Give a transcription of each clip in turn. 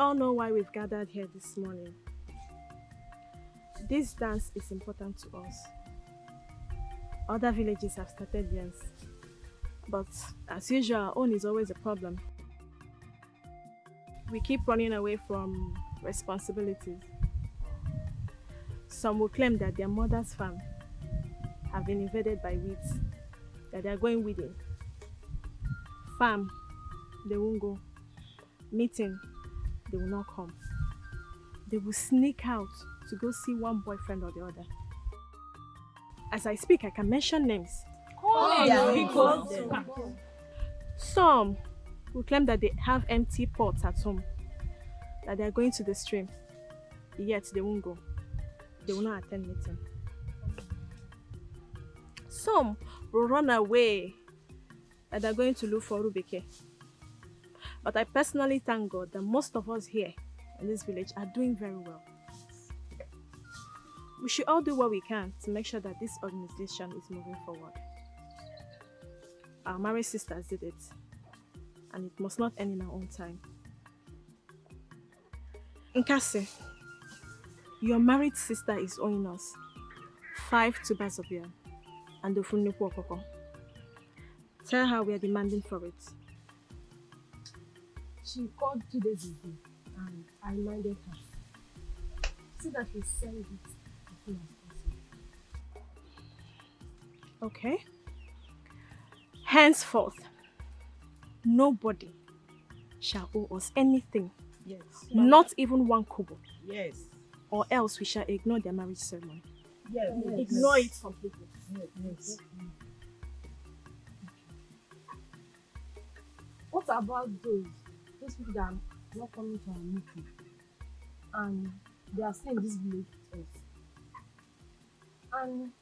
all know why we've gathered here this morning. This dance is important to us. Other villages have started theirs, but as usual, our own is always a problem. We keep running away from responsibilities. Some will claim that their mother's farm have been invaded by weeds, that they are going weeding. Farm, they won't go. Meeting, they will not come. They will sneak out to go see one boyfriend or the other. As I speak, I can mention names. Some will claim that they have empty pots at home, that they are going to the stream, yet they won't go. They will not attend meeting. Some will run away, that they are going to look for Rubeke. But I personally thank God that most of us here in this village are doing very well. We should all do what we can to make sure that this organization is moving forward. Our married sisters did it, and it must not end in our own time. Nkasi, your married sister is owing us 5 tubers of yam and the funnipo okoko. Tell her we are demanding for it. She called 2 days ago and I reminded her so that we send it as soon as possible. Okay. Henceforth, nobody shall owe us anything. Yes. Not even 1 kobo. Yes. Or else we shall ignore their marriage ceremony. Yes. Ignore it completely. Yes. What about those people that are not coming to our meeting and they are staying in this village with us? And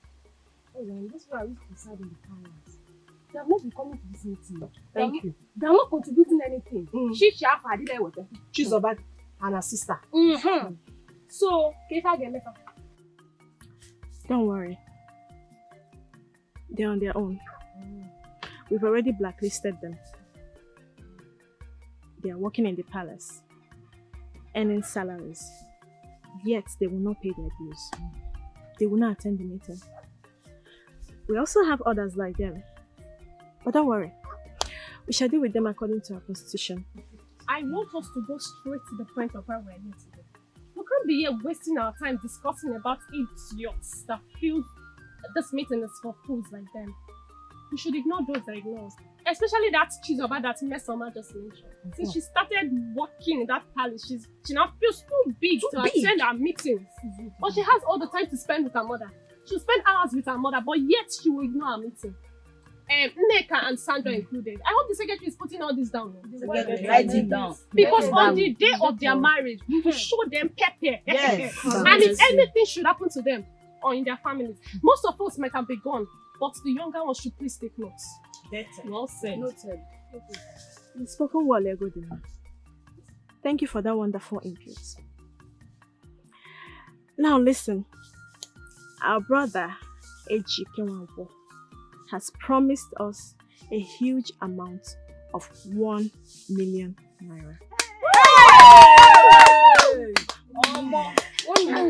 those people are used to reside in the palace. They have not been coming to this meeting. Thank you. They are not contributing anything. She Shafa did with them. She's about and her sister. So, Kefa get better. Don't worry. They're on their own. We've already blacklisted them. They are working in the palace, earning salaries, yet they will not pay their dues. They will not attend the meeting. We also have others like them. But don't worry. We shall deal with them according to our constitution. I want us to go straight to the point of where we're here today. We can't be here wasting our time discussing about idiots that feel this meeting is for fools like them. We should ignore those that ignore us. Especially that Chizoba that Mesoma just mentioned. Since she started working in that palace, she now feels too big to attend our meetings. But she has all the time to spend with her mother. She'll spend hours with her mother, but yet she will ignore our meeting. Nneka and Sandra included. I hope the secretary is putting all this down. Write it down. Because on the day of their marriage, we will show them pepper. Yes. And if anything should happen to them or in their families, most of us might have been gone, but the younger ones should please take notes. Well said. Noted. You've spoken well, Egodina. Thank you for that wonderful input. Now listen, our brother Eji Kenwabo has promised us a huge amount of 1 million naira.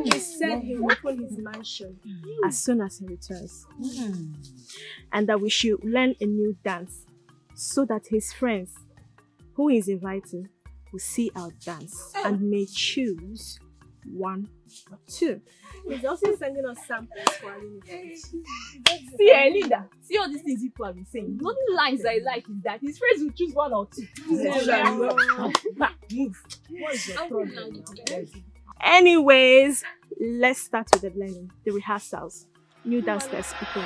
He said he will open his mansion as soon as he returns. And that we should learn a new dance so that his friends who he is inviting will see our dance and may choose 1 or 2. He's also sending us samples for our uniforms. See, Elinda, see all these things people have been saying. The only lines I like is that his friends will choose 1 or 2. Move. What is your problem? Anyways, let's start with the blending, the rehearsals. New downstairs people.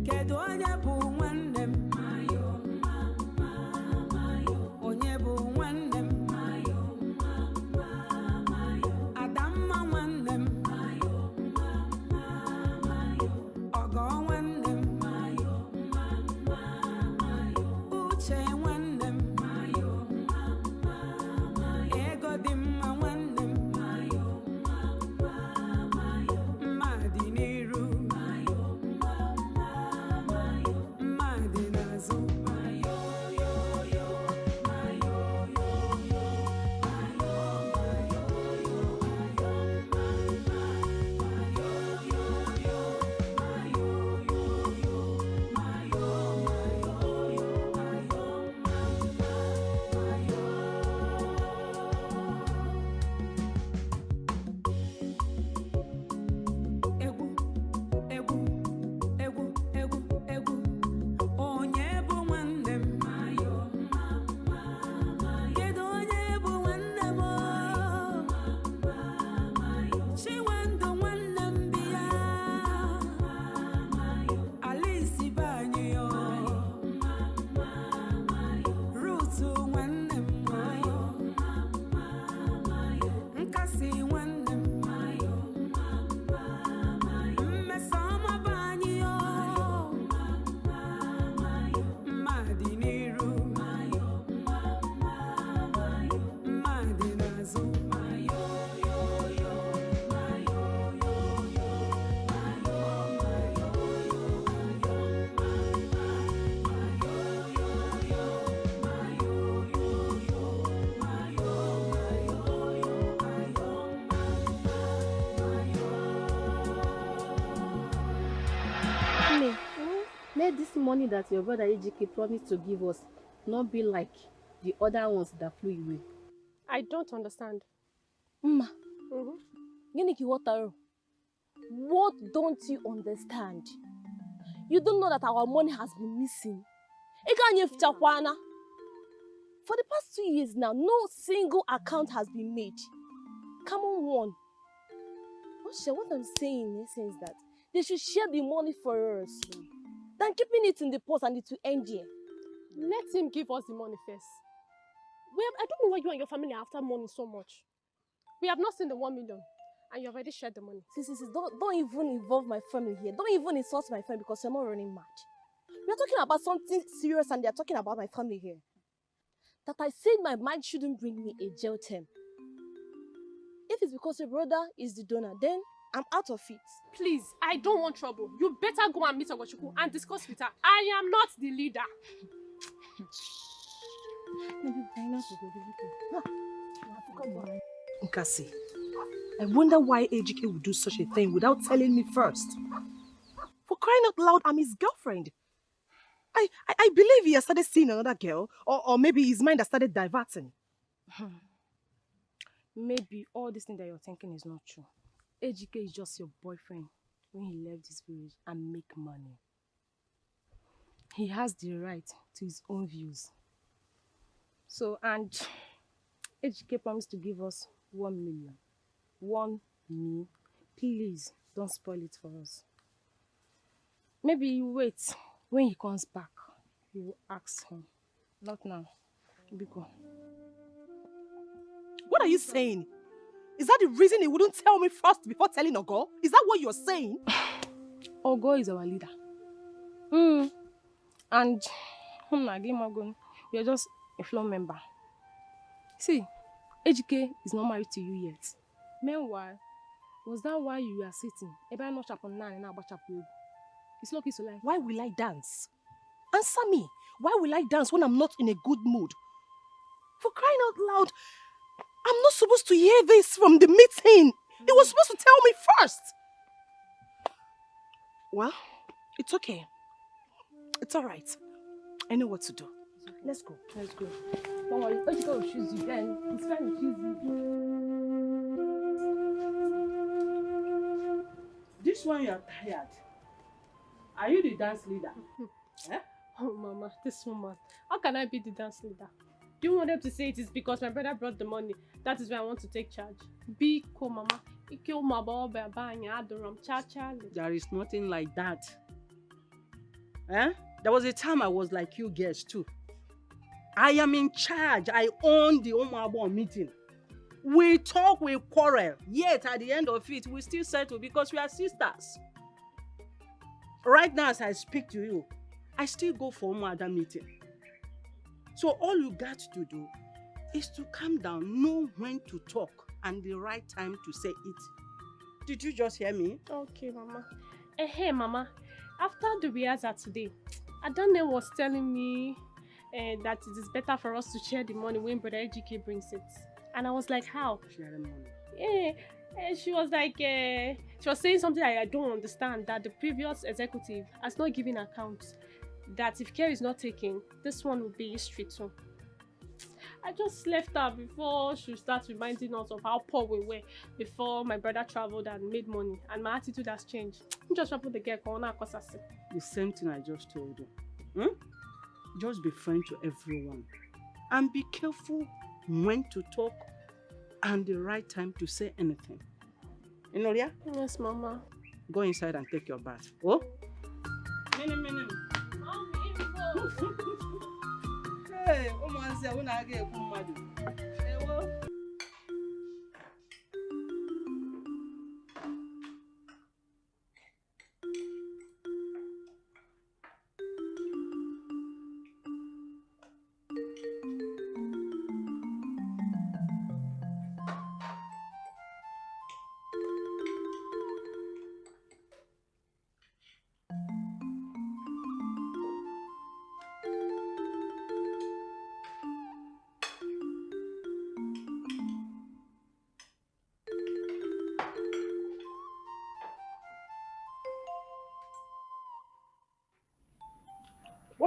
Kedu let this money that your brother Ejike promised to give us not be like the other ones that flew away. I don't understand. Mma, Mm-hmm. gịnị ka ị ghọtara? What don't you understand? You don't know that our money has been missing. Ị ka anyị efichakwana. For the past 2 years now, no single account has been made. Come on, one. What I'm saying in essence is that they should share the money for us than keeping it in the purse and it will end here. Let him give us the money first. I don't know why you and your family are after money so much. We have not seen the 1 million, and you already shared the money. See, don't even involve my family here. Don't even insult my family because you're not running mad. We are talking about something serious and they are talking about my family here. That I said my mind shouldn't bring me a jail term. If it's because your brother is the donor, then I'm out of it. Please, I don't want trouble. You better go and meet Ogochukwu and discuss with her. I am not the leader. Nkasi, I wonder why Ejike would do such a thing without telling me first. For crying out loud, I'm his girlfriend. I believe he has started seeing another girl, or maybe his mind has started diverting. Maybe all this thing that you're thinking is not true. Ejike is just your boyfriend when he left this village and make money. He has the right to his own views. So, and Ejike promised to give us 1 million. 1 million. Please, don't spoil it for us. Maybe you wait. When he comes back, you will ask him. Not now. Biko. What are you saying? Is that the reason he wouldn't tell me first before telling Ogo? Is that what you're saying? Ogo is our leader. And you're just a floor member. See, Ejike is not married to you yet. Meanwhile, was that why you are sitting? It's lucky to lie. Why will I dance? Answer me. Why will I dance when I'm not in a good mood? For crying out loud, I'm not supposed to hear this from the meeting. He was supposed to tell me first. Well, it's okay. It's all right. I know what to do. Let's go. Let's go. Don't worry. Ejike will choose you then. He's trying to choose you. This one you are tired. Are you the dance leader? Eh? Oh, Mama, this woman. How can I be the dance leader? Do you want them to say it is because my brother brought the money? That is why I want to take charge. Be cool, Mama. There is nothing like that. Eh? There was a time I was like you girls too. I am in charge. I own the Omabo meeting. We talk, we quarrel. Yet at the end of it, we still settle because we are sisters. Right now, as I speak to you, I still go for one other meeting. So all you got to do is to calm down, know when to talk, and the right time to say it. Did you just hear me? Okay, Mama. Hey, Mama. After the rehearsal today, Adane was telling me that it is better for us to share the money when Brother Ejike brings it. And I was like, how? Sharing money. Yeah. She was like, she was saying something I don't understand, that the previous executive has not given account, that if care is not taken, this one will be history too. I just left her before she starts reminding us of how poor we were before my brother traveled and made money, and my attitude has changed. I'm just trying to the girl corner cause I said. The same thing I just told you. Just be friend to everyone. And be careful when to talk and the right time to say anything. Inoria? Yes, Mama. Go inside and take your bath. Oh? Hey,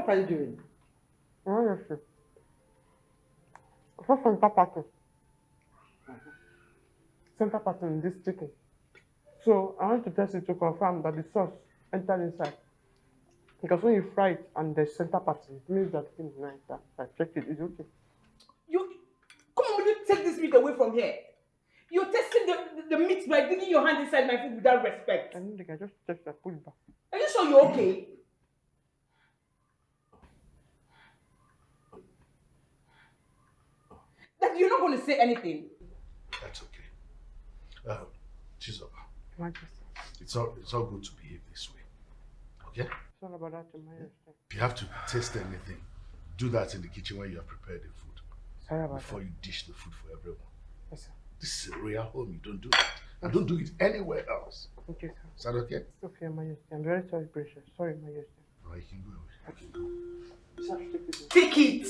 What are you doing? Honestly. For center party. Center party in this chicken. So I want to test it to confirm that the sauce entered inside. Because when you fry it and the center party, it means that thing is nice. That I checked it, it's okay. You come on, will you take this meat away from here? You're testing the meat by digging your hand inside my food without respect. I don't think I just checked that, put it back. Are you sure you're okay? That you're not going to say anything? That's okay. Chizoba, Majesty. it's all good to behave this way. Okay? It's all about that, Your Majesty. If you have to taste anything, do that in the kitchen when you have prepared the food. Sorry about before you dish the food for everyone. Yes, sir. This is a royal home. You don't do that. And don't do it anywhere else. Okay, sir. Is that okay? It's okay, Your Majesty. I'm very sorry, Precious. Sorry, Majesty. All right, you can go away. You can go. Sir, take this. Take it!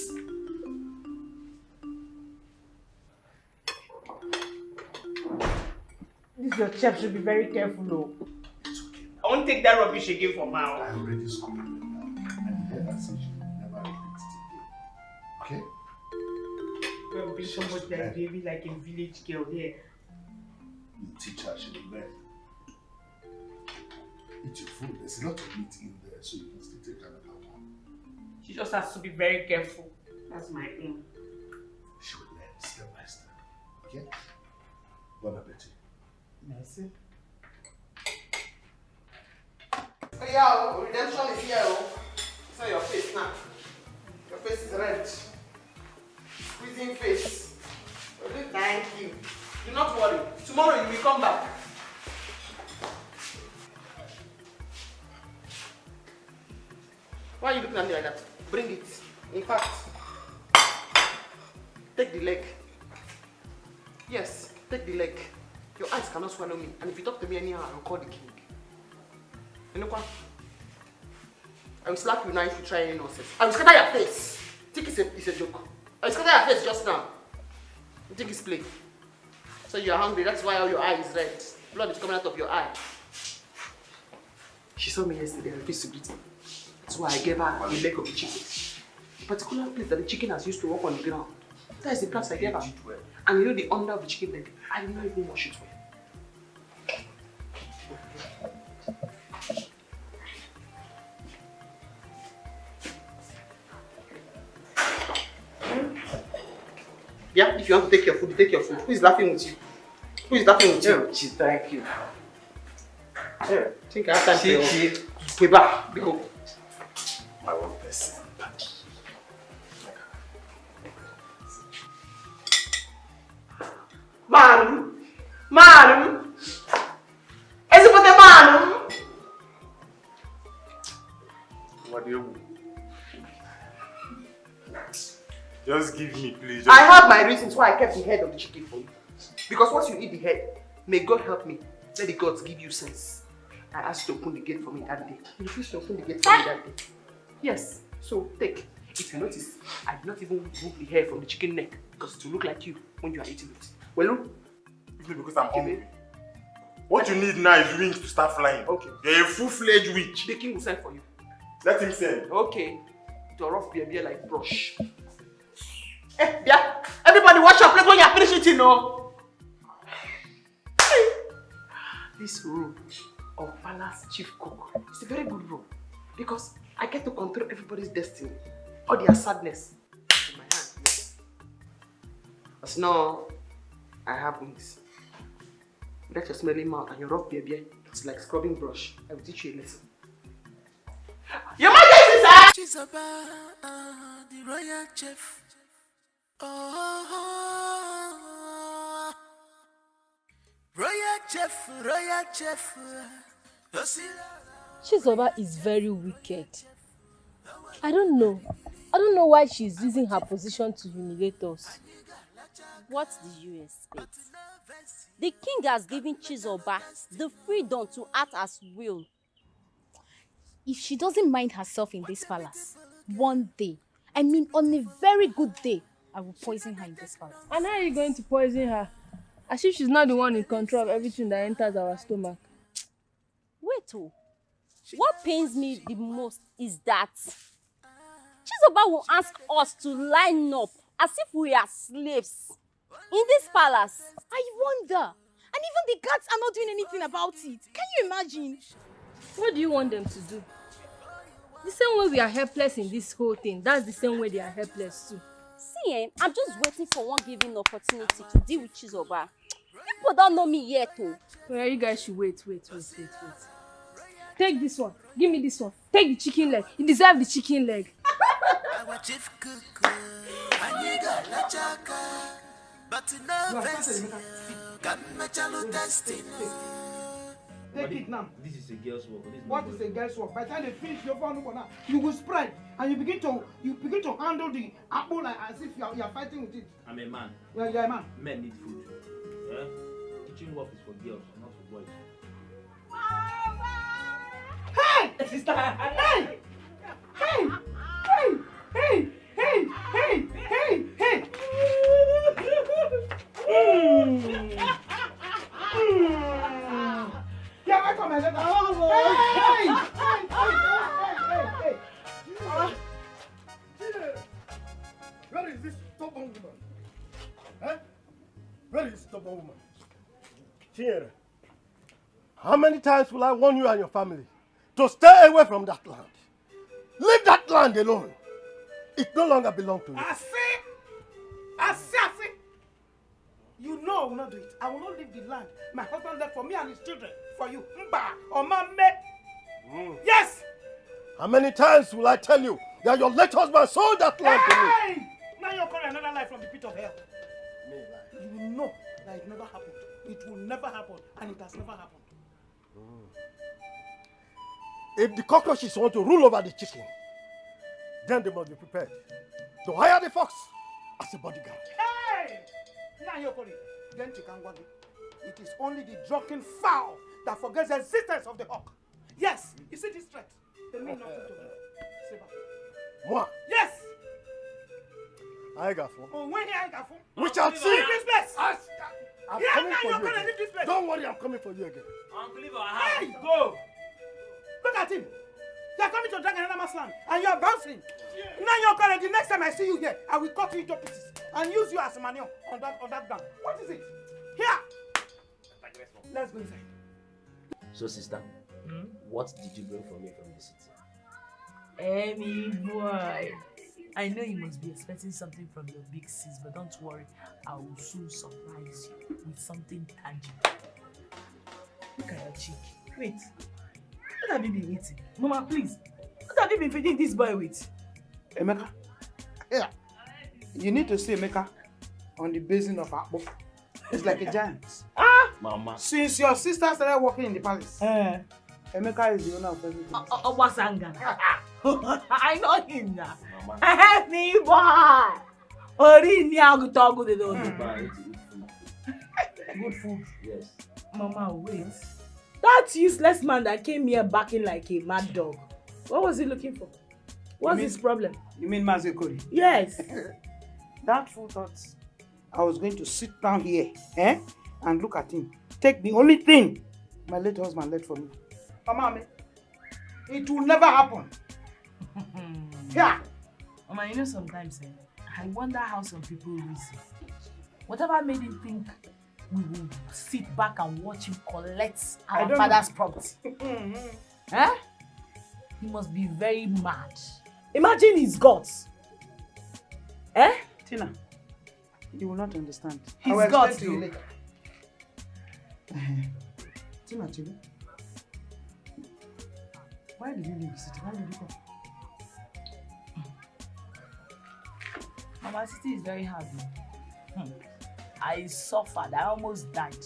This your chef should be very careful, though. It's okay. I won't take that rubbish again from now. I already scolded her now. And the head said she will never repeat it again. Okay? Well, be somebody that's behaving like a village girl here. You teach her, she will learn. Eat your food. There's a lot of meat in there, so you can still take another one. She just has to be very careful. That's my aim. She will learn step by step. Okay? Bon appetit. Merci. Oh yeah, redemption is here. It's on your face now. Your face is red. Squeezing face. Thank you. Do not worry. Tomorrow you will come back. Why are you looking at me like that? Bring it. In fact, take the leg. Yes, take the leg. Your eyes cannot swallow me. And if you talk to me anyhow, I will call the king. You know what? I will slap you now if you try any nonsense. I will scatter your face. Think it's a joke. I will scatter your face just now. You think it's play. So you are hungry, that's why all your eye is red. Blood is coming out of your eye. She saw me yesterday and refused to greet me. That's why I gave her a leg of the chicken. The particular place that the chicken has used to walk on the ground. That is the place I gave her. And you know the under of the chicken leg, I did not even wash it well. Yeah, if you want to take your food, take your food. Who is laughing with you? Who is laughing with you? Chi, thank you. Yeah, think I have time for you. Pay back, go. My one person. Madam! Madam! Is it for the madam? What do you want? Just give me, please. I have my reasons why I kept the head of the chicken for you. Because once you eat the head, may God help me. Let the gods give you sense. I asked you to open the gate for me that day. You refused to open the gate for me that day. Yes, so take. If you notice, I did not even remove the hair from the chicken neck because it will look like you when you are eating it. Well, look. It's because I'm hungry. What you need now is wings to start flying. Okay. You're a full-fledged witch. The king will send for you. Let him send. Okay. To rough beer like brush. Yeah. Everybody wash your plate when you are finished eating, no? This role of palace chief cook is a very good role because I get to control everybody's destiny, all their sadness in my hand. Yes. But now I have wings. Let your smelly mouth and your rough beer. It's like scrubbing brush. I will teach you a lesson. Your Majesty, sir! She's about the royal chef. Oh, royal chef, royal chef. Chizoba is very wicked. I don't know why she's using her position to humiliate us. What did you expect? The king has given Chizoba the freedom to act as will. If she doesn't mind herself in this palace, one day, I mean on a very good day, I will poison her in this palace. And how are you going to poison her? As if she's not the one in control of everything that enters our stomach. Wait, what pains me the most is that Chizoba will ask us to line up as if we are slaves in this palace. I wonder. And even the guards are not doing anything about it. Can you imagine? What do you want them to do? The same way we are helpless in this whole thing, that's the same way they are helpless too. See, I'm just waiting for one given opportunity to deal with Chizoba. People don't know me yet, oh. Well, you guys should wait. Take this one. Give me this one. Take the chicken leg. You deserve the chicken leg. Take it now. This is a girl's work. What is a girl's work? By the time they finish your phone, you will spread and you begin to handle the apple like as if you are fighting with it. I'm a man. You're a man. Men need food. Yeah? Kitchen work is for girls, not for boys. Hey! Sister! Hey! Hey! Hey! Hey! Hey! Hey! Hey! Hey! Yeah, welcome, my letter. Hey! Where is this stubborn woman? Huh? Where is this stubborn woman? Here. How many times will I warn you and your family to stay away from that land? Leave that land alone. It no longer belongs to you. I see. You know I will not do it. I will not leave the land. My husband left for me and his children. For you. Mba or Mame. Yes! How many times will I tell you that your late husband sold that land to me? Now you're calling another life from the pit of hell. You know that it never happened. It will never happen. And it has never happened. If the cockroaches want to rule over the chicken, then they must be prepared to hire the fox as a bodyguard. Hey! Now you're calling. Then Chikangwagi. It is only the drunken fowl that forgets the existence of the hawk. Yes, you see this threat. They mean nothing to me. Seba. Moi? Yes! I got four. Oh, when I got four? We shall see. Leave this place! I'm Yeah, coming now for you're you gonna again. leave this place. Don't worry, I'm coming for you again. Hey! Go! Look at him. You're coming to drag another man's land and you're bouncing. Now you're calling. The next time I see you here, I will cut you into pieces and use you as a manure on that ground. What is it? Here! Let's go inside. So, sister, what did you bring for me from the city? Amy boy, I know you must be expecting something from your big sis, but don't worry, I will soon surprise you with something tangible. Look at your cheek. Wait, what have you been eating? Mama, please, what have you been feeding this boy with? Emeka, yeah. You need to see Emeka on the basin of Akpo. It's like a giant. Mama. Since your sister started working in the palace, Emeka is the owner of everything. Obasanga. I know him now. Help me, boy. Ori ni agutogu de do. Good food. Yes. Mama, wait. That useless man that came here barking like a mad dog. What was he looking for? What's his problem? You mean Mazekori? Yes. That fool thought I was going to sit down here and look at him. Take the only thing my late husband left for me. Mama, it will never happen. Yeah. Mama, you know sometimes I wonder how some people reason. Whatever made him think we will sit back and watch him collect our father's property. He must be very mad. Imagine his guts. Tina, you will not understand. His guts. Tina, Chile, why did you leave the city? Why did you come? Mama, city is very hard. I suffered. I almost died.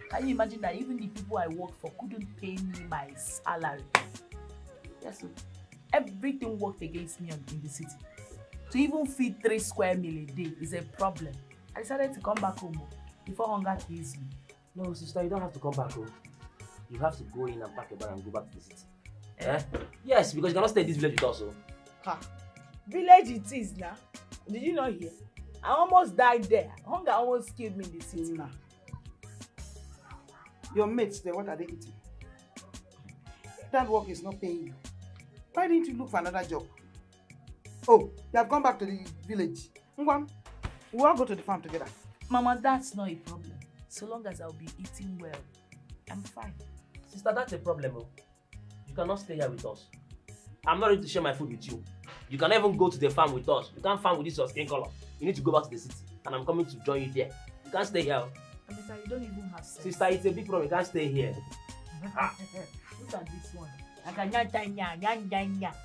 Can you imagine that even the people I worked for couldn't pay me my salary? Yes, so everything worked against me in the city. To even feed 3 square meal a day is a problem. I decided to come back home before hunger kills me. No, sister, you don't have to come back home. You have to go in and pack your bag and go back to the city. Yes, because you cannot stay in this village with us. Ha! Village it is now. Did you not hear? I almost died there. Hunger almost killed me in the city. Now, your mates there, what are they eating? That work is not paying you. Why didn't you look for another job? Oh, you have gone back to the village. Ngwan, we'll all go to the farm together. Mama, that's not a problem. So long as I'll be eating well, I'm fine. Sister, that's a problem. Oh. You cannot stay here with us. I'm not ready to share my food with you. You can even go to the farm with us. You can't farm with this your skin color. You need to go back to the city. And I'm coming to join you there. You can't stay here. Amita, you don't even have sense. Sister, it's a big problem. You can't stay here. Look at this one.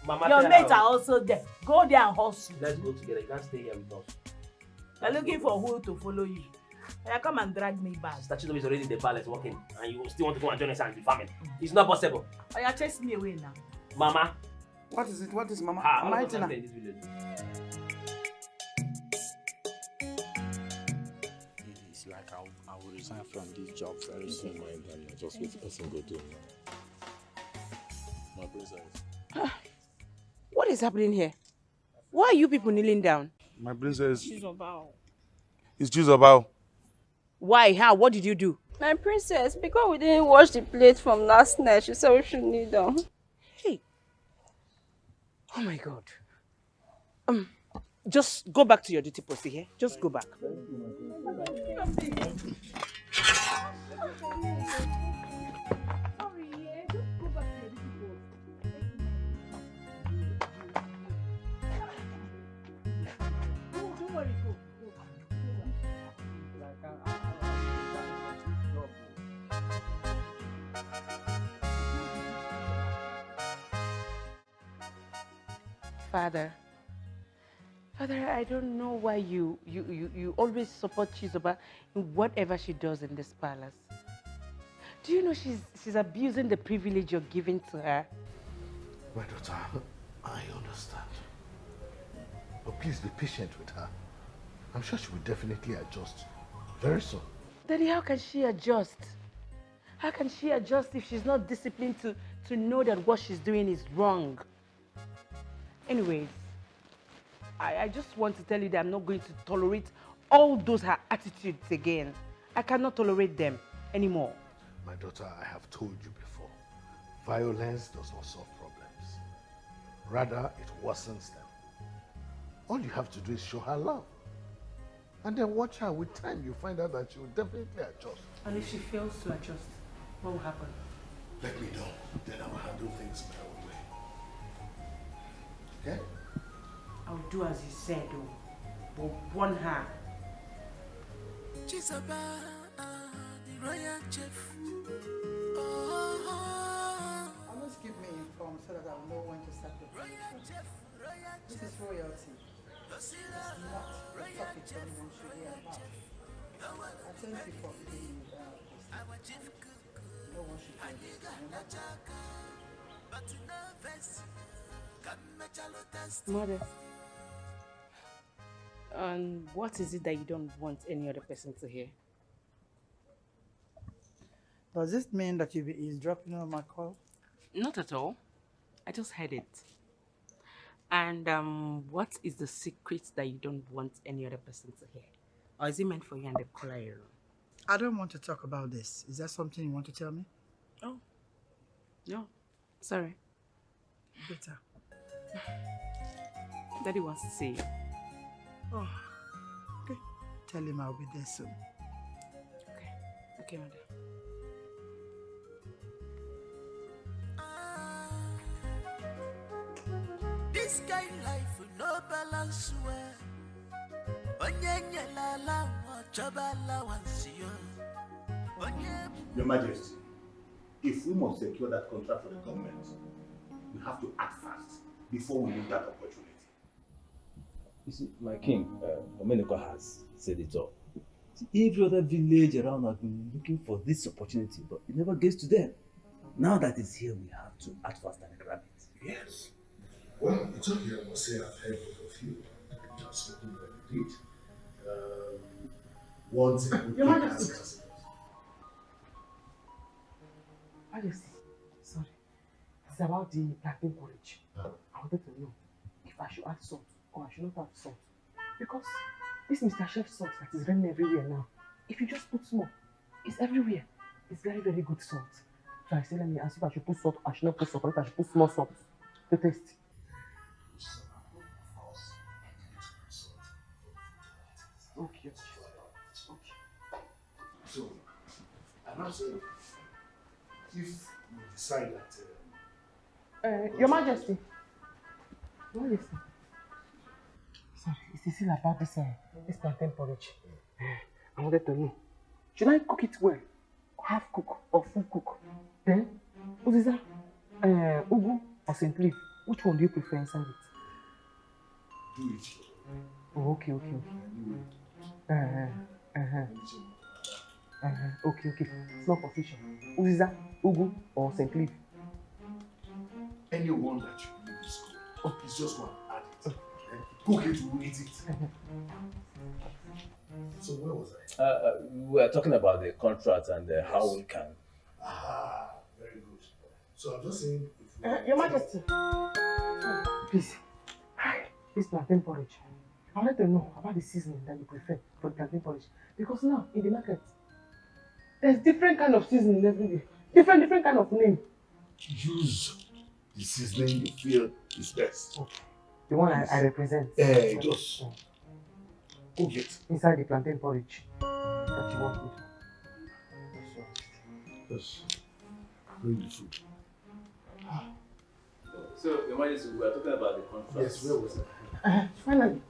Mama, your mates are also there. Go there and hustle. Let's go together. You can't stay here with us. You're looking for who to follow you. Come and drag me back. Sister Chizobe is already in the palace working. And you still want to go and join us and be farming. It's not possible. Oh, you're chasing me away now. Mama. What is it? What is Mama? Am I in this village? It's like I will resign from this job very soon. Mind and just wait the person go do. My princess. What is happening here? Why are you people kneeling down? My princess. Chizoba. It's Chizoba. Why? How? What did you do? My princess, because we didn't wash the plate from last night, she said we should kneel down. Hey. Oh my God. Just go back to your duty post here. Just go back. Father, I don't know why you always support Chizoba in whatever she does in this palace. Do you know she's abusing the privilege you're giving to her? My daughter, I understand. But please be patient with her. I'm sure she will definitely adjust very soon. Daddy, how can she adjust? How can she adjust if she's not disciplined to know that what she's doing is wrong? Anyways, I just want to tell you that I'm not going to tolerate all those her attitudes again. I cannot tolerate them anymore. My daughter, I have told you before, violence does not solve problems. Rather, it worsens them. All you have to do is show her love. And then watch her. With time, you'll find out that she will definitely adjust. And if she fails to adjust, what will happen? Let me know. Then I will handle things my own way. Okay? I'll do as you said, though. But warn her. Chizoba, the royal chef. Always keep me informed so that I will know when to start the production. This is royalty. It's not the topic anyone should hear about. I thank you for giving me this. No one should hear this. Mother, what is it that you don't want any other person to hear? Does this mean that you'll be eavesdropping on my call? Not at all. I just heard it. And what is the secret that you don't want any other person to hear? Or is it meant for you and the choir? I don't want to talk about this. Is that something you want to tell me? Oh, no. Sorry. Better. Daddy wants to see you. Oh, okay. Tell him I'll be there soon. Okay, Mother. This kind life will no balance well. Your Majesty, if we must secure that contract for the government, we have to act fast before we lose that opportunity. You see, my king, Omeneko has said it all. See, every other village around has been looking for this opportunity, but it never gets to them. Now that it's here, we have to act fast and grab it. Yes. Well, it's okay, I must say I've heard both of you. Just what you did. Once a good Your thing Majesty. has consequences. Majesty, sorry. It's about the plantain porridge. I wanted to know if I should add salt or I should not add salt. Because this Mr. Chef salt that is running everywhere now, if you just put small, it's everywhere. It's very, very good salt. So I said, let me ask if I should put salt or I should not put salt, or if I should put small salt to taste. Of course. Okay. So, I'm not saying if we decide that. Your Majesty. Your Majesty. Sorry, it's still about this plantain porridge. I wanted to know. Should I cook it well? Half cook or full cook? Then, what is that? Ugu or St. Leaf? Which one do you prefer inside it? Do it. Oh, okay. Okay. It's not official. What is that? Ugu or St. Leaf? Anyone that you believe is good. Oh, please just go and add it. Cook it, we'll eat it. So where was I? We were talking about the contract and how we can. Very good. So I'm just saying, Your Majesty. Please. This plantain porridge. I wanted to know about the seasoning that you prefer for the plantain porridge. Because now, in the market, there's different kind of seasoning every day. Different kind of name. Use the seasoning you feel is best. Okay. The one I represent. Just cook it. Inside the plantain porridge that you want with. Just bring the food. So, Your Majesty, we were talking about the contract. Yes, where was it? Finally.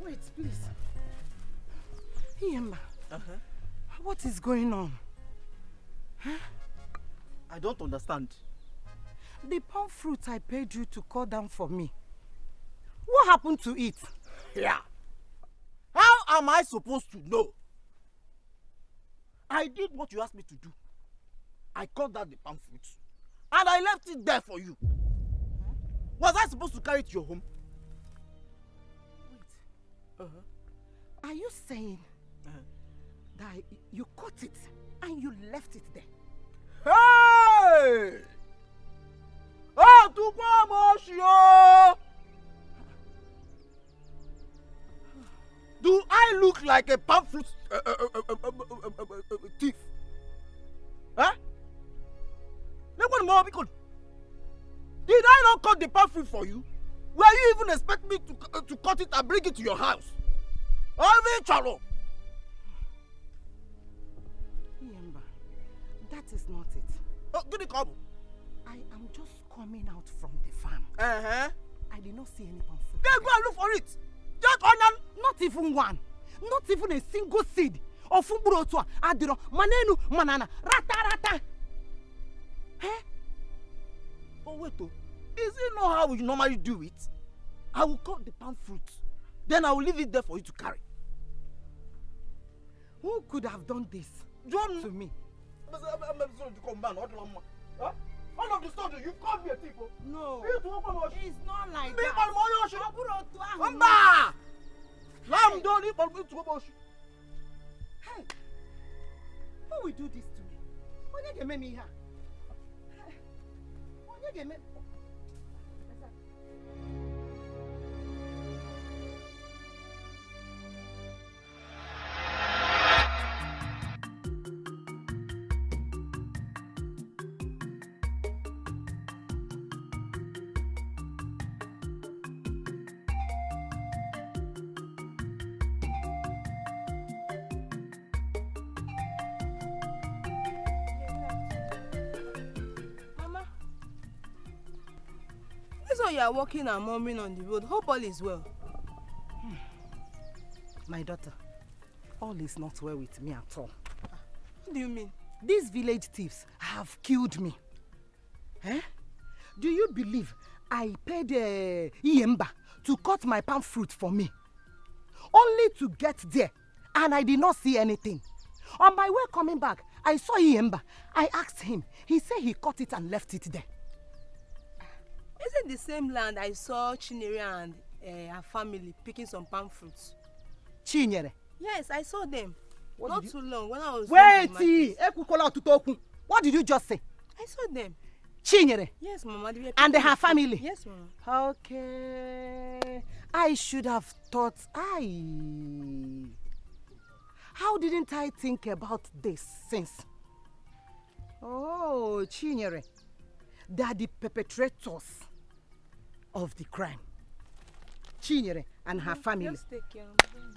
Wait, please. Iyemba, what is going on? Huh? I don't understand. The palm fruit I paid you to cut down for me. What happened to it? Yeah. How am I supposed to know? I did what you asked me to do. I cut down the palm fruit and I left it there for you. Was I supposed to carry it to your home? Wait. Are you saying that you cut it and you left it there? Hey! Oh, do I look like a palm fruit thief? Huh? Did I not cut the palm fruit for you? Were you even expect me to cut it and bring it to your house? Iyemba, that is not it. I am just coming out from the farm. I did not see any palm fruit. Then go and look for it. Just on not even one. Not even a single seed of Fumburotua, Adiro, Manenu, Manana, Rata. Oh, wait, is it not how we normally do it? I will cut the palm fruit. Then I will leave it there for you to carry. Who could have done this to me? All of the sudden, you've called me a thief. No. It's not like that. Hey, who will do this to me? When you get me here? When you get me? You are walking and murmuring on the road. Hope all is well. My daughter, all is not well with me at all. What do you mean? These village thieves have killed me. Do you believe I paid Iyemba to cut my palm fruit for me? Only to get there, and I did not see anything. On my way coming back, I saw Iyemba. I asked him. He said he cut it and left it there. Is it the same land I saw Chinyere and her family picking some palm fruits? Chinyere? Yes, I saw them. Not too long when I was. Wait! What did you just say? I saw them. Chinyere? Yes, Mama. And her family? Yes, Mama. Okay. I should have thought. How didn't I think about this since? Oh, Chinyere. They are the perpetrators of the crime. Chinyere and her family. Just take care of them.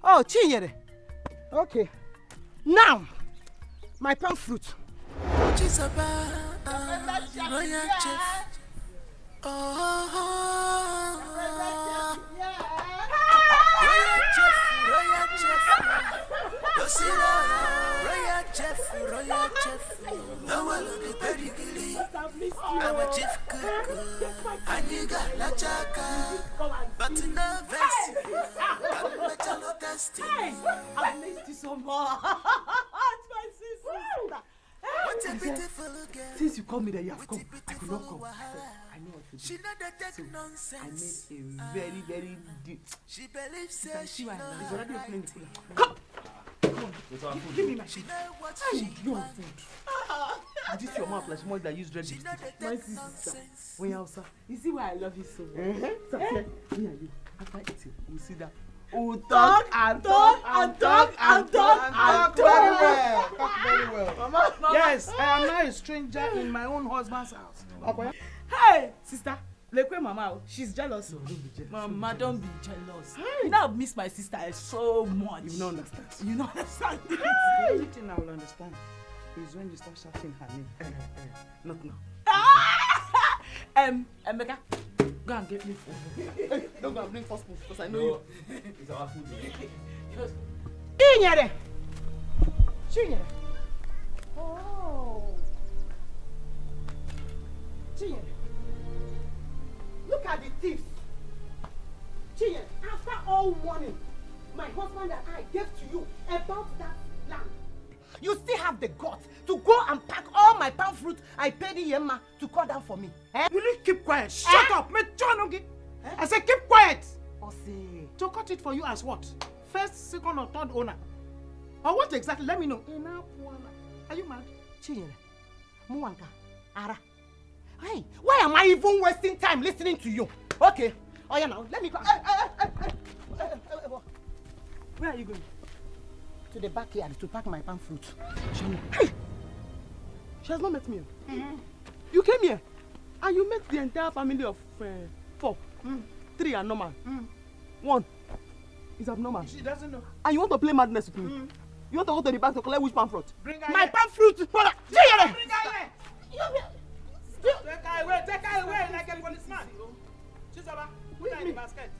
Oh, Chinyere. Okay. Now, my palm fruit. Royal chef, now I look at pedigree. I'm a chief cook, and you got la chaka, but no vest. I'm a chalo testing. I missed you so much. My sister. What a beautiful girl. Since you called me that you have come, I could not come. I know what to do. She not take nonsense. I made a very, very deep. She believes that she knows. It's already opening the cooler. Come. Give me my food. She knows what she wants. This your mouth like someone that used red lipstick. My sister. When you sir, you see why I love you so much. So, Eh? me and you, after eating, we'll sit down. We'll talk and talk and talk and talk and very talk. well. Talk very well. Mama. Yes, I am now a stranger in my own husband's house. Okay. Hey, sister. Lekwe mama, she's jealous. No, don't be jealous. Mama, don't be jealous. You know, I've missed my sister so much. You don't understand. You don't understand. The only thing I will understand is when you start shouting her name. Not now. Emeka, go and get me food. Don't go and bring first food because I know you. It's our food. Chinyere. Chinyere. Oh. Chinyere. Look at the thieves. Chinyere, after all warning my husband and I gave to you about that land, you still have the guts to go and pack all my palm fruit I paid Yemma to cut down for me. Eh? Will you keep quiet? Shut up! I said keep quiet! Ose. To cut it for you as what? First, second or third owner? Or what exactly? Let me know. Are you mad? Chinyere, Muwanka, Ara. Hey, why am I even wasting time listening to you? Okay. Oh yeah, now let me go. Where are you going? To the backyard to pack my palm fruit. Hey! She has not met me. You came here and you met the entire family of 4. 3 are normal. 1 is abnormal. She doesn't know. And you want to play madness with me? You want to go to the bank to collect which palm fruit? Bring her my here. palm fruit! Brother! Bring her here! Take her away like a policeman. Chizoba, put her in the basket.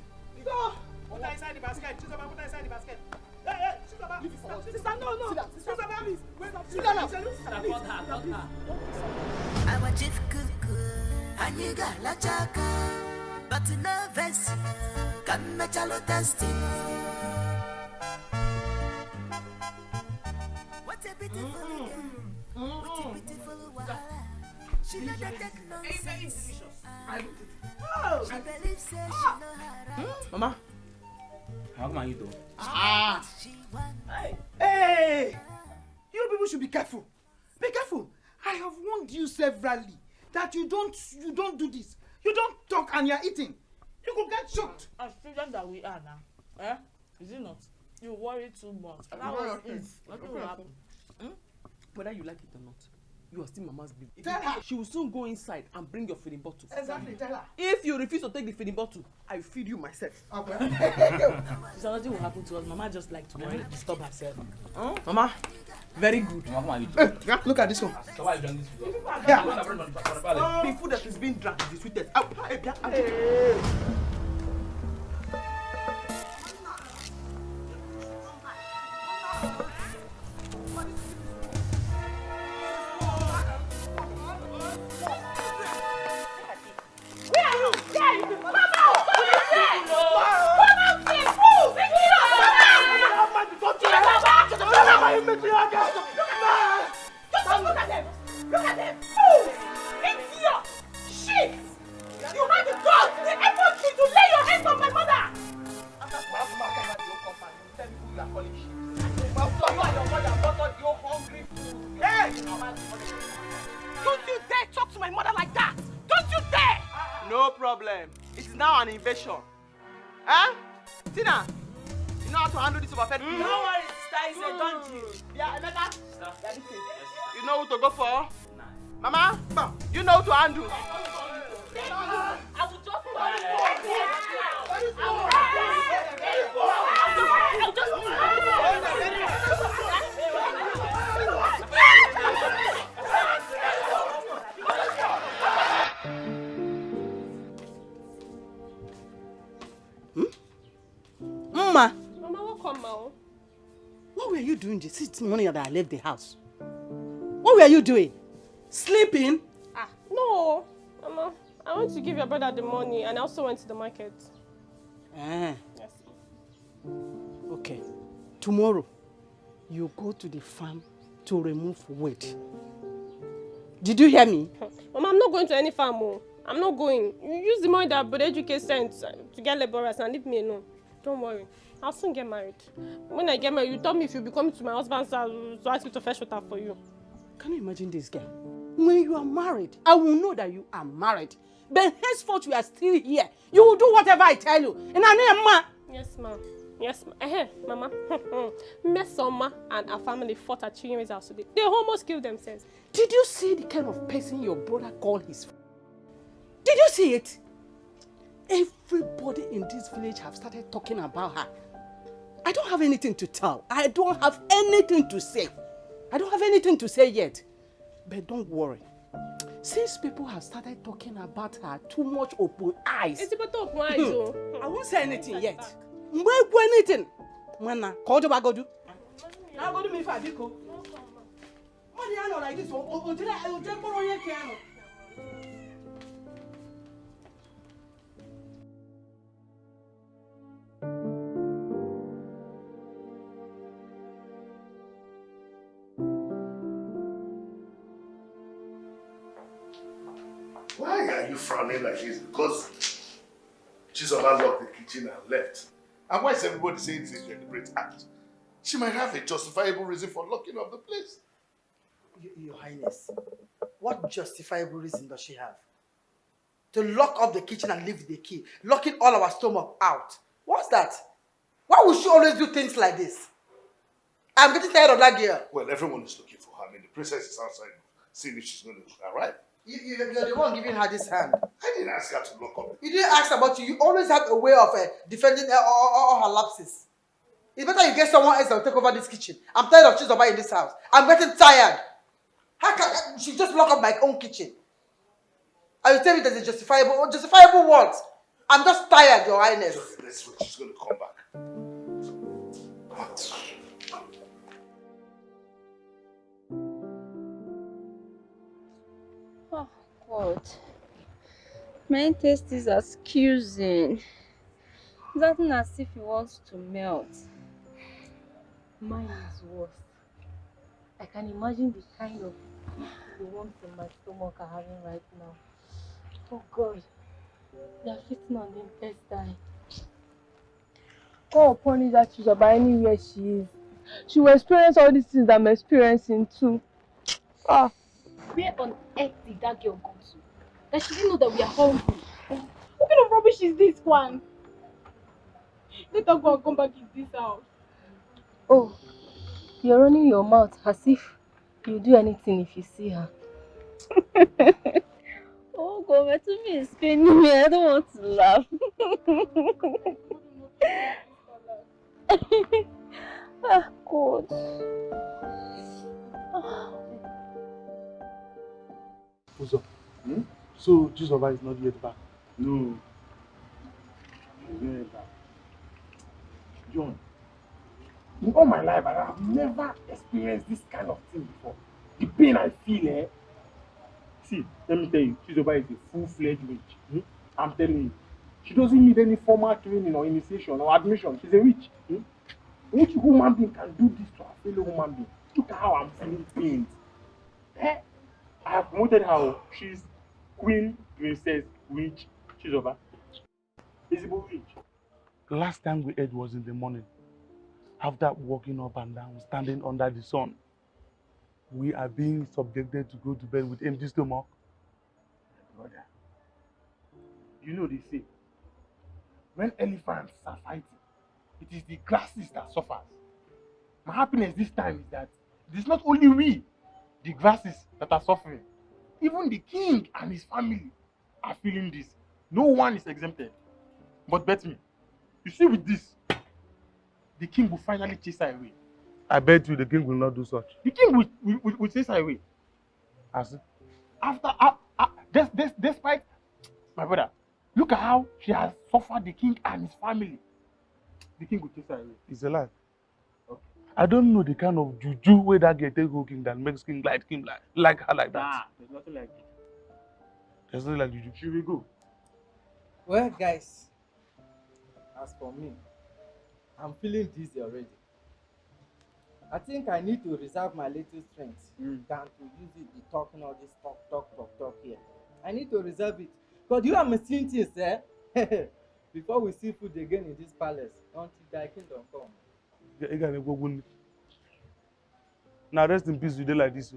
Put her inside the basket. Chizoba, put her inside the basket. Hey, Chizoba. Sister, no. Chizoba, please. Sit down now. Please. I'm a chief cuckoo, and you got la chaka, but no vest, come na chalo testing. What a beautiful girl, what a beautiful wife. She not take nonsense. She believes say she know her right. Mama, how come you do? Hey! You people should be careful. Be careful. I have warned you severally that you don't do this. You don't talk and you're eating. You could get shocked. As children that we are now, is it not? You worry too much. And that was it. Nothing will happen. Whether you like it or not, you are still mama's baby. Tell her. She will soon go inside and bring your feeding bottle. Exactly, tell her. If you refuse to take the feeding bottle, I feed you myself. Okay. So nothing will happen to us. Mama just like to worry, disturb herself. Mama, very good. Look at this one. So why you done this food? Yeah. The food that is being drunk is the sweetest. Hey. Look at them! Fools! Idiot! Shit! You had the guts, the effort to lay your hands on my mother! Don't you dare talk to my mother like that! Don't you dare! No problem. It is now an invasion. Huh? Tina, you know how to handle this overfed food? Don't worry, sister, it's a donkey. Yeah, Emeka. You know who to go for? Mama, you know who to handle. I will just Mama, welcome, Ma. What were you doing this morning that I left the house? What were you doing? Sleeping? No, Mama. I went to give your brother the money and I also went to the market. Yes. Okay. Tomorrow, you go to the farm to remove weed. Did you hear me? Mama, I'm not going to any farm. I'm not going. You use the money that Brother Educate sent to get laborers and leave me alone. Don't worry. I'll soon get married. When I get married, you told me if you be coming to my husband's house to ask me to fetch water for you. Can you imagine this girl? When you are married, I will know that you are married. But henceforth, you are still here. You will do whatever I tell you. And I know, Yes, ma'am. Yes, ma'am. Hey, Mama. Mesoma and her family fought at Chiyemi's house today. They almost killed themselves. Did you see the kind of person your brother called his friend? Did you see it? Everybody in this village have started talking about her. I don't have anything to tell. I don't have anything to say. I don't have anything to say yet. But don't worry. Since people have started talking about her too much open eyes. It's about open eyes, oh. I won't say anything yet. Won't do anything. Mana, call the bagodu. Now go to me for a biko. What do you know like this? Why are you frowning like this? Because Chizoba locked the kitchen and left. And why is everybody saying it's a deliberate act? She might have a justifiable reason for locking up the place. Your Highness, what justifiable reason does she have? To lock up the kitchen and leave the key, locking all our stomach out. What's that? Why would she always do things like this? I'm getting tired of that girl. Well, everyone is looking for her. I mean, the princess is outside seeing if she's going to arrive. You're the one giving her this hand. I didn't ask her to lock up. You didn't ask about you. You always have a way of defending all her lapses. It's better you get someone else that will take over this kitchen. I'm tired of Chizoba in this house. I'm getting tired. How can she just lock up my own kitchen? And you tell me there's a justifiable what? I'm just tired, Your Highness. Let's wait. She's going to come back. What? Oh, God. My taste is accusing. It's acting as if he wants to melt. Mine is worse. I can imagine the kind of warmth in my stomach I'm having right now. Oh God, they are fitting on the intestine. God punish that Chizoba anywhere she is. She will experience all these things that I'm experiencing too. Ah. Where on earth did that girl go to? That she didn't know that we are hungry. What kind of rubbish is this one? Let her go and come back in this house. Oh, you're running your mouth as if you'll do anything if you see her. Oh God, my tummy is paining me. I don't want to laugh. Ah, God. Uzo, so Chizoba is not yet back? No. She's not yet back. John, in all my life, I have never experienced this kind of thing before. The pain I feel, eh? See, let me tell you, Chizoba is a full-fledged witch. I'm telling you. She doesn't need any formal training or initiation or admission. She's a witch. Which human being can do this to a fellow human being? Look at how I'm feeling pain. Eh? I have promoted her. She's Queen, Princess, Witch, Chizoba. Visible witch. The last time we ate was in the morning. After walking up and down, standing under the sun, we are being subjected to go to bed with empty stomach. Brother, you know they say, when elephants are fighting, it is the grasses that suffers. My happiness this time is that it is not only we, the grasses, that are suffering. Even the king and his family are feeling this. No one is exempted. But bet me, you see with this, the king will finally chase her away. I bet you the king will not do such. The king will chase her away. As after, despite, my brother, look at how she has suffered the king and his family. The king will chase her away. It's a lie. Okay. I don't know the kind of juju where that girl take king that makes king like her like that. Ah, there's nothing like it. There's nothing like juju. Should we go? Well, guys, as for me, I'm feeling dizzy already. I think I need to reserve my little strength than to use it the talking all this talk here. I need to reserve it. Because you are missing things, eh? Before we see food again in this palace, until thy kingdom come. Now rest in peace, you dey like this.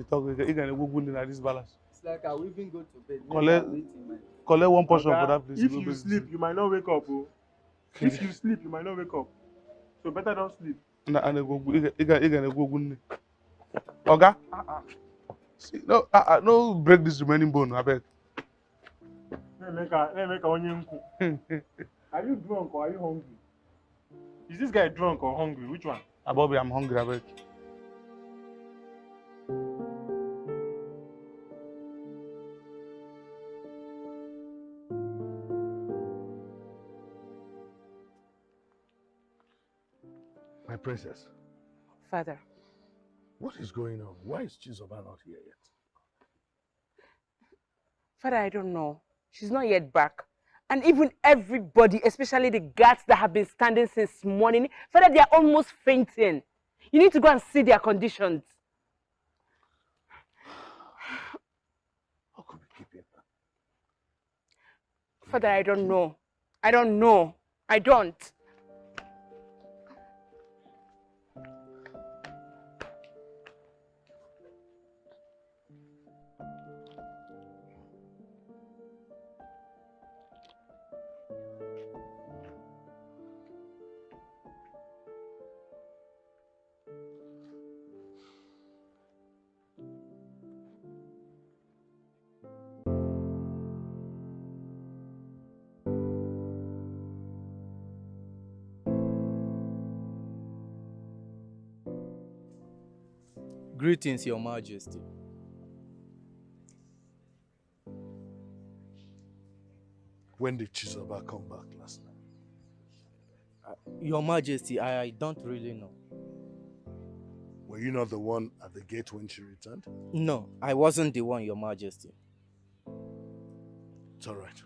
You talk, you can go good in this balance. It's like I will even go to bed. Collect one portion for that place. If you sleep, you might not wake up. Oh. If you sleep, you might not wake up. So better don't sleep. You can go good. Oga? See, no break this remaining bone, I beg. Are you drunk or are you hungry? Is this guy drunk or hungry? Which one? Bobby, I'm hungry, I beg. My princess. Father. What is going on? Why is Chizoba not here yet? Father, I don't know. She's not yet back. And even everybody, especially the guards that have been standing since morning, Father, they are almost fainting. You need to go and see their conditions. How could we keep him? Father, I don't know. I don't know. I don't. Greetings, Your Majesty. When did Chizoba come back last night? Your Majesty, I don't really know. Were you not the one at the gate when she returned? No, I wasn't the one, Your Majesty. It's all right.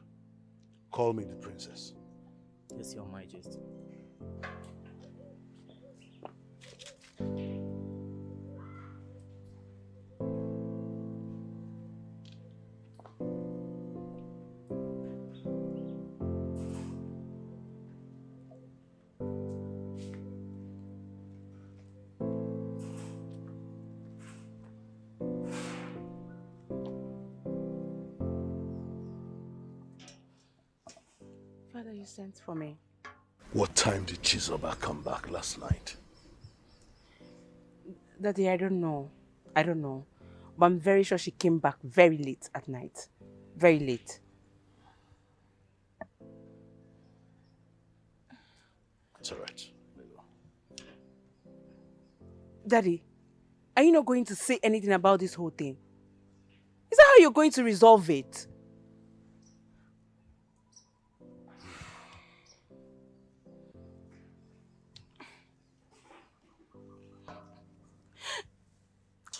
Call me the princess. Yes, Your Majesty. Father, you sent for me. What time did Chizoba come back last night? Daddy, I don't know. I don't know. But I'm very sure she came back very late at night. Very late. It's all right. Daddy, are you not going to say anything about this whole thing? Is that how you're going to resolve it?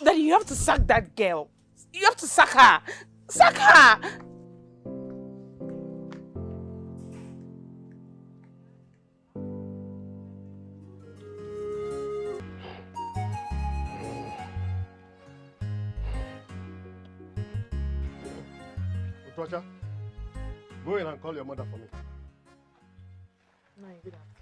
Daddy, you have to sack that girl. You have to sack her. Sack her! Utocha, go in and call your mother for me. No, good afternoon.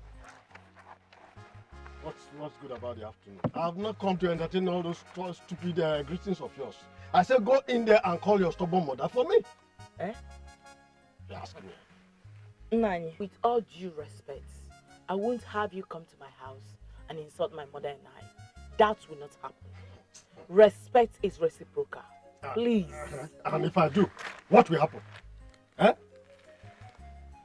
What's good about the afternoon? I have not come to entertain all those stupid greetings of yours. I said go in there and call your stubborn mother for me. Eh? You ask me. Nani, with all due respect, I won't have you come to my house and insult my mother and I. That will not happen. Respect is reciprocal. Please. And if I do, what will happen? Eh?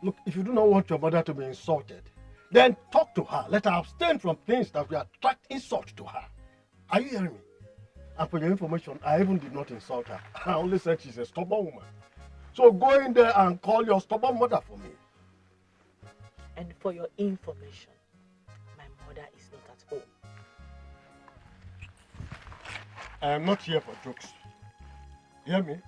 Look, if you do not want your mother to be insulted, then talk to her. Let her abstain from things that will attract insult to her. Are you hearing me? And for your information, I even did not insult her. I only said she's a stubborn woman. So go in there and call your stubborn mother for me. And for your information, my mother is not at home. I am not here for jokes. Hear me?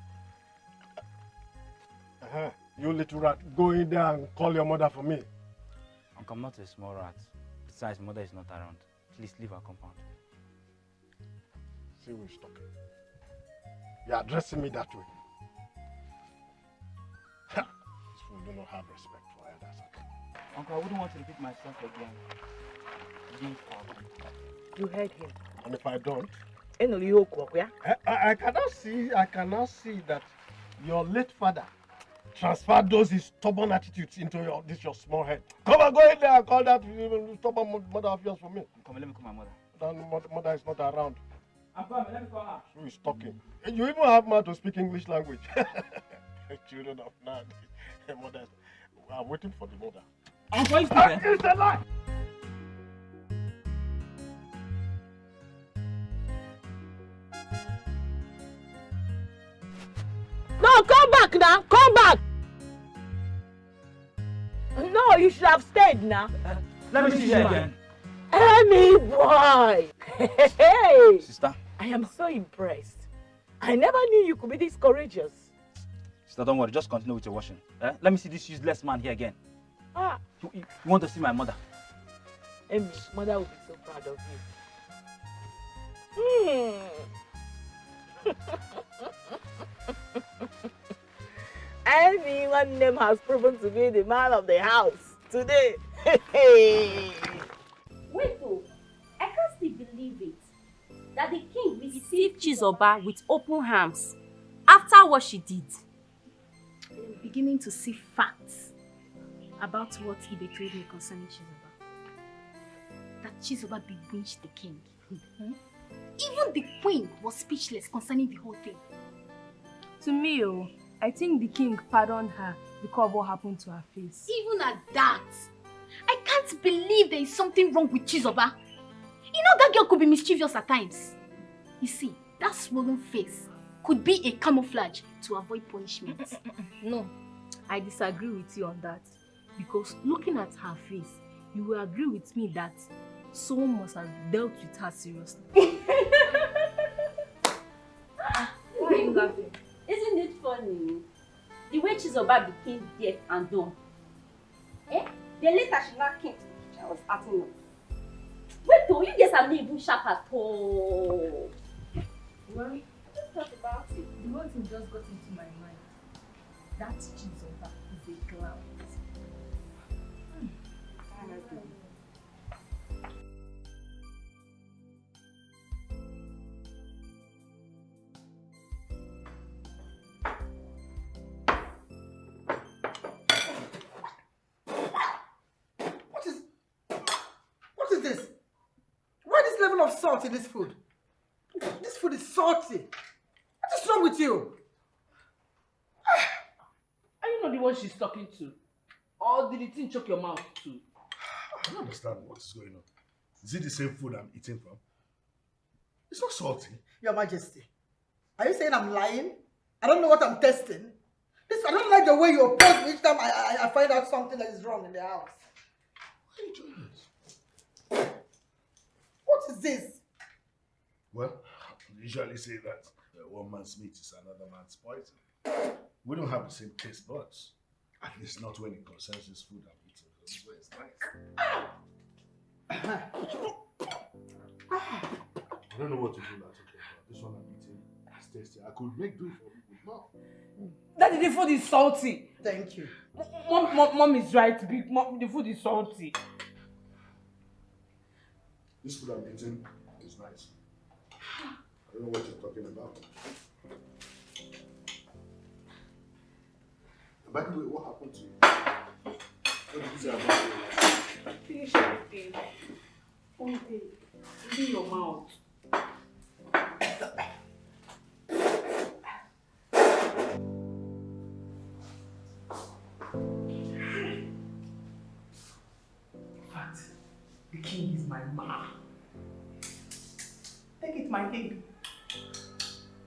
You little rat, go in there and call your mother for me. Uncle, I'm not a small rat. Besides, mother is not around. Please leave our compound. See who is talking. You're addressing me that way. This fool do not have respect for elders. Uncle, I wouldn't want to repeat myself again. Leave our compound. You heard him. And if I don't, I cannot see that your late father transferred those his stubborn attitudes into your small head. Come on, go in there and call that stubborn mother of yours for me. Come on, let me call my mother. Mother is not around. I'm coming, let me call her. Who is talking? You even have man to speak English language. Children of now. Mother, I'm waiting for the mother. I'm going to It's a lie! No, come back now. Come back. No, you should have stayed now. Let me see you again. Amy boy. Hey. Sister. I am so impressed. I never knew you could be this courageous. Sister, don't worry. Just continue with your washing. Let me see this useless man here again. Ah. You want to see my mother? Amy, mother will be so proud of you. Amy, one name has proven to be the man of the house today. Wait, oh, I can't still believe it. That the king received Chizoba with open arms after what she did. I'm beginning to see facts about what Ibe told me concerning Chizoba. That Chizoba bewitched the king. Even the queen was speechless concerning the whole thing. To me, I think the king pardoned her because of what happened to her face. Even at that, I can't believe there is something wrong with Chizoba. You know that girl could be mischievous at times. You see, that swollen face could be a camouflage to avoid punishment. No, I disagree with you on that. Because looking at her face, you will agree with me that someone must have dealt with her seriously. Why are you laughing? Isn't it funny? The way Chizoba became deaf and dumb. Then later she now came to the kitchen and was acting up. Wait though, you guys are not even sharp at all. Well, just talk about it. The whole thing just got into my mind. That Chizoba is a clown. What is this? Why this level of salt in this food? This food is salty. What is wrong with you? Are you not the one she's talking to? Or did the thing choke your mouth too? I don't understand what is going on. Is it the same food I'm eating from? It's not salty. Your Majesty, are you saying I'm lying? I don't know what I'm testing. This, I don't like the way you oppose me each time I find out something that is wrong in the house. Why are you doing this? What is this? Well, we usually say that one man's meat is another man's poison. We don't have the same taste buds. At least not when it concerns this food I'm eating. This way it's nice. I don't know what to do now. This one I'm eating is tasty. I could make do for with more. Daddy, the food is salty. Thank you. Mom is right. The food is salty. This food I'm eating is nice. I don't know what you're talking about. By the way, what happened to you? What did you say about it? Finish everything. Okay. In your mouth. In fact, the king is my man. Take it, my king.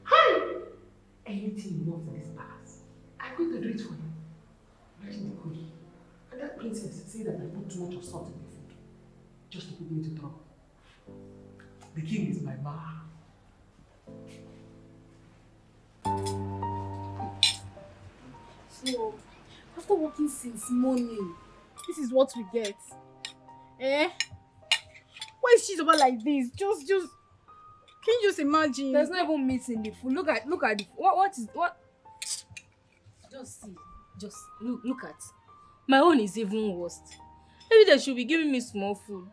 Hi! Anything you want in this palace, I'm going to do it for you. Imagine the cookie. And that princess said that I put too much of salt in the food. Just to put me into trouble. The king is my man. So, after working since morning, this is what we get. Eh? Why is she about like this? Just can you just imagine? There's not even meat in the food. Look at the what? Just see. Just look at. My own is even worse. Maybe they should be giving me small food.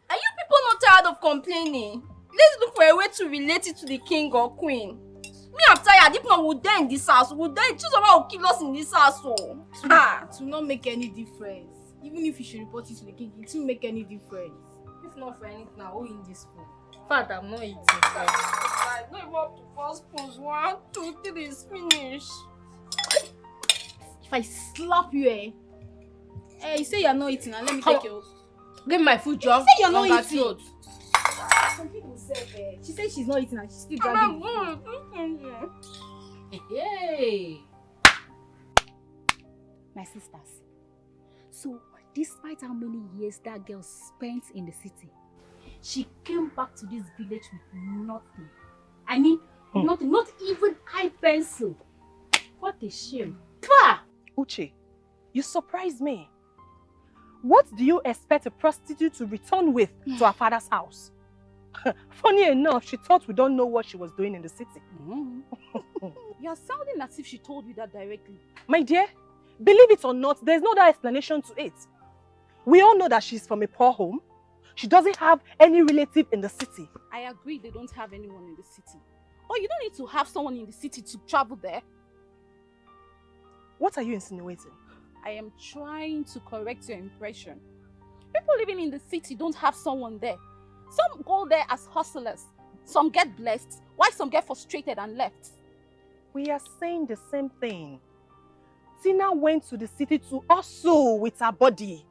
Are you people not tired of complaining? Let's look for a way to relate it to the king or queen. Me, I'm tired. If not, we'll die in this house. We'll die. Choose someone who kill us in this house. So. It will not make any difference. Even if you should report it to the king, it won't make any difference. If not for anything, now who in this food? In fact, I'm not eating. I don't even have to first pose. 1, 2, 3 is finished. If I slap you, you say you're not eating, and let me take your... Give me my food, John. You say you're not eating. Some people say, she said she's not eating and she's still dragging. Hey! My sisters. So, despite how many years that girl spent in the city, she came back to this village with nothing. I mean, nothing, not even eye pencil. What a shame. Pah! Uche, you surprised me. What do you expect a prostitute to return with to her father's house? Funny enough, she thought we don't know what she was doing in the city. You're sounding as if she told you that directly. My dear, believe it or not, there's no other explanation to it. We all know that she's from a poor home. She doesn't have any relative in the city. I agree they don't have anyone in the city. But you don't need to have someone in the city to travel there. What are you insinuating? I am trying to correct your impression. People living in the city don't have someone there. Some go there as hustlers. Some get blessed, while some get frustrated and left. We are saying the same thing. Tina went to the city to hustle with her body.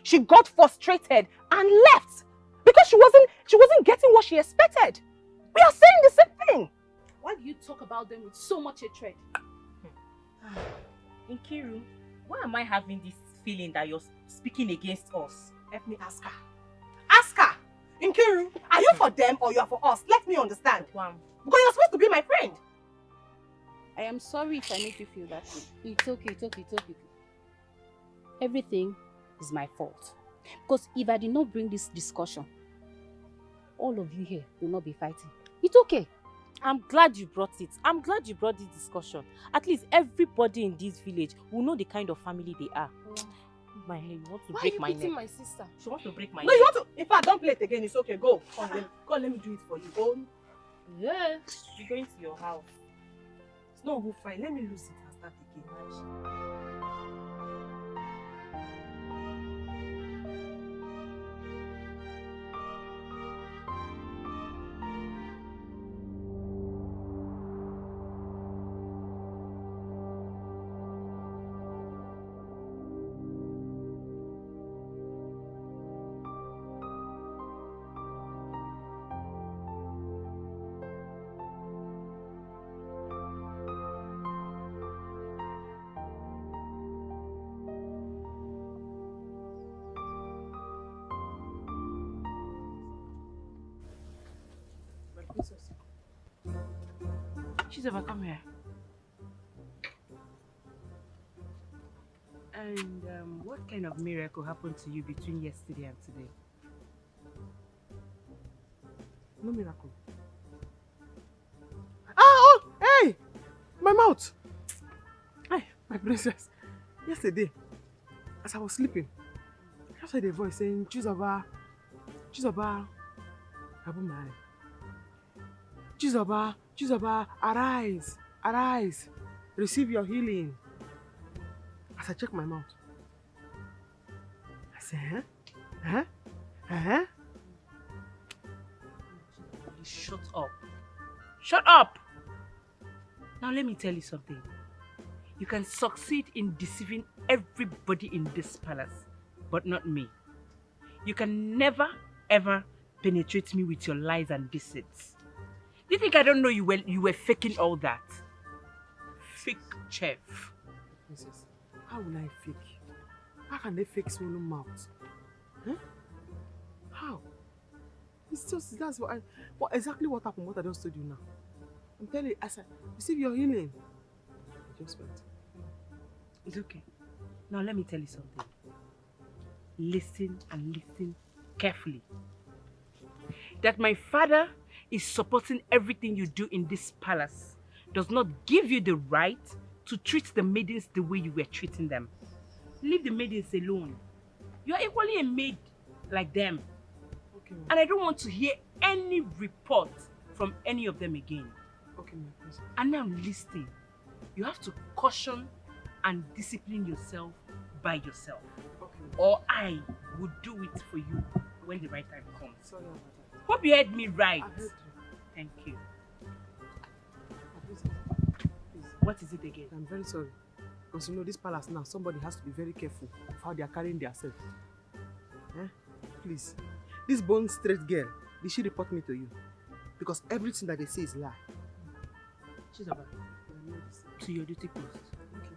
She got frustrated and left because she wasn't getting what she expected. We are saying the same thing. Why do you talk about them with so much hatred? Nkiru, why am I having this feeling that you're speaking against us? Let me ask her. Ask her! Nkiru, are you for them or you are for us? Let me understand. Because you're supposed to be my friend. I am sorry if I make you feel that way. It's okay. Everything is my fault. Because if I did not bring this discussion, all of you here will not be fighting. It's okay. I'm glad you brought it. I'm glad you brought this discussion. At least everybody in this village will know the kind of family they are. My hair, you want to break my neck. Why are you beating my sister? She wants to break my No, neck. you want to... In fact, don't play it again. It's okay. Go. Come, let me do it for you. Go. Yeah. You're going to your house. It's not good fine. Let me lose it and start again. She's ever come here. And what kind of miracle happened to you between yesterday and today? No miracle. Oh, hey! My mouth! Hi, my princess. Yesterday, as I was sleeping, I just heard a voice saying, Chizoba, Abumai. Chizoba, arise, receive your healing. As I check my mouth, I said, Shut up. Shut up! Now let me tell you something. You can succeed in deceiving everybody in this palace, but not me. You can never, ever penetrate me with your lies and deceits. Do you think I don't know you were faking all that? Fake chef. Princess, how will I fake? How can they fake swollen mouth? Huh? How? It's just, that's exactly what happened, what I just told you now. I'm telling you, as I receive your healing. I just went. It's okay. Now let me tell you something. Listen and listen carefully. That my father is supporting everything you do in this palace does not give you the right to treat the maidens the way you were treating them. Leave the maidens alone. You are equally a maid like them. Okay. And I don't want to hear any report from any of them again. Okay, my princess. And now listen. You have to caution and discipline yourself by yourself. Okay. Or I will do it for you when the right time comes. Sorry about that. Hope you heard me right. I heard you. Thank you. Please. What is it again? I'm very sorry. Because you know, this palace now, somebody has to be very careful of how they are carrying themselves. Eh? Please. This bone straight girl, did she report me to you? Because everything that they say is lie. She's about to your duty post. Okay.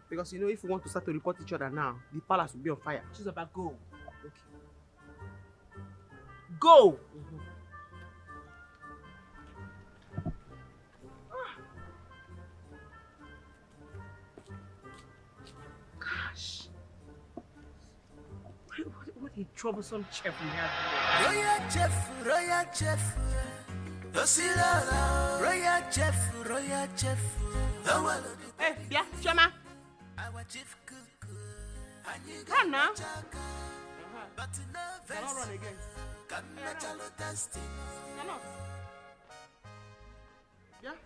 Because you know, if we want to start to report each other now, the palace will be on fire. She's about go. Okay. Go! Gosh. What a troublesome chef we have today. Royal chef. Royal chef. Hey, yeah, Chama. Run now. Cannot run again. Cannot. Yeah.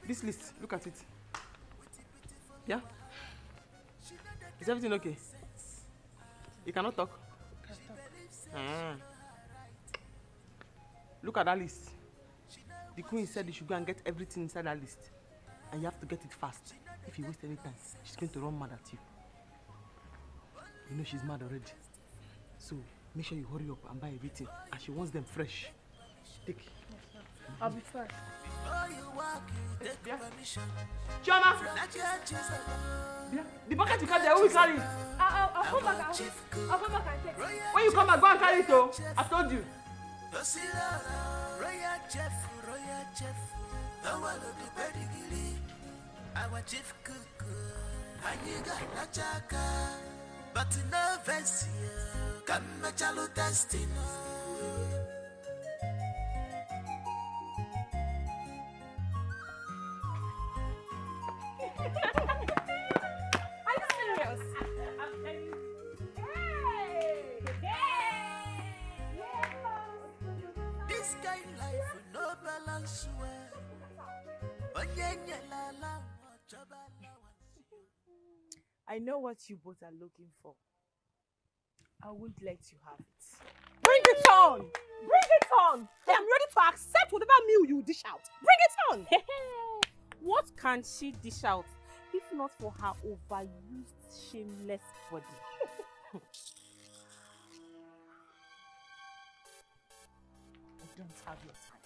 This list, look at it. Yeah? Is everything okay? You cannot talk? Ah. Look at that list. The queen said you should go and get everything inside that list. And you have to get it fast. If you waste any time, she's going to run mad at you. You know she's mad already. So make sure you hurry up and buy everything. And she wants them fresh. Take. I'll be fine. Yeah. Chioma! Yeah. The bucket you carry there, who will carry it? I'll come back. I'll come back and take it. When you come back, go and carry it, oh. I told you. Royal chef. Our chief cook. Aniga la chaka. But no verse here. Come chalo testing. Are you serious? I'm telling you. This kind life no balance well. I know what you both are looking for. I won't let you have it. Bring it on! Bring it on! I am ready to accept whatever meal you dish out. Bring it on! What can she dish out if not for her overused, shameless body? I don't have your time.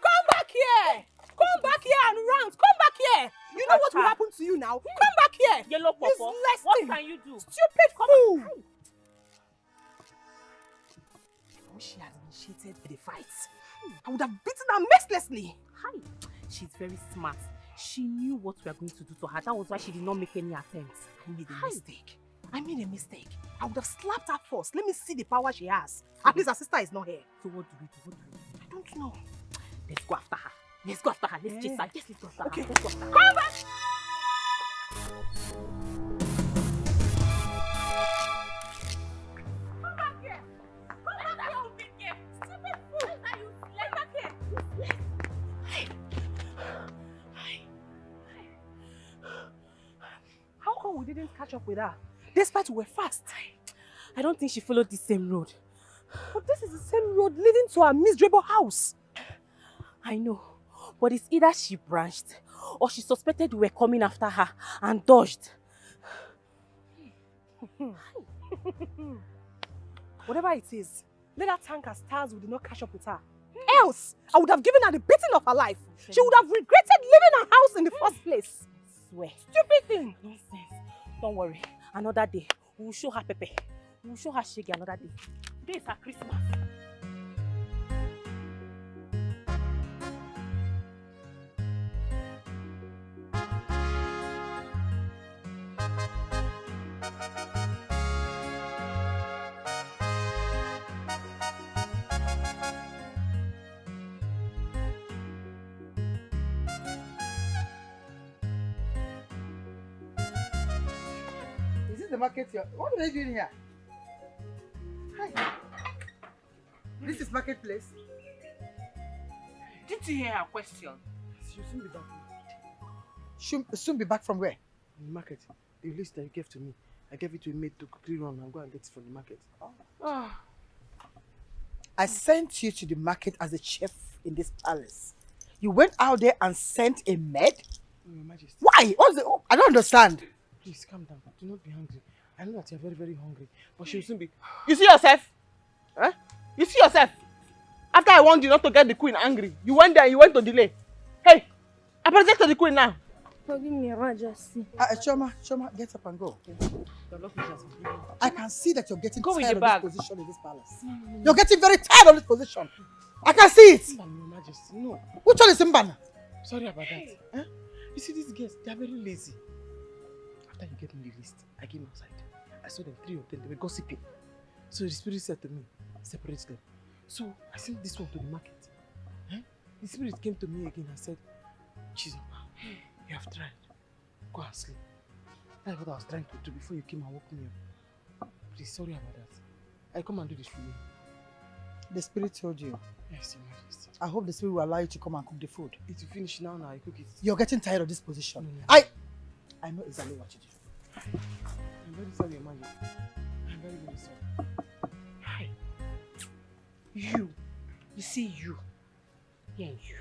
Come back here! Come back here and rant! Come back here! You know what will happen to you now? Come back here! Yellow Popo, what can you do? Stupid fool! I wish she had initiated the fight. I would have beaten her mercilessly. Hi. She's very smart. She knew what we are going to do to her. That was why she did not make any attempts. I made a mistake. I would have slapped her first. Let me see the power she has. At least her sister is not here. So what do we do? I don't know. Let's go after her. Let's go after her. Let's chase her. Yes, let's go after Okay. her. Let's go after her. Come back! Come back here! Come back here, stupid girl! Stupid fool! Let back here! How come we didn't catch up with her? Despite we were fast. I don't think she followed the same road. But this is the same road leading to her miserable house. I know. But it's either she branched or she suspected we were coming after her and dodged. Whatever it is, let her thank her stars we did not catch up with her. Else, I would have given her the beating of her life. She would have regretted leaving her house in the first place. Swear. Stupid thing. Nonsense. Don't worry. Another day, we will show her Pepe. We will show her Shaggy another day. Today is her Christmas. Is this the market here? What are they doing here? Hi. This is marketplace. Did you hear her question? She'll soon be back. She'll soon be back from where? In the market. The list that you gave to me, I gave it to a maid to quickly run and go and get it from the market. I sent you to the market as a chef in this palace. You went out there and sent a maid? Your Majesty. Why? What's the... I don't understand. Please, calm down. Do not be hungry. I know that you're very, very hungry. But she'll soon be... You see yourself? Huh? You see yourself? After I warned you not to get the queen angry, you went there and you went to delay. Hey, apologize to the queen now. Forgive me, Your Majesty. Choma, get up and go. I can see that you're getting tired of this position in this palace. You're getting very tired of this position. I can see it. Your Majesty, no. Which one is Mbana? Sorry about that. Huh? You see these girls, they are very lazy. After you gave me the list, I came outside. I saw them, 3 of them, they were gossiping. So the spirit said to me, separate them. So I sent this one to the market. Huh? The spirit came to me again and said, Chizoba, you have tried. Go and sleep. That's what I was trying to do before you came and woke me up. Please, sorry about that. I come and do this for you. The spirit told you? Yes, Your Majesty. I hope the spirit will allow you to come and cook the food. It will finish now, I cook it. You're getting tired of this position. No. I know exactly what you do. I'm very sorry, Your Majesty. I'm very, very sorry. Hi. You see you. Yeah, you.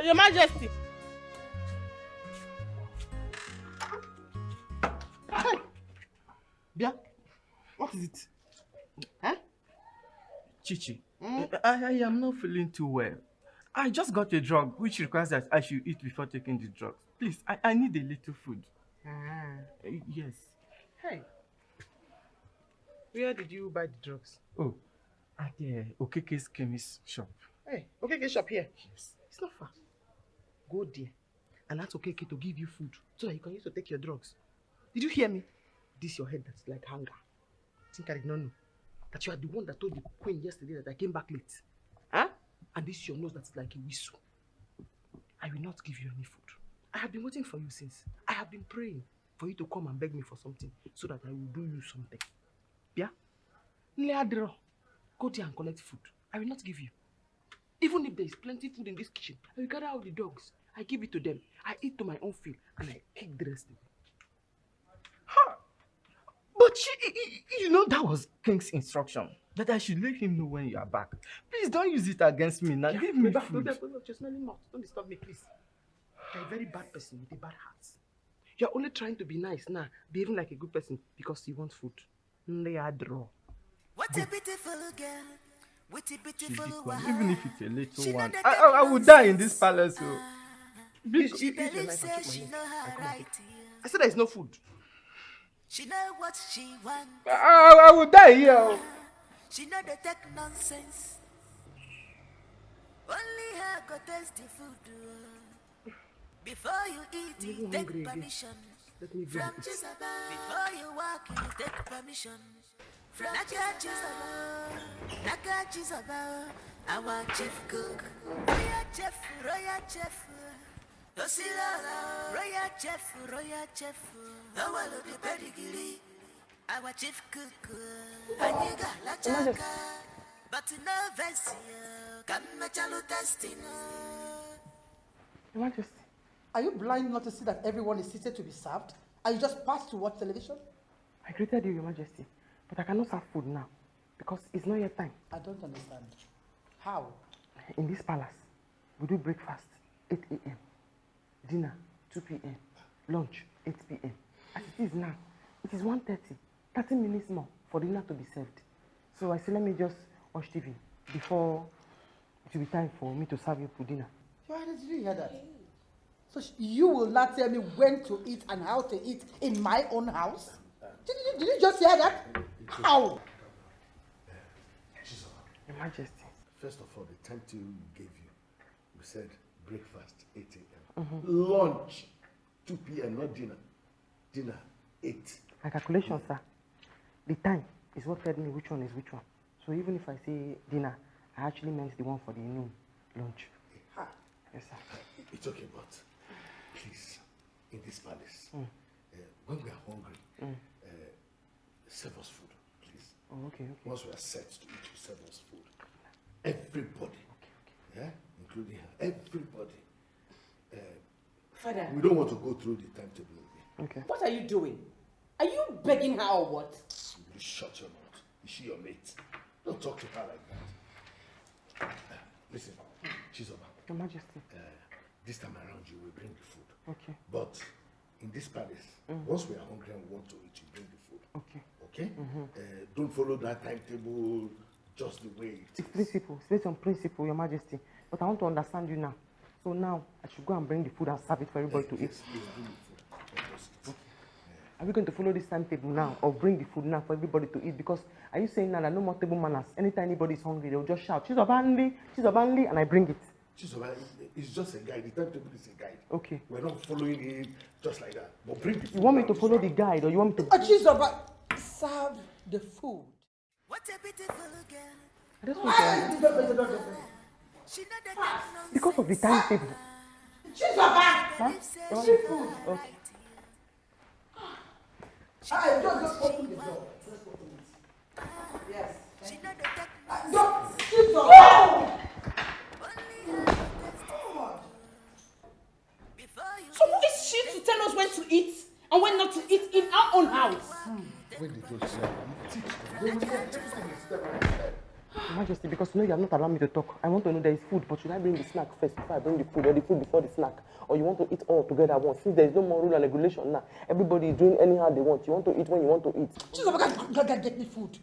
Your Majesty. Bia, what is it? Huh? Chichi, I am not feeling too well. I just got a drug which requires that I should eat before taking the drugs. Please, I need a little food. Yes. Hey. Where did you buy the drugs? Oh, at the Okeke's chemist shop. Hey, Okeke shop here? Yes. It's not far. Go there and ask Okeke to give you food so that you can use to take your drugs. Did you hear me? This your head that's like hunger. I think I did not know that you are the one that told the queen yesterday that I came back late. Huh? And this your nose that's like a whistle. I will not give you any food. I have been waiting for you since. I have been praying for you to come and beg me for something so that I will do you something. Yeah? Go there and collect food. I will not give you. Even if there is plenty food in this kitchen, I will gather out the dogs. I give it to them. I eat to my own fill and I kick the rest away. But you know that was King's instruction. That I should let him know when you are back. Please don't use it against me now. Give me food. Just not. Don't disturb me, please. You're a very bad person with a bad heart. You're only trying to be nice now, behaving like a good person because you want food. What a beautiful girl. What a beautiful one. Even if it's a little one. I will die in this palace. She believes she know her right. I said there is no food. She know what she wants. I will die here. She know they take nonsense. Only her go taste the food. Before you eat, you take permission. From Chisaba. Before you walk, you take permission. From Naka Chisaba, our chief cook. Royal chef. Royal chef. Our little pedigree. Our chief cook. Aniga la chaka. But no verse. Come chalo testing. Your Majesty, are you blind not to see that everyone is seated to be served? Are you just passed to watch television? I greeted you, Your Majesty, but I cannot serve food now because it's not yet time. I don't understand. How? In this palace, we do breakfast 8 a.m., dinner 2 p.m., lunch 8 p.m. As it is now, it is 1:30, 30 minutes more for dinner to be served. So I said, let me just watch TV before it will be time for me to serve you for dinner. Did you hear that? So you will not tell me when to eat and how to eat in my own house? Did you just hear that? How? Your Majesty. First of all, the timetable we gave you, we said breakfast 8 a.m. Lunch 2 p.m. not dinner. Dinner 8. My calculation, sir. The time is what tells me which one is which one. So even if I say dinner, I actually meant the one for the noon lunch. Yes, sir. It's okay, but please, in this palace, when we are hungry, serve us food, please. Oh, okay. Once we are set to eat, you serve us food. Everybody. Yeah? Including her. Everybody. Father. We don't want to go through the timetable again. Okay. What are you doing? Are you begging her or what? You shut your mouth. Is she your mate? Don't talk to her like that. Listen, Chizoba. Your Majesty. This time around you will bring the food. Okay. But in this palace, once we are hungry and we want to eat, you bring the food. Okay. Okay? Don't follow that timetable just the way it is. It's principle. It's based on principle, Your Majesty. But I want to understand you now. So now I should go and bring the food and serve it for everybody to eat. Yes, please bring the food. Let us eat. Are we going to follow this timetable now or bring the food now for everybody to eat? Because are you saying now that no more table manners? Anytime anybody is hungry, they'll just shout, Chizobanli, and I bring it. Chizoba, it's just a guide. The timetable is a guide. Okay. We're not following it just like that. But bring the food. You want me to follow the guide or you want me to... Chizoba, serve the food. What a beautiful girl. I just want to... Because of the timetable. Chizoba! Huh? You want the food? Okay. Just open the door. Just open it. Yes. Don't. Chizoba! So who is she to tell us when to eat and when not to eat in our own house? When they don't say, you teach them. They will learn. Everything is step by step. Your Majesty, because you know you have not allowed me to talk. I want to know there is food, but should I bring the snack first before I bring the food, or the food before the snack? Or you want to eat all together at once? Since there is no more rule and regulation now, everybody is doing anyhow they want. You want to eat when you want to eat. Chizoba, go get me food.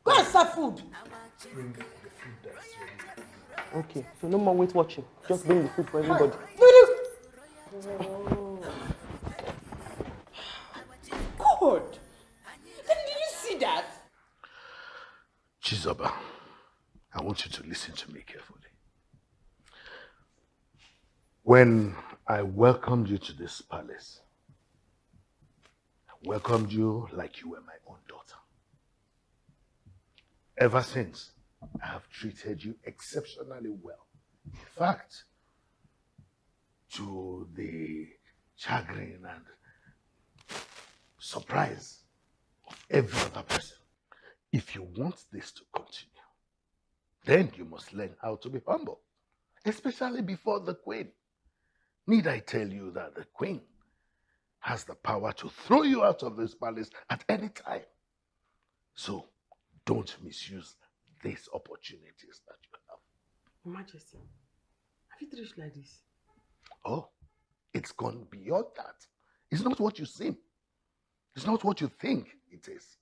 Go and serve food. Bring the food that's ready. Okay, so no more wait watching. Just bring the food for everybody. God! Did you see that? Chizoba, I want you to listen to me carefully. When I welcomed you to this palace, I welcomed you like you were my own daughter. Ever since, I have treated you exceptionally well. In fact, to the chagrin and surprise of every other person. If you want this to continue, then you must learn how to be humble, especially before the queen. Need I tell you that the queen has the power to throw you out of this palace at any time? So don't misuse these opportunities that you have. Your Majesty, have you reached like this? Oh, it's gone beyond that. It's not what you seem. It's not what you think it is.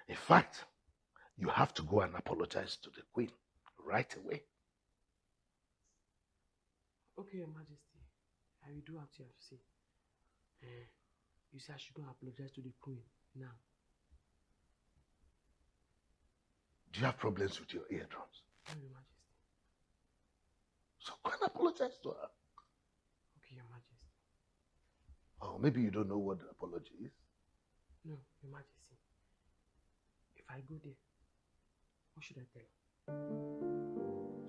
In fact, you have to go and apologize to the queen right away. Okay, Your Majesty. I will do what you have to say. You say I should go and apologize to the queen now. Do you have problems with your eardrums? No, Your Majesty. So go and apologize to her. Okay, Your Majesty. Oh, maybe you don't know what the apology is. No, Your Majesty. If I go there, what should I tell her?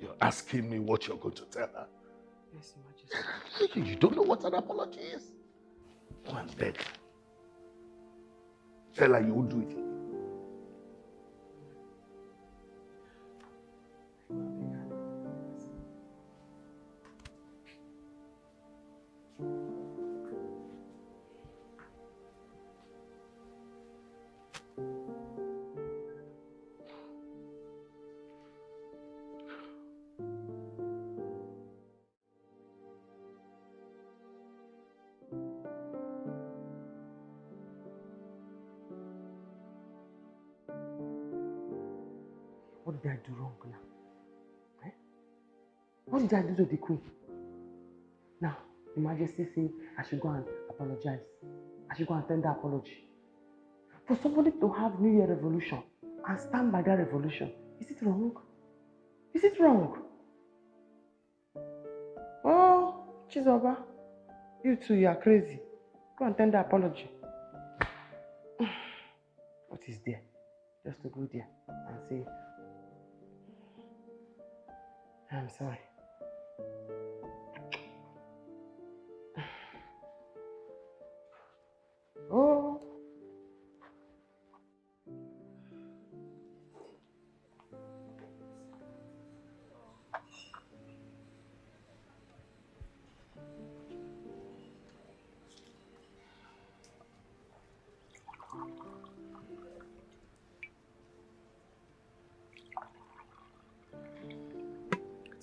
You're asking me what you're going to tell her? Yes, Your Majesty. You don't know what an apology is? Go and beg. Tell her you won't do it again. What did I do wrong now? Eh? What did I do to the queen? Now, Your Majesty says I should go and apologize. I should go and tender apology. For somebody to have New Year revolution and stand by that revolution, is it wrong? Is it wrong? Chizoba, you two, you are crazy. Go and tender apology. What is there? Just to go there and say, I'm sorry. Oh.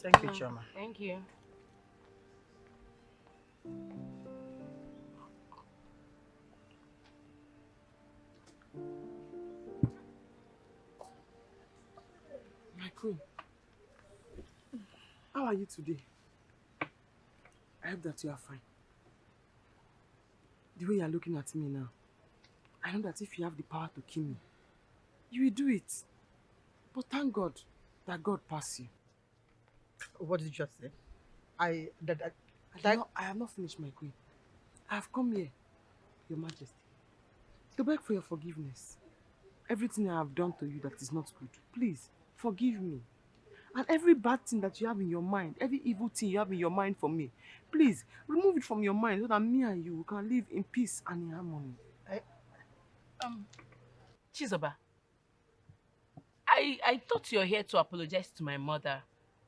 Thank you, Choma. Thank you. My queen, how are you today? I hope that you are fine. The way you are looking at me now, I know that if you have the power to kill me, you will do it. But thank God that God passed you. What did you just say? I have not finished, my queen. I have come here, Your Majesty, to beg for your forgiveness. Everything I have done to you that is not good, please, forgive me. And every bad thing that you have in your mind, every evil thing you have in your mind for me, please, remove it from your mind so that me and you can live in peace and in harmony. Chizoba, I thought you're here to apologize to my mother.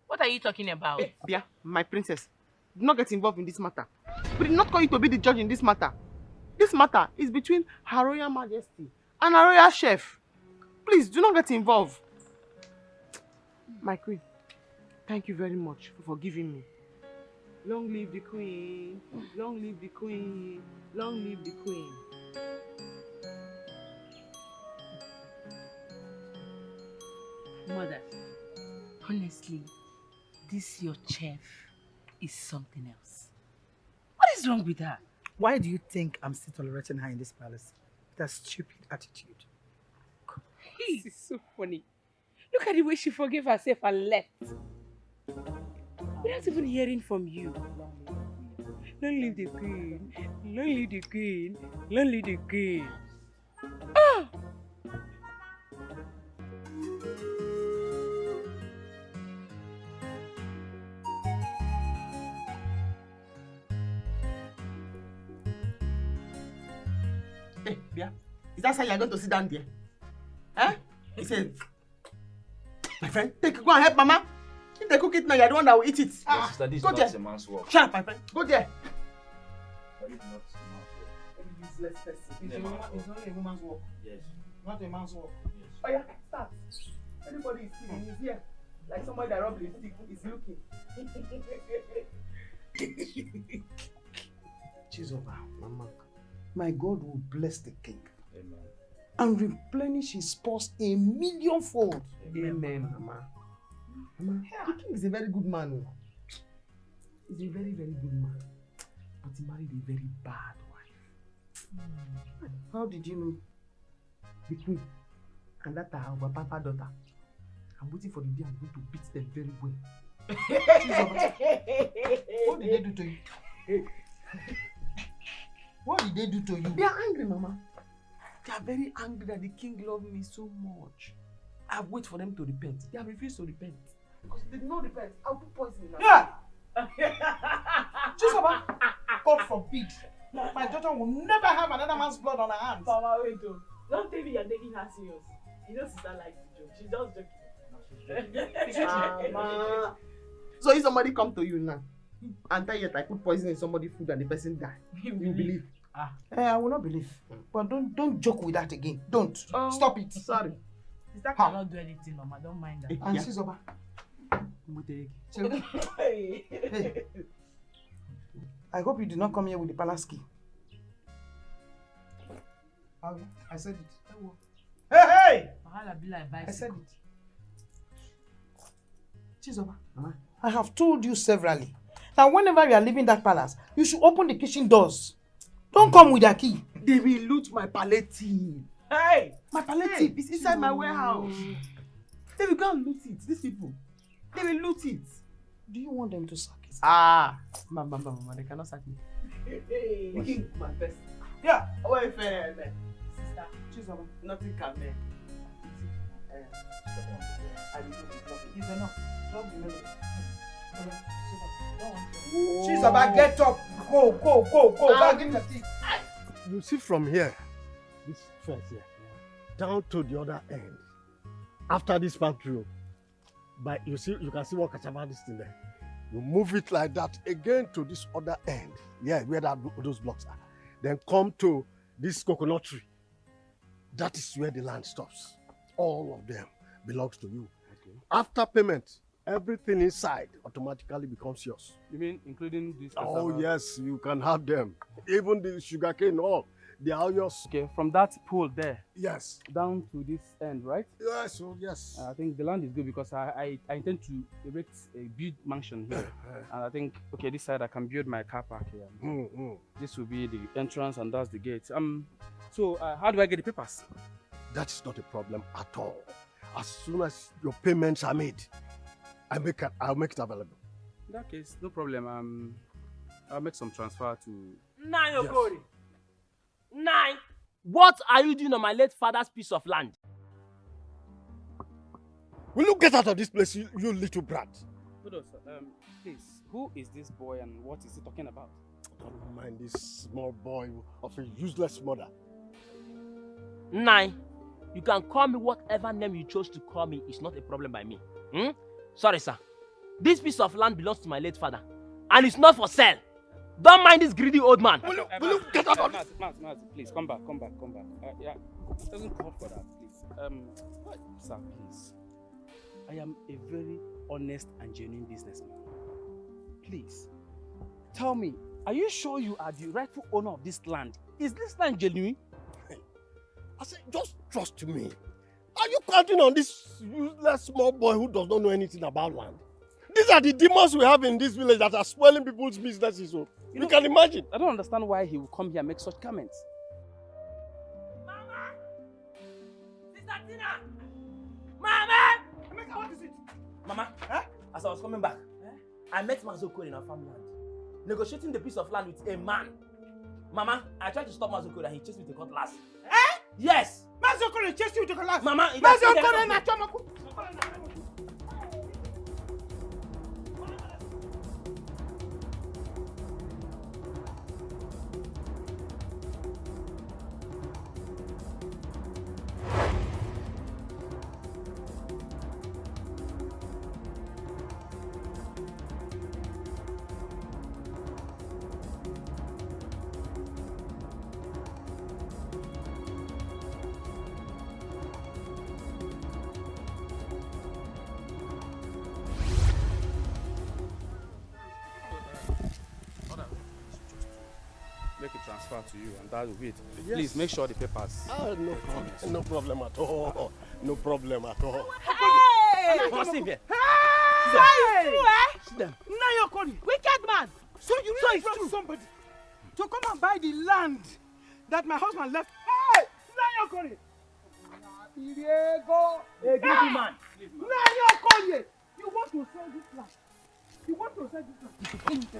What are you talking about? Hey, Bia, my princess, do not get involved in this matter. We did not call you to be the judge in this matter. This matter is between Her Royal Majesty and Her Royal Chef. Please, do not get involved. My queen, thank you very much for forgiving me. Long live the queen, long live the queen, long live the queen. Mother, honestly, this your chef is something else. What is wrong with her? Why do you think I'm still tolerating her in this palace? That stupid attitude. This is so funny. Look at the way she forgave herself and left. Without even hearing from you. Long live the queen, long live the queen, long live the queen. Ah! Hey, Bia, is that how you're going to sit down there? Eh? He said, my friend, go and help Mama. If they cook it now, you're the one that will eat it. Yes, sister, this is not a man's work. Shut up, my friend. Go there. This is not a man's work. Useless person. It's only a woman's work. Yes. Not a man's work. Yes. Oh yeah, start. Everybody is sitting. He's here. Like somebody that rubbed his stick is looking. Chizoba, Mama. My God will bless the king. Amen. And replenish his purse 1,000,000-fold. Amen, Mama. Mama, the king is a very good man. He's a very, very good man. But he married a very bad wife. How did you know? The queen. And that our papa daughter. I'm waiting for the day I'm going to beat them very well. What did they do to you? What did they do to you? They are angry, Mama. They are very angry that the king loved me so much. I have waited for them to repent. They have refused to repent. Because if they did not repent, I'll put poison in them. Yeah! Chizoba, God forbid. My daughter will never have another man's blood on her hands. Mama, wait, don't tell me you're taking her serious. You know sister likes to joke. She's just joking. Mama. So if somebody come to you now and tell you that I put poison in somebody's food and the person die, you believe? I will not believe. But don't joke with that again. Don't. Stop it. Sorry. Sister cannot do anything, Mama. Don't mind that. And Chizoba. Hey. I hope you did not come here with the palace key. I said it. Hey! I said it. Chizoba, Mama. I have told you severally that whenever you are leaving that palace, you should open the kitchen doors. Don't come with a key. They will loot my palliative. Hey! My palliative is inside my warehouse. They will go and loot it. These people. They will loot it. Do you want them to sack it? Ah, mama, they cannot sack me. Hey, my best. Yeah, away fair, man. Sister, choose one. Nothing can man. It's enough. Drop the melody. She's about get up. Go. Back in the seat. You see from here, this fence here, down to the other end. After this part through, but you can see what cassava is in there. You move it like that again to this other end. Yeah, where those blocks are. Then come to this coconut tree. That is where the land stops. All of them belongs to you. Okay. After payment, everything inside automatically becomes yours. You mean including this cassava? Oh yes, you can have them. Even the sugarcane, all. They are yours. Okay, from that pool there. Yes. Down to this end, right? Yes, oh yes. I think the land is good because I intend to erect a big mansion here. And I think, okay, this side I can build my car park here. This will be the entrance and that's the gate. So how do I get the papers? That is not a problem at all. As soon as your payments are made, I'll make it available. In that case, no problem. I'll make some transfer to... Nayokori. Nine. What are you doing on my late father's piece of land? Will you get out of this place, you little brat? Hold on, sir. Please, who is this boy and what is he talking about? Don't mind this small boy of a useless mother. Nine. You can call me whatever name you chose to call me. It's not a problem by me. Sorry, sir. This piece of land belongs to my late father. And it's not for sale. Don't mind this greedy old man. Will you get out of this? Matt, please, come back. Yeah, it doesn't call for that, please. Sir, please. I am a very honest and genuine businessman. Please, tell me, are you sure you are the rightful owner of this land? Is this land genuine? I said, just trust me. Are you counting on this useless small boy who does not know anything about land? These are the demons we have in this village that are spoiling people's businesses. So you can imagine. I don't understand why he will come here and make such comments. Mama! Sister Tina! Mama! Emeka, what is it? Mama, as I was coming back, I met Mazoko in our farmland, negotiating the piece of land with a man. Mama, I tried to stop Mazoko and he chased me with a cutlass. Yes! Mazoko chased you with a cutlass? Mama, Mazoko Make a transfer to you and that will be it. Yes. Please make sure the papers. No problem at all. No problem at all. Hey! Come on, here. Hey! Sit down. Nayokori. Wicked man. So you really brought somebody to come and buy the land that my husband left. Hey! Nayokori. Hey, greedy man. Nayokori. You want to sell this land? You want to sell this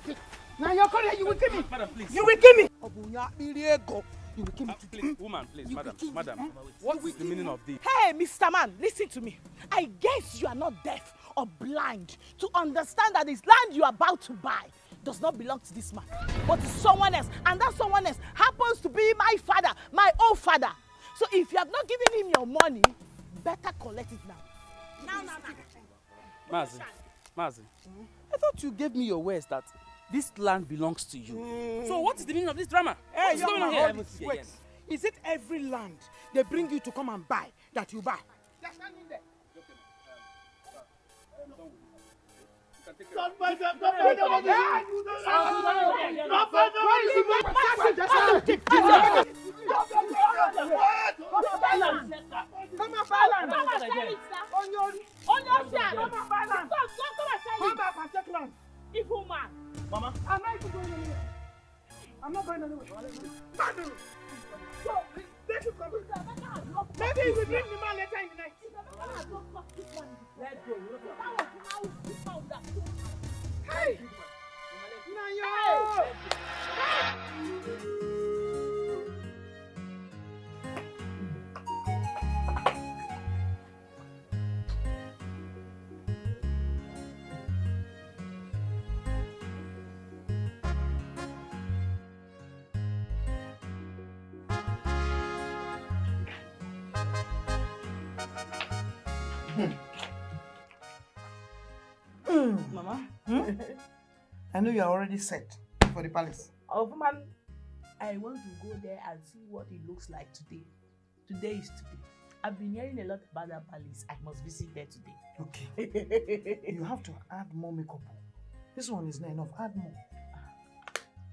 land? Nayokori, you will kill me. Madam, please. You will kill me. You will kill me. Please, woman, please, madam. What is the meaning of this? Hey, Mr. Man, listen to me. I guess you are not deaf or blind to understand that this land you are about to buy does not belong to this man, but to someone else. And that someone else happens to be my father, my own father. So if you have not given him your money, better collect it now. Now. Mazi, I thought you gave me your words that this land belongs to you. So what is the meaning of this drama? Hey, what is going on here? Wait, is it every land they bring you to come and buy that you buy? They're standing there. Don't buy them! Don't buy them! Evil man. Mama, I'm not even going anywhere. I'm not going anywhere. So, they should come. Maybe we will bring the man later in the night. let's go. Hey! Mama, I know you are already set for the palace. Oh, man, I want to go there and see what it looks like today. Today is today. I've been hearing a lot about that palace. I must visit there today. Okay. You have to add more makeup. This one is not enough. Add more.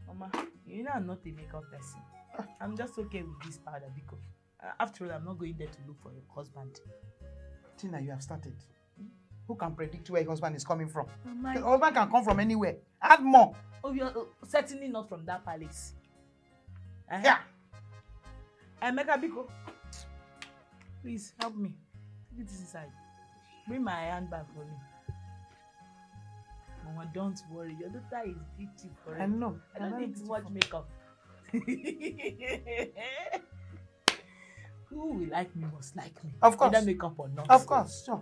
Mama, you know I'm not a makeup person. I'm just okay with this powder because after all, I'm not going there to look for your husband. Tina, you have started. Who can predict where your husband is coming from? Mama, Your husband can come from anywhere. Add more. Oh, you're certainly not from that palace. Yeah. Emeka Biko, please help me. Take this inside. Bring my handbag for me. Mama, don't worry. Your daughter is beautiful. I know. I don't need too much makeup. Who will like me must like me. Of course. Whether makeup or not. Of course, sure.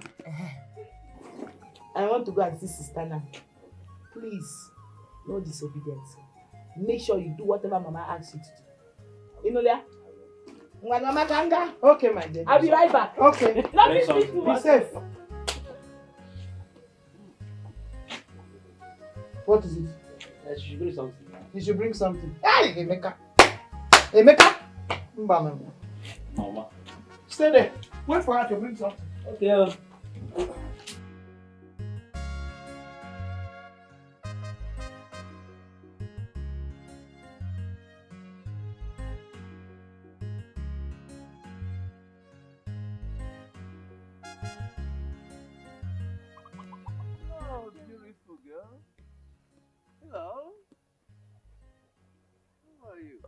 I want to go and see Sister now. Please, no disobedience. Make sure you do whatever Mama asks you to do. You know that? Mama Kanga. Okay, my dear. I'll be right back. Okay. Let me speak to Be her. safe. What is it? She should bring something. You should bring something. Hey, Emeka. Emeka. Mama. Stay there. Wait for her to bring something. Okay. Oh, beautiful girl. Hello. How are you?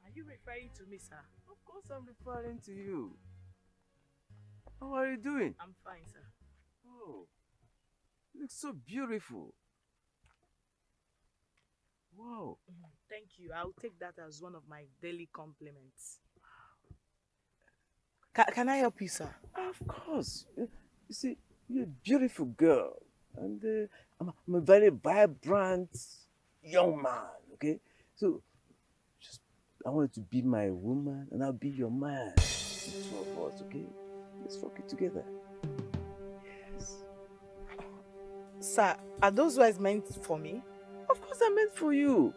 Are you referring to me, sir? Of course I'm referring to you. How are you doing? I'm fine, sir. Oh, you look so beautiful. Wow. Thank you. I'll take that as one of my daily compliments. Can I help you, sir? Of course. You see, you're a beautiful girl. And I'm a very vibrant young man, okay? So, I want you to be my woman and I'll be your man. The two of us, okay? Let's work it together. Yes. Sir, are those words meant for me? Of course they're meant for you.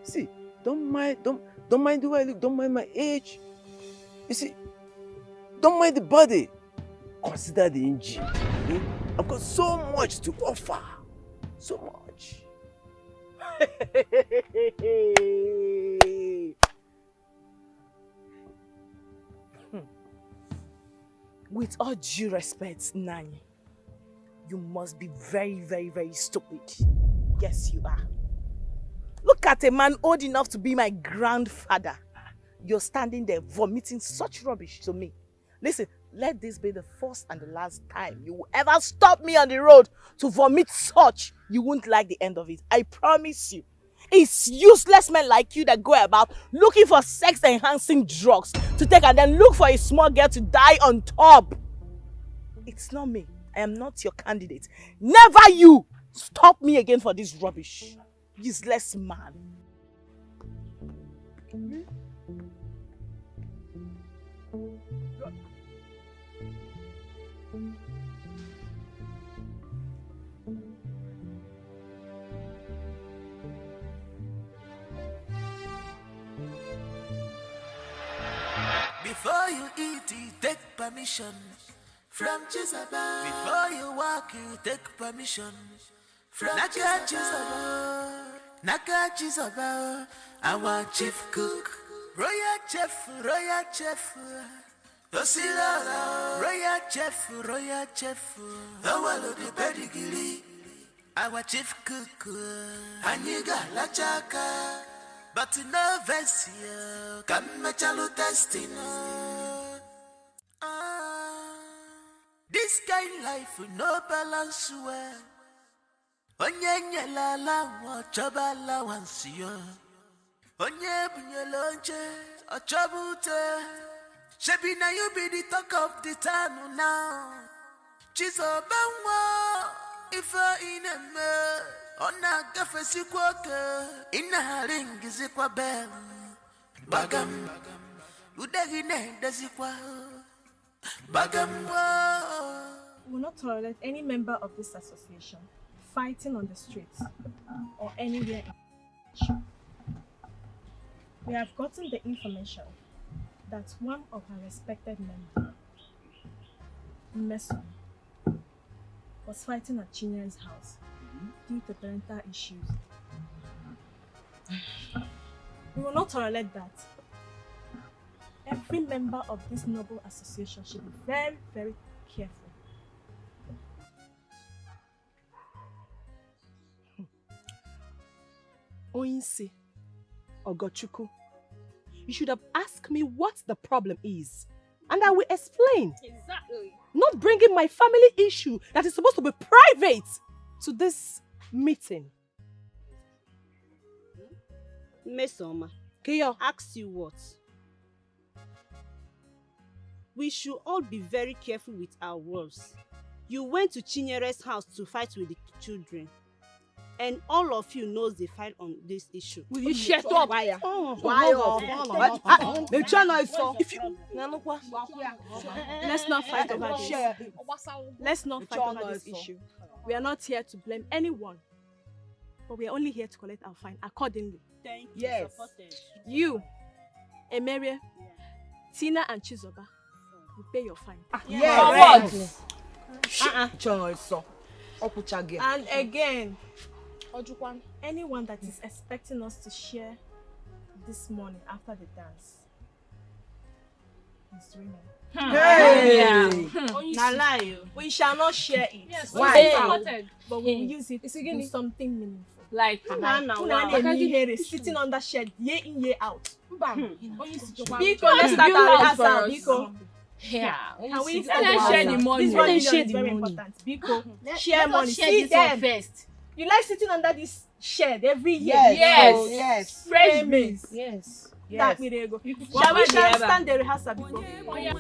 See, don't mind the way I look, don't mind my age. You see, don't mind the body. Consider the engine, okay? I've got so much to offer. So much. With all due respect, Nani, you must be very, very, very stupid. Yes, you are. Look at a man old enough to be my grandfather. You're standing there vomiting such rubbish to me. Listen, let this be the first and the last time you will ever stop me on the road to vomit such. You won't like the end of it. I promise you. It's useless men like you that go about looking for sex-enhancing drugs to take and then look for a small girl to die on top. It's not me. I am not your candidate. Never you! Stop me again for this rubbish. Useless man. Before you eat, you take permission from Jezebel. Before you walk, you take permission from Jezebel. Naka Jezebel, our chief cook, royal chef, Tosila, royal chef, the one of the pedigree, our chief cook, Aniga Lachaka. But no version, come a chalo testing. This kind life with no balance well. Onye nyelala wachabala wansiyo. Onye bunyelonche achabute. Shebi na you be the talk of the town now. Chizobanwa ifa ineme. Ona gafesi kwoke. Ina ringi zikwa bem. Bagam. Udegine dezikwa. Bagam. We will not tolerate any member of this association fighting on the streets or anywhere in. We have gotten the information that one of our respected members, Mason, was fighting at Chinya's house due to parental issues. We will not tolerate that. Every member of this noble association should be very, very careful. Oinsi, Ogochuku, you should have asked me what the problem is, and I will explain. Exactly. Not bringing my family issue that is supposed to be private to this meeting. Mesoma, ask you what? We should all be very careful with our words. You went to Chinyere's house to fight with the children. And all of you knows they fight on this issue. Will you shut up? Why? Let's not fight over this. Let's not fight over this issue. We are not here to blame anyone, but we are only here to collect our fine accordingly. Thank you. Yes. You, Emerie, Tina, and Chizoba will pay your fine. Yes. And again, Ojukwan, anyone that is expecting us to share this morning after the dance is dreaming. We shall not share it. Yes, why? But we will use it to do something meaningful. Like sitting under shed year in, year out. Biko, let's start our rehearsal. Biko. Yeah. Can we share the money? This 1 million is very important. Biko, share money. See them first. You like sitting under this shed every year? Yes. Fresh beans. Yes. That we go. Shall we stand the rehearsal before? Oh, yeah.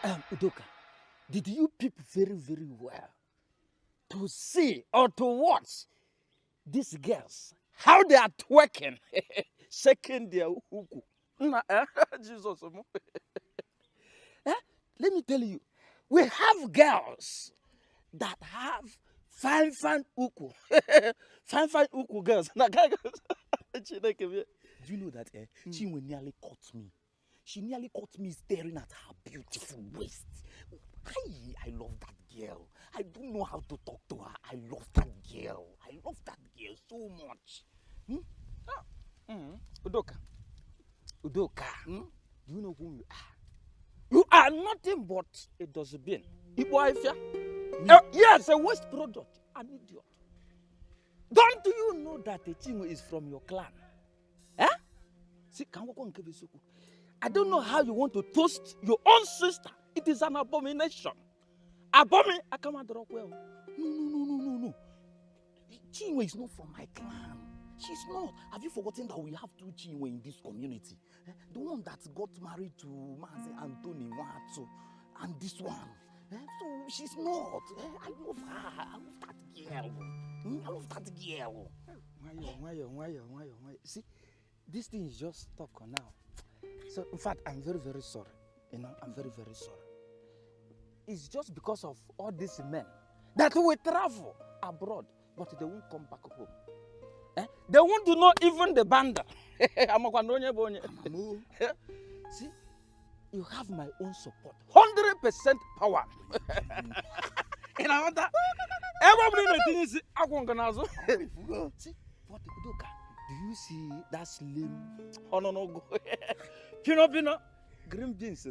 Udoka, did you peep very, very well to see or to watch these girls, how they are twerking, shaking their uku? Jesus. Let me tell you, we have girls that have fine uku. fine uku girls. Do you know that she nearly caught me? She nearly caught me staring at her beautiful waist. I love that girl. I don't know how to talk to her. I love that girl. I love that girl so much. Udoka. Udoka. Do you know who you are? You are nothing but a dustbin. Yes, a waste product. An idiot. Don't you know that the Chinwe is from your clan? See, I don't know how you want to toast your own sister. It is an abomination. I can't drop well. No. Chinwe is not from my clan. She's not. Have you forgotten that we have two Chinwe in this community? The one that got married to Mazi Anthony Watu and this one. So she's not. I love her. I love that girl. I love that girl. Why? See, this thing is just stuck on now. So, in fact, I'm very, very sorry. I'm very, very sorry. It's just because of all these men that we travel abroad, but they won't come back home. They won't know even the banda. See, you have my own support. 100% power. And I want that. Everybody is see, what do you see that slim? Oh no, go. Pino, green beans.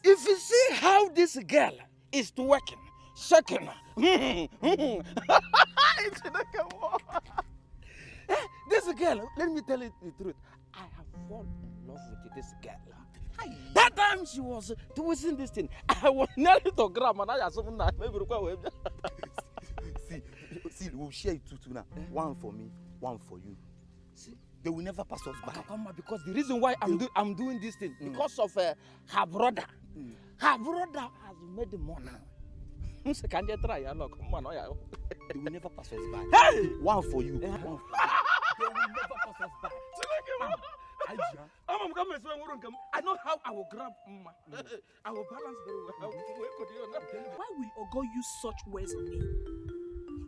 If you see how this girl is working, shaking, this girl, let me tell you the truth. I have fallen in love with this girl. That time she was twisting this thing. I was nearly to grab and I had something that maybe require. See, we'll share it two now. One for me, one for you. See, they will never pass us by. Because the reason why I'm doing this thing, because of her brother. Her brother has made the money. Can you try? They will never pass us by. Hey! One for you. One for you. They will never pass us by. I know how I will grab I will balance very well. Why will Ogo use such words on me?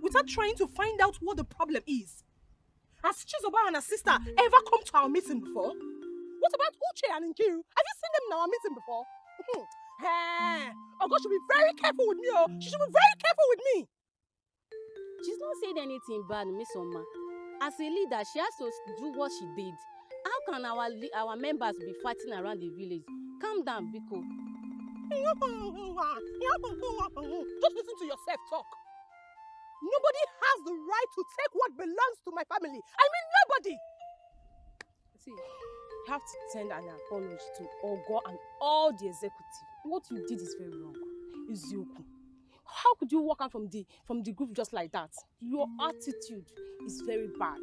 Without trying to find out what the problem is. Has Chizoba and her sister ever come to our meeting before? What about Uche and Nkiru? Have you seen them in our meeting before? Hey, Ogo should be very careful with me. She should be very careful with me. She's not saying anything bad, Miss Oma. As a leader, she has to do what she did. How can our members be fighting around the village? Calm down, Biko. Just listen to yourself talk. Nobody has the right to take what belongs to my family. I mean, nobody. See, you have to send an apology to Ogo and all the executive. What you did is very wrong. Izuku. How could you walk out from the group just like that? Your attitude is very bad.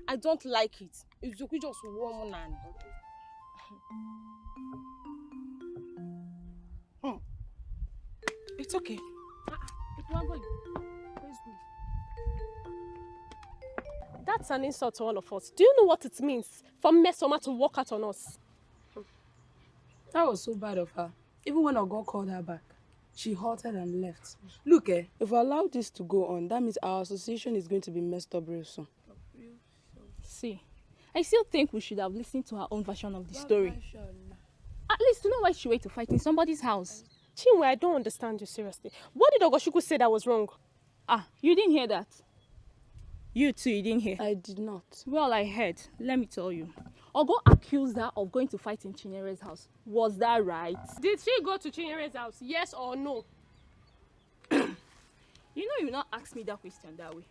I don't like it. Izuku just woman and It's okay. That's an insult to all of us. Do you know what it means for Mesoma to walk out on us? That was so bad of her. Even when Ogo called her back, she halted and left. Look, if we allow this to go on, that means our association is going to be messed up real soon. See, I still think we should have listened to her own version of the story. At least to know why she went to fight in somebody's house. Chinwe, I don't understand you seriously. What did Ogoshuku say that was wrong? You didn't hear that? You too, you didn't hear? I did not. Well, I heard. Let me tell you. Ogo accused her of going to fight in Chinyere's house. Was that right? Did she go to Chinyere's house? Yes or no? You know you not ask me that question that way.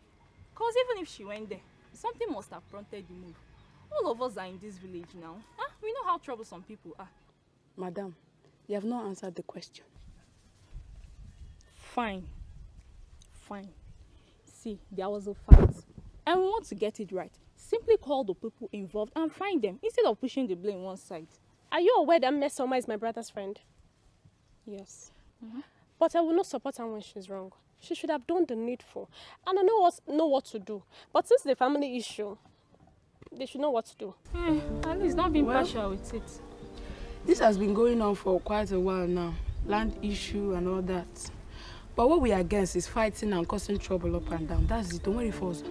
Because even if she went there, something must have prompted the move. All of us are in this village now. We know how troublesome people are. Madam, you have not answered the question. Fine. See, there was a fight. And we want to get it right. Simply call the people involved and find them instead of pushing the blame one side. Are you aware that Mesoma is my brother's friend? Yes. But I will not support her when she's wrong. She should have done the needful. And I know what to do. But since the family issue, they should know what to do. At least don't be partial with it. This has been going on for quite a while now. Land issue and all that. But what we are against is fighting and causing trouble up and down. That's it. Don't worry for us.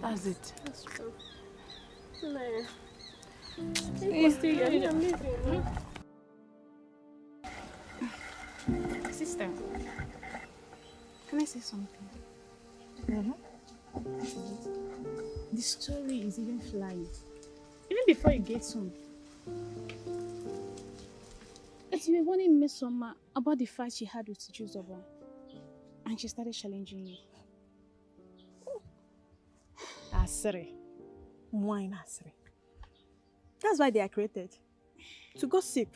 That's it. That's true. Sister, can I say something? The story is even flying. Even before you get home. As you were warning Miss Soma about the fight she had with Juzoba, and she started challenging you. Asiri. Wine Asiri. That's why they are created. To gossip.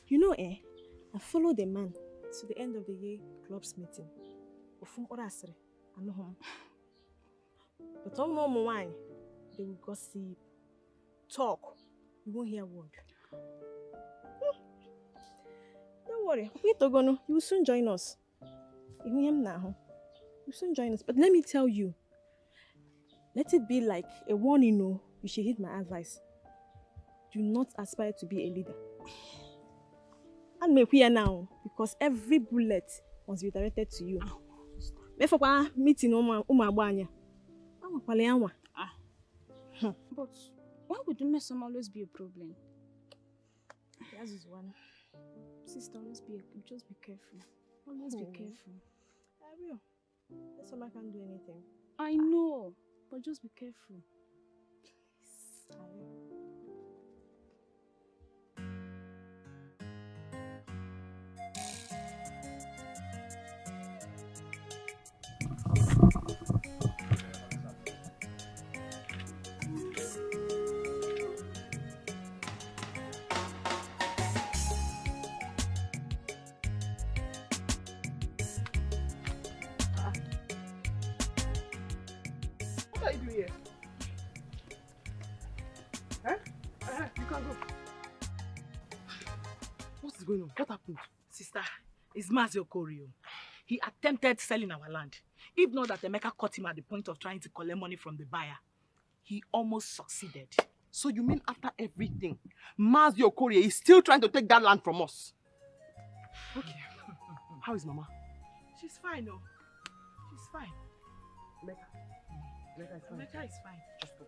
You know, I followed the man to the end of the year club's meeting. Asiri. I know him. But on more wine, they will gossip. Talk. You won't hear a word. Don't worry. You will soon join us. You will soon join us. But let me tell you, let it be like a warning, you should heed my advice. Do not aspire to be a leader. And make here now, because every bullet must be directed to you. Therefore, meeting But why would Mesoma always be a problem? That is one. Sister, just be careful. Always be careful. I will. Mesoma can't do anything. I know, but just be careful. Please. I will. What are you doing here? Huh? You can go. What is going on? What happened? Sister, it's Mazio Korio. He attempted selling our land. If not that Emeka caught him at the point of trying to collect money from the buyer, he almost succeeded. So you mean after everything, Mazio Korie is still trying to take that land from us? Okay. How is Mama? She's fine, no. She's fine. Emeka is fine. Just go.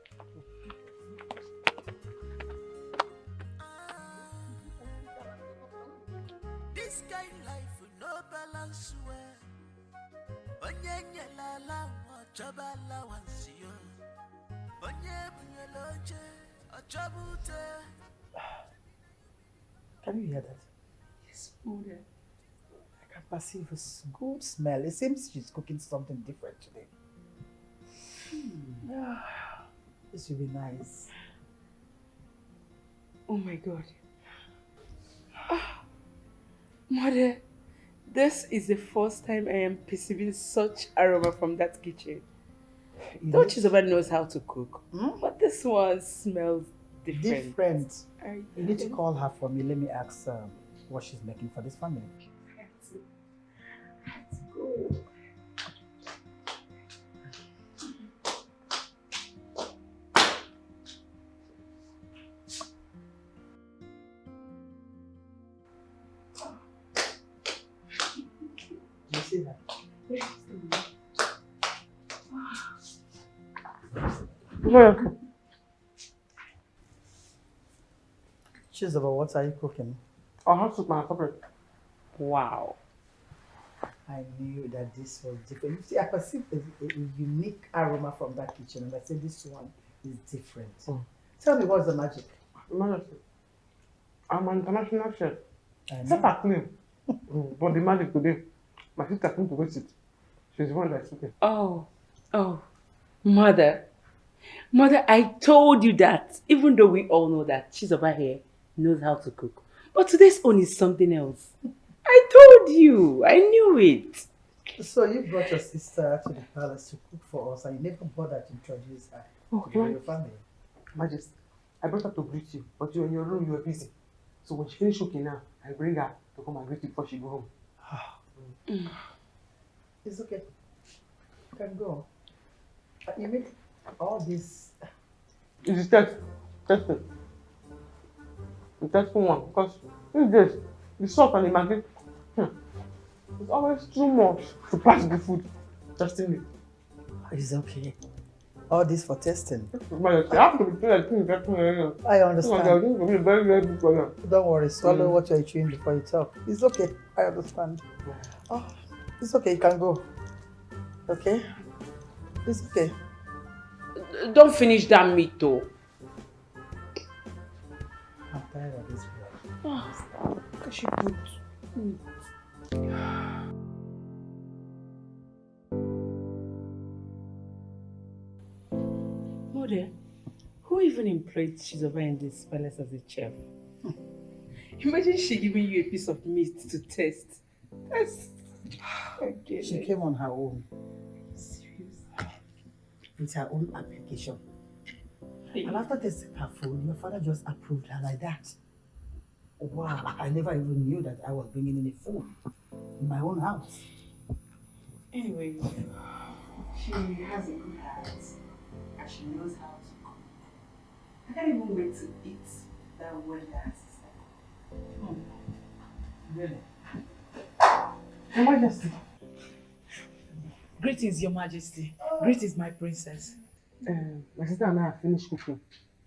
This kind life with no balance well. Onye nyelala ochoba allowance yo. Onye bunyeloche ochobute. Can you hear that? Yes, Mother. I can perceive a good smell. It seems she's cooking something different today. This will be nice. Oh my God. Mother, this is the first time I am perceiving such aroma from that kitchen. Though Chizoba knows how to cook, but this one smells different. You need to call her for me. Let me ask what she's making for this family. Let's go. You see that? Chizoba, what are you cooking? I'll have to my favorite. Wow. I knew that this was different. You see, I perceived a unique aroma from that kitchen, and I said this one is different. Tell me, what's the magic? Magic. I'm an international chef. I know. Except I clean. But the magic today, my sister came to visit. She's the one that's cooking. Oh, Mother, I told you that, even though we all know that she's over here knows how to cook. But today's own is something else. I told you, I knew it. So you brought your sister to the palace to cook for us, and you never bothered to introduce her to your family. Majesty, I brought her to greet you, but you're in your room, you were busy. So when she finished cooking now, I bring her to come and greet you before she go home. It's okay. You can go. You make all this. It's test. Testing. The testing one. Because this, the salt and the maggi, it's always too much to pass the food. Testing it. It's okay. All this for testing. But I have to be doing testing. I understand. Very, very big for you. Don't worry, swallow what you're chewing before you talk. It's okay. I understand. Oh, it's okay. You can go. Okay? It's okay. Don't finish that meat though. I'm tired of this girl. Oh, she put meat. Mother, who even employed Chizoba in this palace as a chef? Imagine she giving you a piece of meat to taste. That's... Okay. She came on her own. Serious? With her own application. And after tasting her food, your father just approved her like that. Wow, I never even knew that I was bringing in a food in my own house. Anyway, she has a good heart and she knows how to cook. I can't even wait to eat that well that sister. Really? Your Majesty. Greetings, Your Majesty. Greetings, my princess. My sister and I have finished cooking.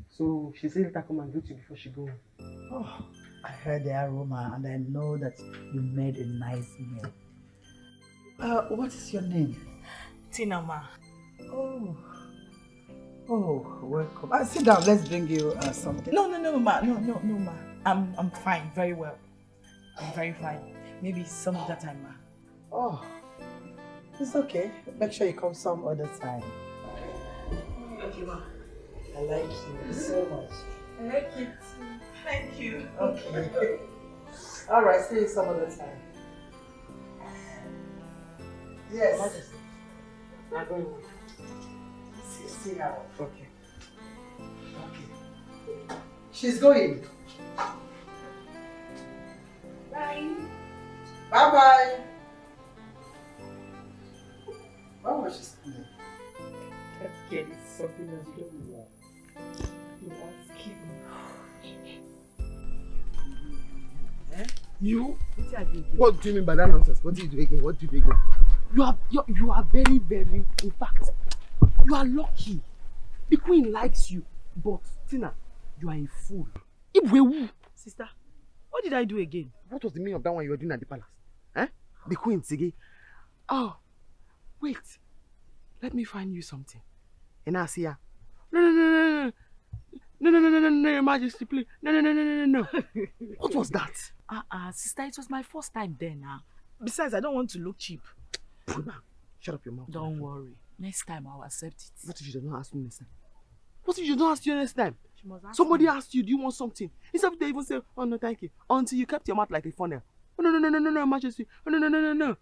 So she said let her come and greet you before she go. Oh, I heard the aroma and I know that you made a nice meal. What is your name? Tina, ma. Oh, welcome. Sit down. Let's bring you something. No, ma. No, ma. I'm fine. Very well. I'm very fine. Maybe some other time, ma. Oh, it's okay. Make sure you come some other time. Okay, ma. I like you so much. I like it too. Thank you. Okay. All right. See you some other time. Yes. I'm going. See now. Okay. She's going. Bye. Bye-bye. Why was she standing? That girl is something else you don't want. You ask him. You? What do you mean by that nonsense? What do you do again? What do you do again? You are very, very, in fact, you are lucky. The queen likes you, but Tina, you are a fool. Sister, what did I do again? What was the meaning of that one you were doing at the palace? Eh? The queen, Sige. Oh, wait. Let me find you something. And I see her. No, Your Majesty, please. No. What was that? Sister, it was my first time there now. Besides, I don't want to look cheap. Shut up your mouth. Don't worry. Next time I'll accept it. What if she does not ask you next time? What if she don't ask you next time? She must ask Somebody me. asked you, do you want something? Instead of they even say, oh no, thank you. Until you kept your mouth like a funnel. Oh, no, Majesty. Oh, no.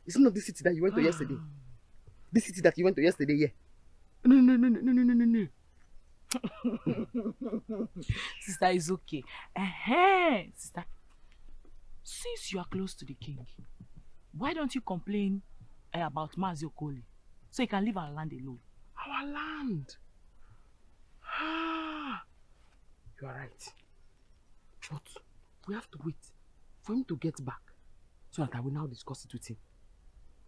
It's not this city that you went to yesterday. This city that you went to yesterday, yeah. No. Sister, it's okay. Sister, since you are close to the king, why don't you complain about Mazio Koli so he can leave our land alone? Our land? You are right. But we have to wait for him to get back so that I will now discuss it with him.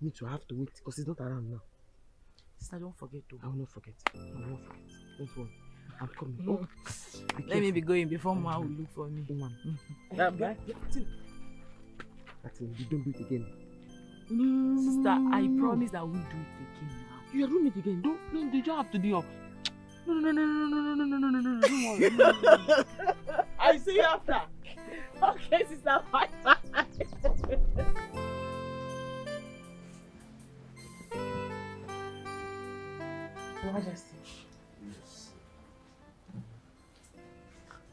Me too, I have to wait because he's not around now. Sister, don't forget to. I will not forget. Don't worry. I'm coming. Mm. Oh, Let me be going before Ma will look for me. Bye. You don't do it again. Sister, I promise that we'll do it again now. You are doing it again. Don't you don't have to do your... No. Don't worry. I'll see you after. Okay, sister. Bye. Your Majesty. Yes.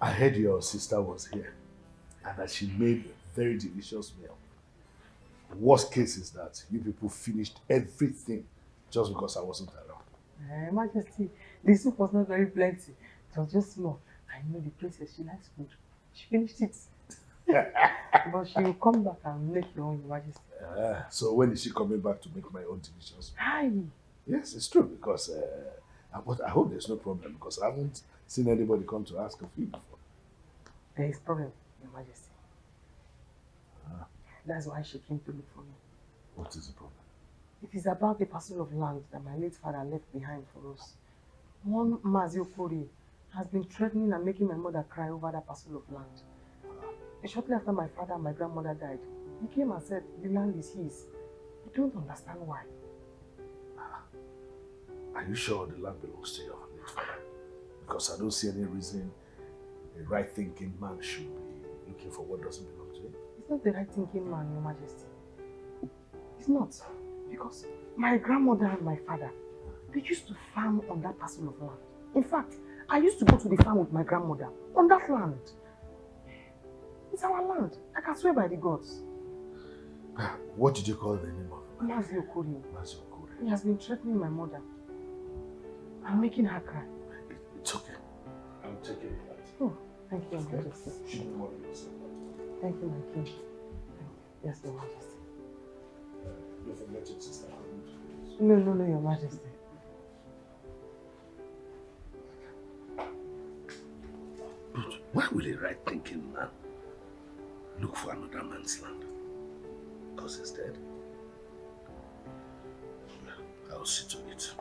I heard your sister was here and that she made a very delicious meal. Worst case is that you people finished everything just because I wasn't around. Majesty, the soup was not very plenty. It was just small. I know the princess, she likes food. She finished it. But she will come back and make your own, Your Majesty. So when is she coming back to make my own delicious? Hi. Yes, it's true because but I hope there's no problem because I haven't seen anybody come to ask of you before. There is problem, Your Majesty. That's why she came to look for me. What is the problem? It is about the parcel of land that my late father left behind for us. One Mazio Kori has been threatening and making my mother cry over that parcel of land. Shortly after my father and my grandmother died, he came and said the land is his. I don't understand why. Are you sure the land belongs to your late father? Because I don't see any reason a right-thinking man should be looking for what doesn't belong to him. He's not the right-thinking man, Your Majesty. He's not. Because my grandmother and my father, they used to farm on that parcel of land. In fact, I used to go to the farm with my grandmother on that land. It's our land. I can swear by the gods. What did you call the name of him? Mazio Kori. Mazio Kori. He has been threatening my mother and making her cry. It's okay. I'm taking it back. Oh, thank you, Your Majesty. Shouldn't worry yourself. Thank you, my king. Yes, Your Majesty. Don't forget your sister. No, Your Majesty. But why will a right-thinking man look for another man's land? Because he's dead? I'll see to it.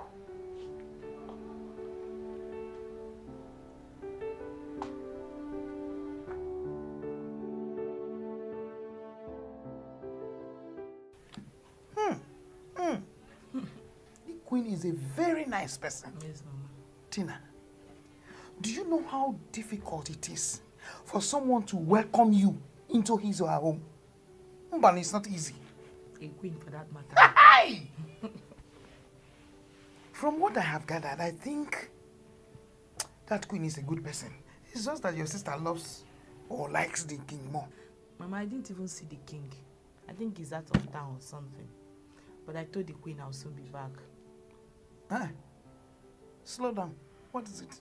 The queen is a very nice person. Yes, Mama. Tina, do you know how difficult it is for someone to welcome you into his or her home? But it's not easy. A queen for that matter. Hi! From what I have gathered, I think that queen is a good person. It's just that your sister loves or likes the king more. Mama, I didn't even see the king. I think he's out of town or something. But I told the queen I'll soon be back. Slow down. What is it?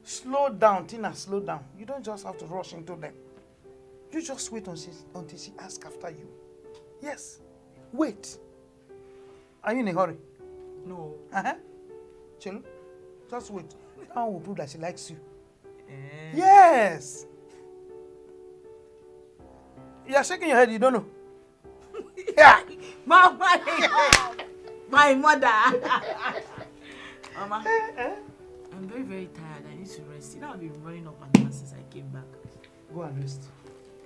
Slow down, Tina, slow down. You don't just have to rush into them. You just wait until she asks after you. Yes, wait. Are you in a hurry? No. Chelo, just wait. That one will prove that she likes you. Yes. You are shaking your head, you don't know. Yeah. Mama, my mother. Mama, I'm very, very tired. I need to rest. You know, I've been running up and down since I came back. Go and rest.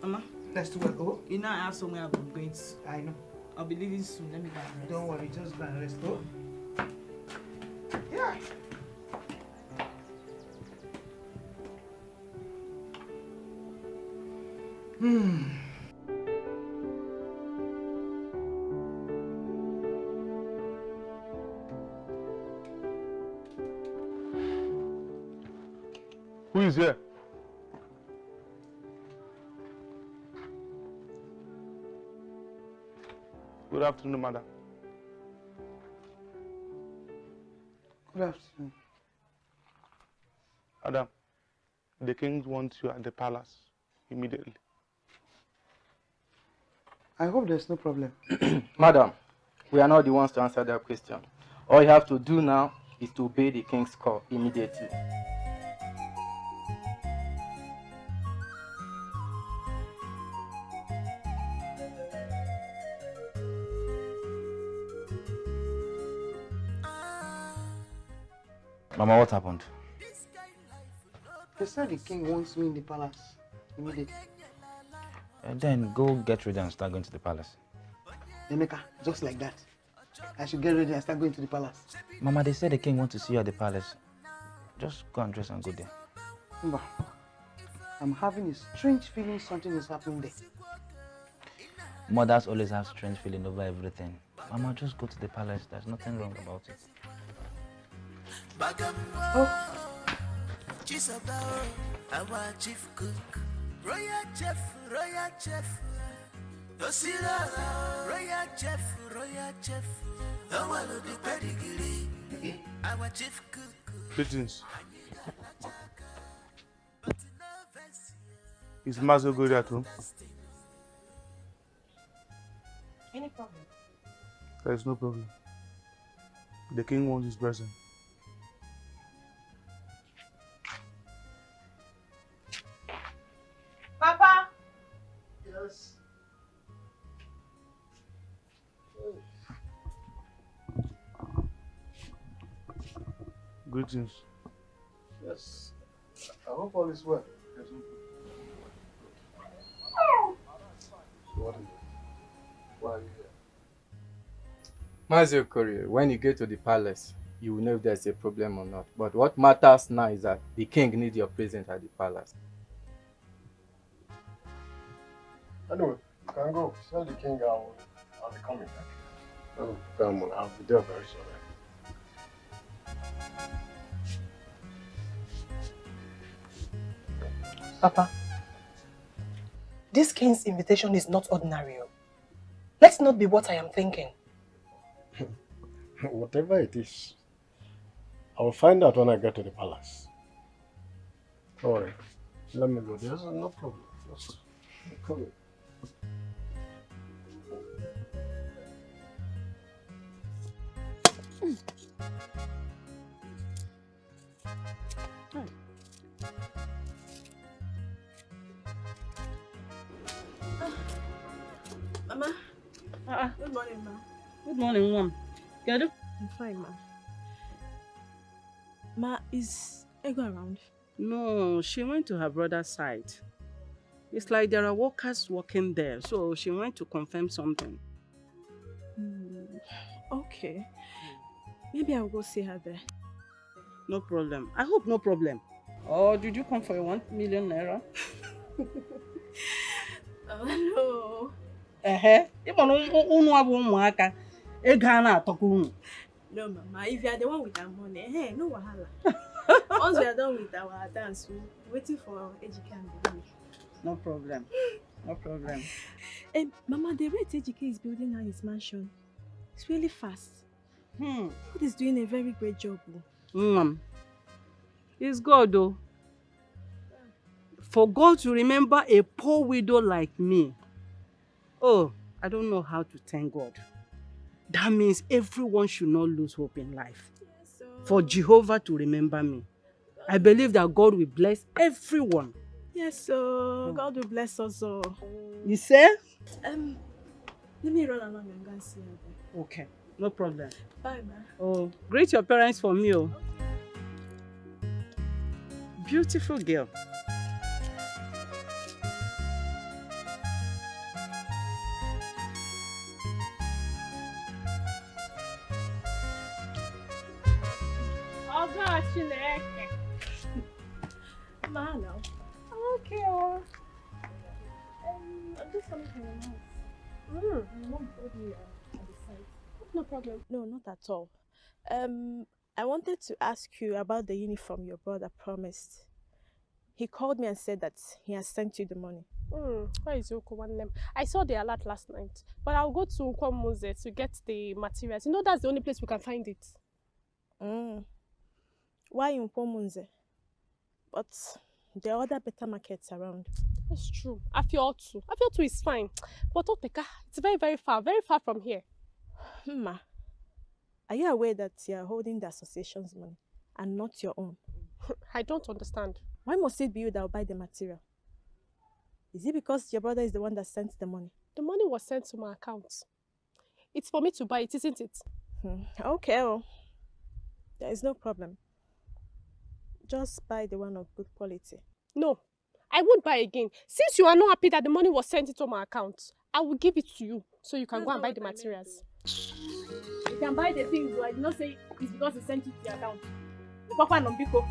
Mama, rest well. Oh, you know I have somewhere I'm going to. I know. I'll be leaving soon. Let me go and rest. Don't worry, just go and rest. Oh. Yeah. Who is here? Good afternoon, madam. Good afternoon. Madam, the king wants you at the palace immediately. I hope there's no problem. Madam, we are not the ones to answer that question. All you have to do now is to obey the king's call immediately. Mama, what happened? They said the king wants me in the palace immediately. Then go get ready and start going to the palace. Emeka, just like that. I should get ready and start going to the palace. Mama, they said the king wants to see you at the palace. Just go and dress and go there. Mba, I'm having a strange feeling something is happening there. Mothers always have strange feeling over everything. Mama, just go to the palace. There's nothing wrong about it. Oh. Our chief cook, royal chef, royal chef. Royal chef, royal chef. The pedigree. Our chief cook. Greetings. Is Mazo good at home? Any problem? There is no problem. The king wants his present. Papa! Yes. Greetings. Yes. I hope all is well. Yes. So what is it? Why are you here? Mazio Korea, when you get to the palace, you will know if there's a problem or not. But what matters now is that the king needs your presence at the palace. Anyway, you can go. Tell the king I'll be coming back. Oh, come on, I'll be there very soon. Papa, this king's invitation is not ordinary. Let's not be what I am thinking. Whatever it is, I will find out when I get to the palace. Don't worry. Let me go. There's no problem. Just come in. Mama. Good morning, ma. Good morning, Mom. Good? I'm fine, ma. Ma, is Ego around? No, she went to her brother's side. It's like there are workers working there, so she went to confirm something. Okay. Maybe I'll go see her there. No problem. I hope no problem. Or did you come for your 1 million naira? Oh, no. No, Mama. If you are the one with our money, hey, no wahala. Once we are done with our dance, we're waiting for Ejike and the baby. No problem. No problem. Mama, the rate Ejike is building now his mansion. It's really fast. God is doing a very great job. It's God, though. For God to remember a poor widow like me. Oh, I don't know how to thank God. That means everyone should not lose hope in life. Yes, for Jehovah to remember me. I believe that God will bless everyone. Yes, so God will bless us all. You say? Let me run along and go and see her. Okay, no problem. Bye, ma. Oh, greet your parents for me. Oh. Beautiful girl. Ma, no. Okay. I'm just coming from your house. My mom told me at the site. No problem. No, not at all. I wanted to ask you about the uniform your brother promised. He called me and said that he has sent you the money. Where is Yoko? I saw the alert last night, but I'll go to Nkwomuze to get the materials. You know that's the only place we can find it. Why in Nkwomuze? But there are other better markets around. That's true. Afiotu is fine. But Oteka, it's very, very far from here. Ma, are you aware that you are holding the association's money and not your own? I don't understand. Why must it be you that will buy the material? Is it because your brother is the one that sent the money? The money was sent to my account. It's for me to buy it, isn't it? Okay, well, there is no problem. Just buy the one of good quality. No, I won't buy again. Since you are not happy that the money was sent into my account, I will give it to you so you can go and buy the materials. You can buy the things, but I did not say it's because he sent it to your account. The papa and Biko.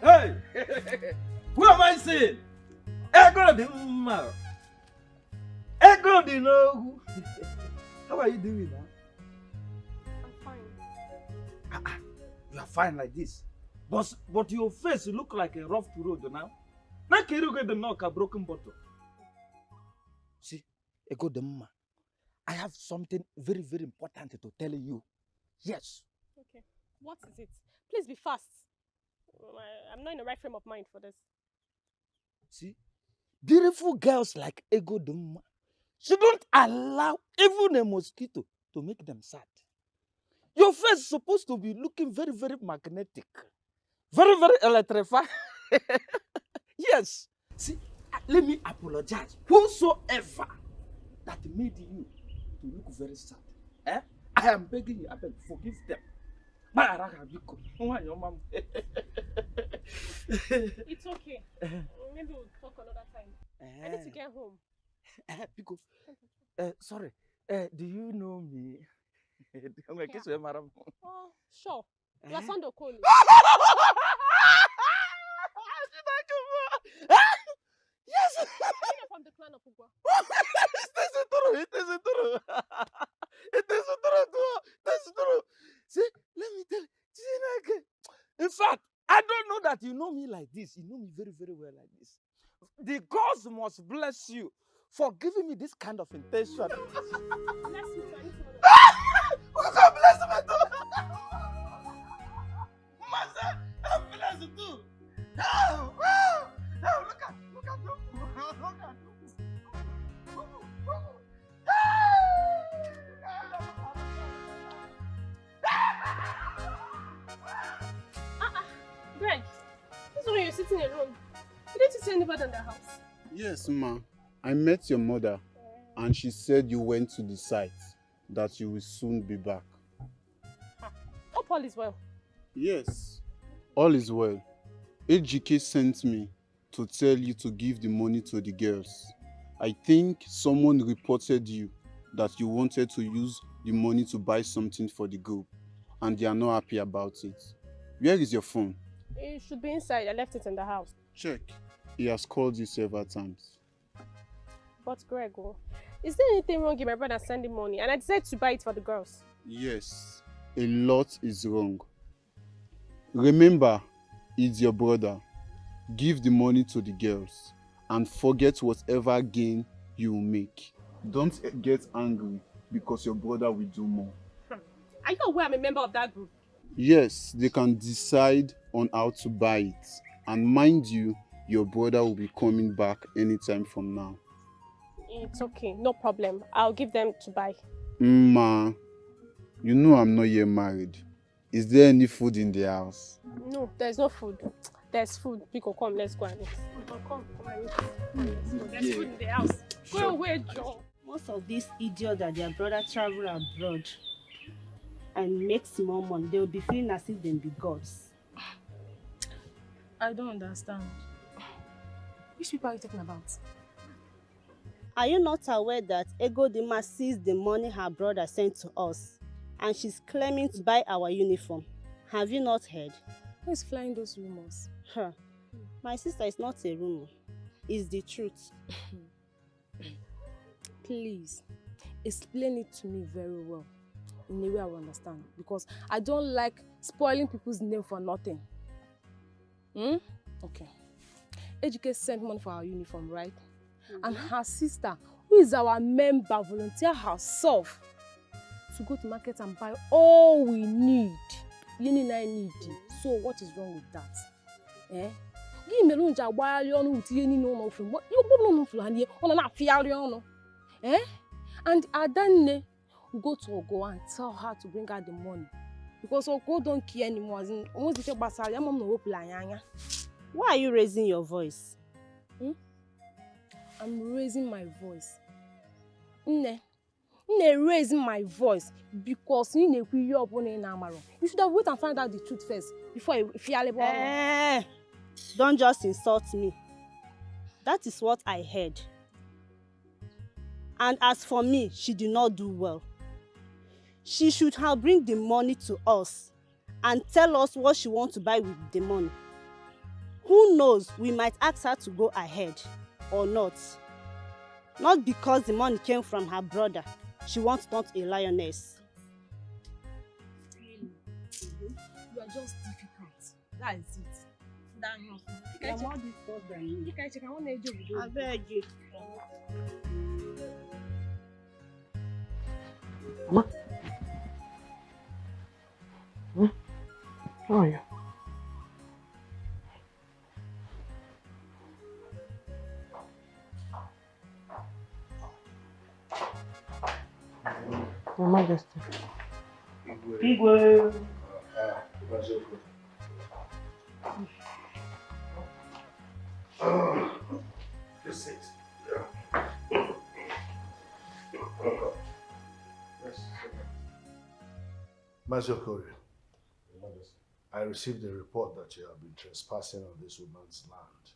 Hey! Who am I seeing? Ego the Umar. Ego the no. How are you doing now? I'm fine. You are fine like this. But your face look like a rough road now. Now can you get the knock a broken bottle? See, Ego Demma, I have something very, very important to tell you. Yes. Okay. What is it? Please be fast. I'm not in the right frame of mind for this. See, beautiful girls like Ego Demma shouldn't allow even a mosquito to make them sad. Your face is supposed to be looking very, very magnetic. Very, very electrifying. Yes. See, let me apologize. Whosoever that made you to look very sad. Eh? I am begging you, I beg, forgive them. It's okay. Maybe we'll talk another time. I need to get home. Pico, sorry. Do you know me? Oh, sure. You are Sando Kolu. Yes! You're from the clan of Ugwa. It is true. It is true. See, let me tell you. In fact, I don't know that you know me like this. You know me very, very well like this. The gods must bless you for giving me this kind of intention. Bless you, God bless me too. Master, I'm blessed too. Oh, look at you. Look at you. Greg, this is when you're sitting alone. Didn't you see anybody in the house? Yes, ma. I met your mother and she said you went to the site, that you will soon be back. Hope all is well. Yes, all is well. AGK sent me to tell you to give the money to the girls. I think someone reported you that you wanted to use the money to buy something for the group and they are not happy about it. Where is your phone? It should be inside. I left it in the house. Check. He has called you several times. But Greg, is there anything wrong if my brother sending money and I decided to buy it for the girls? Yes, a lot is wrong. Remember, it's your brother. Give the money to the girls and forget whatever gain you will make. Don't get angry because your brother will do more. Are you aware I'm a member of that group? Yes, they can decide on how to buy it. And mind you, your brother will be coming back anytime from now. It's okay, no problem. I'll give them to buy. Ma, you know I'm not yet married. Is there any food in the house? No, there's no food. There's food. Pico, come, let's go and eat. Pico, come and eat. There's food in the house. Go away, Joe. Most of these idiots that their brother travel abroad and make small money, they will be feeling as if they be gods. I don't understand. Which people are you talking about? Are you not aware that Ego Dima sees the money her brother sent to us and she's claiming to buy our uniform? Have you not heard? Who is flying those rumors? Her. My sister, is not a rumor. It's the truth. Please, explain it to me very well. In a way I will understand. Because I don't like spoiling people's name for nothing. Okay. Ejike sent money for our uniform, right? And her sister, who is our member, volunteered herself to go to market and buy all we need. Yeni I need. So what is wrong with that? Eh? Give me lunch a while you know with yeni no from what you no flan on na fiari. Eh? And Adane will go to Ogo and tell her to bring her the money. Because Ogo don't care anymore. Why are you raising your voice? I'm raising my voice. Raising my voice because you should have waited and find out the truth first before you feel don't just insult me. That is what I heard. And as for me, she did not do well. She should have bring the money to us and tell us what she wants to buy with the money. Who knows, we might ask her to go ahead or not. Not because the money came from her brother. She wants not a lioness. You are just difficult. That is it. That house. You're more difficult than me. You can check. I want to do. I beg you. Mama? How are you? Your Majesty. Igwe. Just sit. Mazokori, I received a report that you have been trespassing on this woman's land.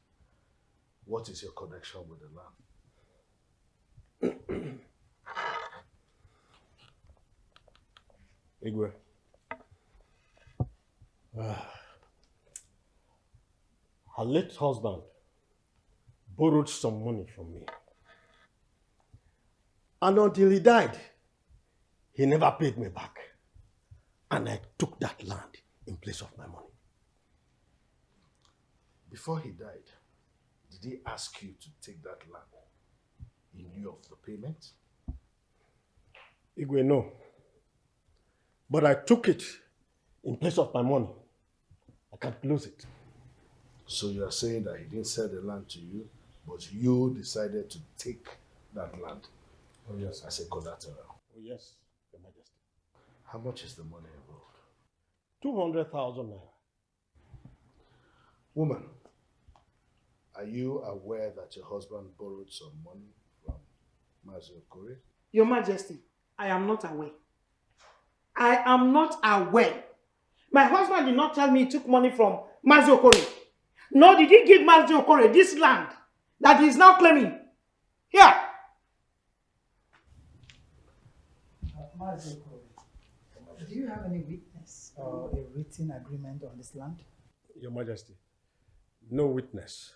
What is your connection with the land? Igwe. Her late husband borrowed some money from me. And until he died, he never paid me back. And I took that land in place of my money. Before he died, did he ask you to take that land in lieu of the payment? Igwe, no. But I took it in place of my money. I can't lose it. So you are saying that he didn't sell the land to you, but you decided to take that land? Oh, yes. As a collateral? Oh, yes, Your Majesty. How much is the money involved? 200,000 naira. Woman, are you aware that your husband borrowed some money from Mazokori? Your Majesty, I am not aware. I am not aware. My husband did not tell me he took money from Mazokori. Nor did he give Mazokori this land that he is now claiming. Here. Mazokori, do you have any witness or a written agreement on this land? Your Majesty, no witness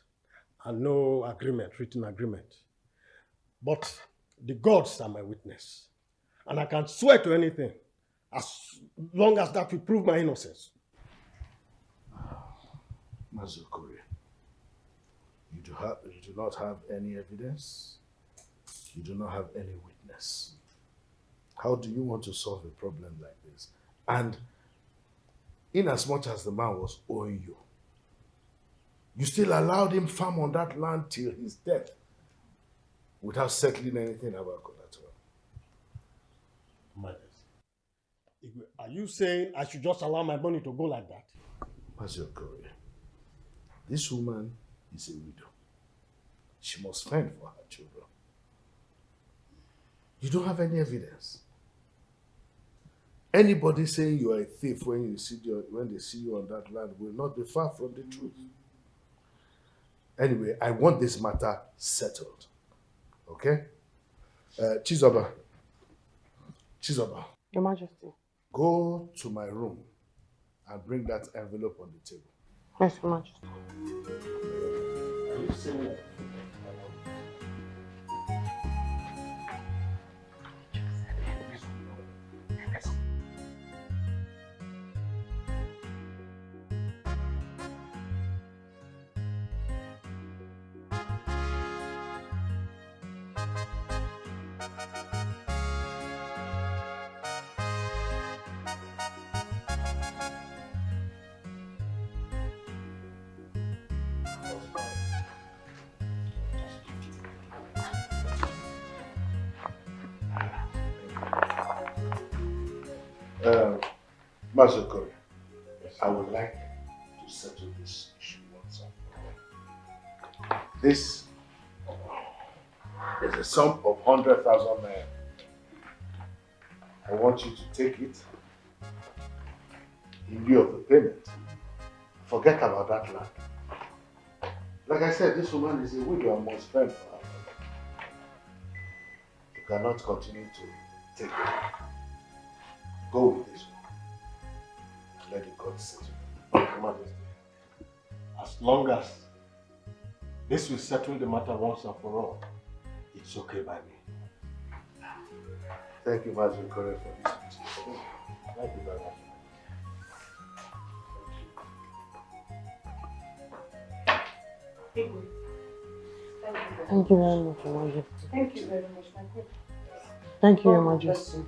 and no agreement, written agreement. But the gods are my witness. And I can swear to anything as long as that will prove my innocence. Mazokori, you do not have any evidence. You do not have any witness. How do you want to solve a problem like this? And in as much as the man was owing you, you still allowed him farm on that land till his death without settling anything about collateral. Majesty, are you saying I should just allow my money to go like that? Mazokori, this woman is a widow. She must fend for her children. You don't have any evidence. Anybody saying you are a thief when they see you on that land will not be far from the truth. Anyway, I want this matter settled. Okay? Chizoba. Your Majesty. Go to my room and bring that envelope on the table. Yes, Your Majesty. Mazokori, I would like to settle this issue once and for all. This is a sum of 100,000 naira. I want you to take it in lieu of the payment. Forget about that land. Like I said, this woman is a widow and must fend for her. You cannot continue to take it. Go with this one. Let the court settle. Your Majesty, as long as this will settle the matter once and for all, it's okay by me. Thank you, Mazokori, for listening to me. Thank you very much. Thank you very much, Your Majesty. Thank you very much, my good. Thank you, Your God bless Majesty. you.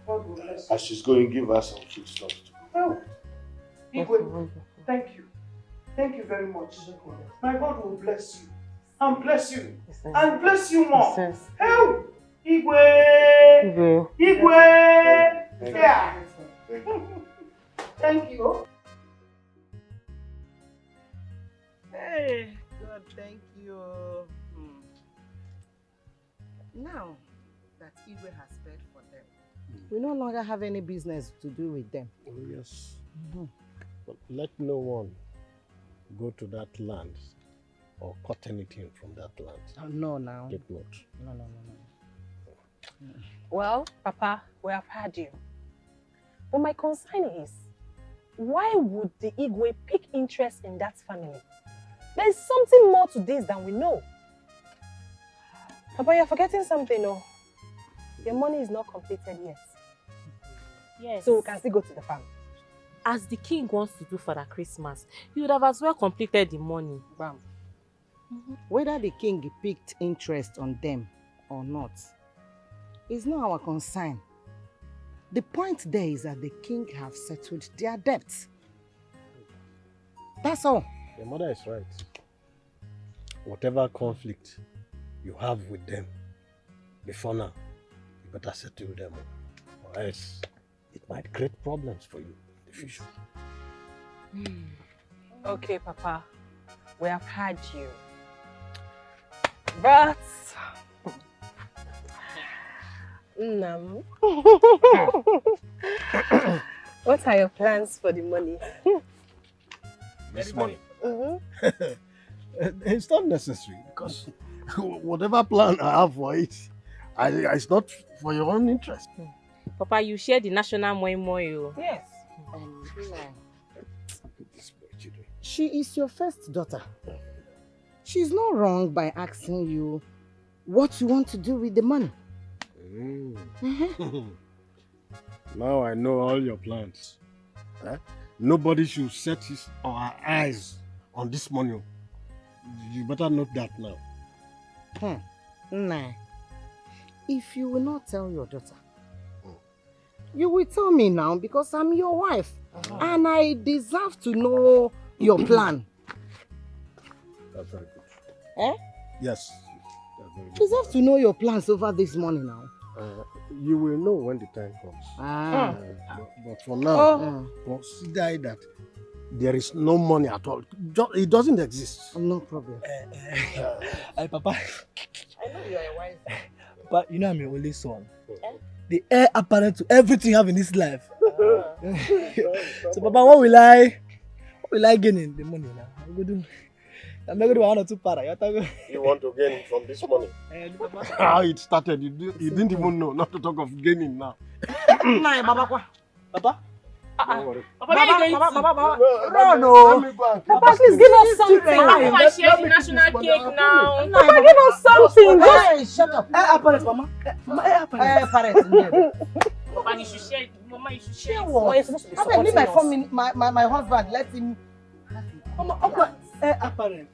God will bless you. As she's going, give her some food stuff to Oh, Igwe, thank you. Thank you very much. My God will bless you. And bless you. And bless you more. Oh, Igwe! Igwe! Yeah. Thank you. Hey, God, thank you. Now that Igwe has paid for them, we no longer have any business to do with them. Oh, yes. But let no one go to that land or cut anything from that land. No, now. Take note. No. Well, Papa, we have heard you. But my concern is, why would the Igwe pick interest in that family? There is something more to this than we know. Papa, you're forgetting something, no? Your money is not completed yet. Yes. So we can still go to the farm. As the king wants to do for the Christmas, he would have as well completed the money. Bam. Whether the king picked interest on them or not is not our concern. The point there is that the king have settled their debts. That's all. Your mother is right. Whatever conflict you have with them, before now, you better settle them, or else it might create problems for you in the future. Okay, Papa, we have heard you. But no. What are your plans for the money? This money? It's not necessary, because whatever plan I have for it, it's not for your own interest. Papa, you share the national moi. Yes. She is your first daughter. She's not wrong by asking you what you want to do with the money. Now I know all your plans. Nobody should set his or her eyes on this money. You better note that now. Nah. If you will not tell your daughter, you will tell me now, because I'm your wife. And I deserve to know your plan. That's very good. Eh? Yes. That's very good. You deserve to know your plans over this money now. You will know when the time comes. But for now, consider that there is no money at all. It doesn't exist. No problem. Papa. I know you are a wise man. But you know I'm your only son. The heir apparent to everything you have in this life. So Papa, what will I gain in the money now? I'm going to do 1 or 2 para. You want to gain from this money? How it started, you didn't even know, not to talk of gaining now. Papa? Papa, No. Papa, please give us something. Papa, share the national cake now. Papa, give us something. Hey, shut up. Apparent, Mama. Apparent. Papa, you should share it. Mama, you should share it. What? I leave my husband. Let him. Mama, apparent.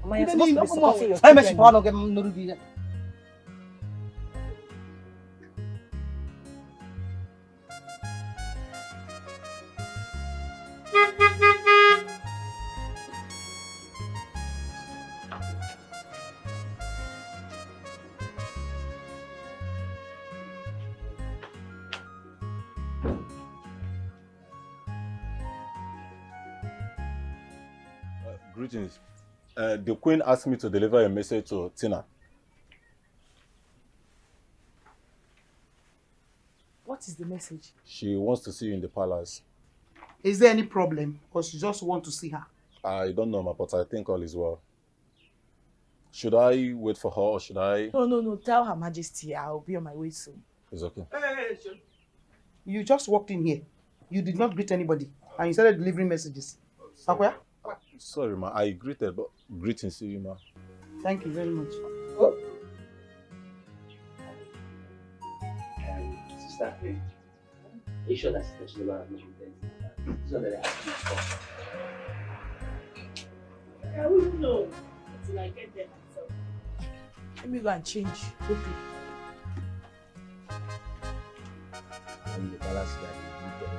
Mama, you're supposed to be supporting your children. Greetings. The Queen asked me to deliver a message to Tina. What is the message? She wants to see you in the palace. Is there any problem? Or she just want to see her? I don't know, but I think all is well. Should I wait for her or should I? No. Tell Her Majesty I'll be on my way soon. It's okay. Hey. You just walked in here. You did not greet anybody. And you started delivering messages. Akwea? Sorry, ma. I greeted, but greetings to you, ma. Thank you very much. Sister, are you sure that's the This one that I have to I wouldn't know until I get there myself. Let me go and change. Okay. And the palace guy is good.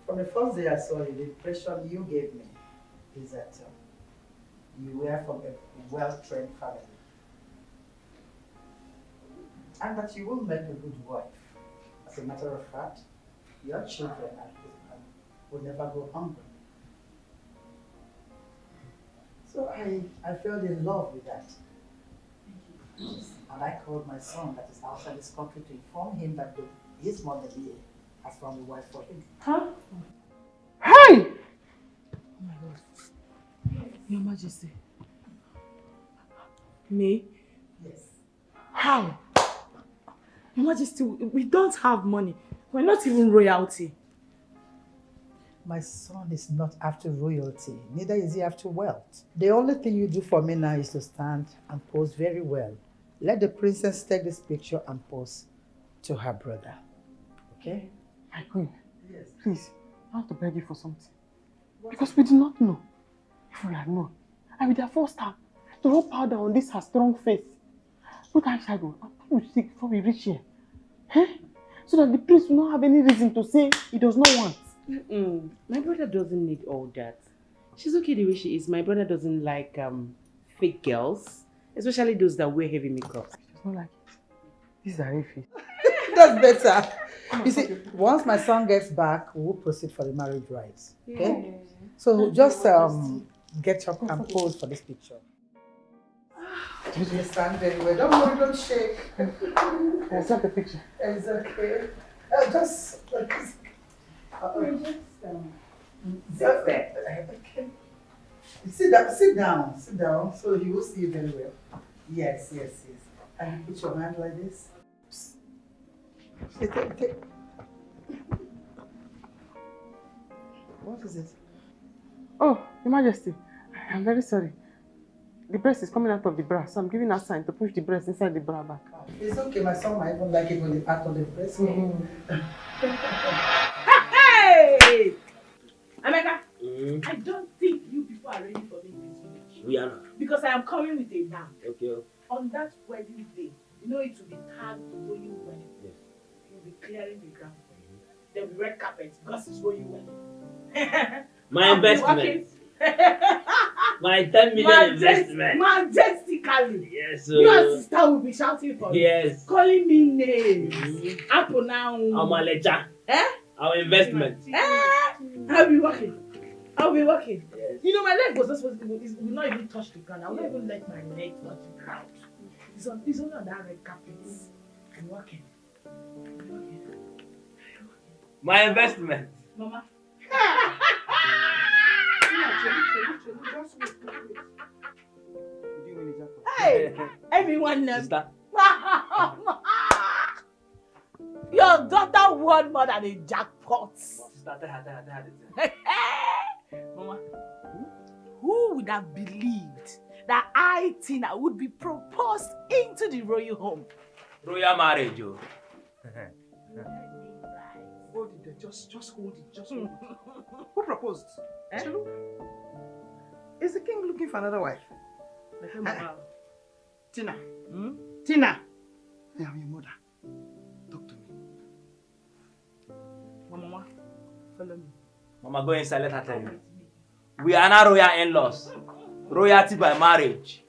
From the first day I saw you, the impression you gave me is that you were from a well-trained family. And that you will make a good wife. As a matter of fact, your children and husband will never go hungry. So I fell in love with that. And I called my son that is outside this country to inform him that his mother here has found a wife for him. Huh? Hey! Oh my God. Your Majesty. Me? Yes. How? Your Majesty, we don't have money. We're not even royalty. My son is not after royalty, neither is he after wealth. The only thing you do for me now is to stand and pose very well. Let the princess take this picture and pose to her brother. Okay? My queen, yes. Please, I want to beg you for something. Because we do not know. If we had known, I would have forced her to rub powder on this her strong face. Put eyeshadow and put lipstick before we reach here. Eh? So that the prince will not have any reason to say he does not want. My brother doesn't need all that. She's okay the way she is. My brother doesn't like fake girls, especially those that wear heavy makeup. She does not like it. These are heavy. That's better. You see, once my son gets back, we'll proceed for the marriage rites. Okay? Yeah. So just get up and pose for this picture. You stand very well. Don't worry, don't shake. I sent the picture. It's okay. Just sit there. Okay. Sit down, so he will see you very well. Yes. And put your hand like this. Take. What is it? Oh, Your Majesty, I'm very sorry. The breast is coming out of the bra, so I'm giving her a sign to push the breast inside the bra back. It's okay, my son might even like it when the part of the breast. Hey! Emeka, I don't think you people are ready for me in this village. We are not. Because I am coming with a man. Okay. On that wedding day, you know it will be tagged royal wedding. Yes. You'll be clearing the ground for you. There'll be red carpet because it's royal wedding. My investment. My 10 million investment. Majestically. Yes, Your sister will be shouting for yes. me. Calling me names. Apple now. Our ledger. Our investment. I'll be working. Yes. You know, my leg was not supposed to, it will not even touch the ground. I will not even let my leg touch the ground. It's only on that red carpet. I'm working. My investment. Mama. Hey, everyone knows. Your daughter won more than a jackpot. Mama, who would have believed that I, Tina, would be proposed into the royal home? Royal marriage, oh. Hold it there, just hold it, Who proposed? Chelu? Is the king looking for another wife? Tina. Tina. I am your mother. Talk to me. Mama, follow me. Mama, go inside, let her tell you. We are not royal in-laws. Royalty by marriage.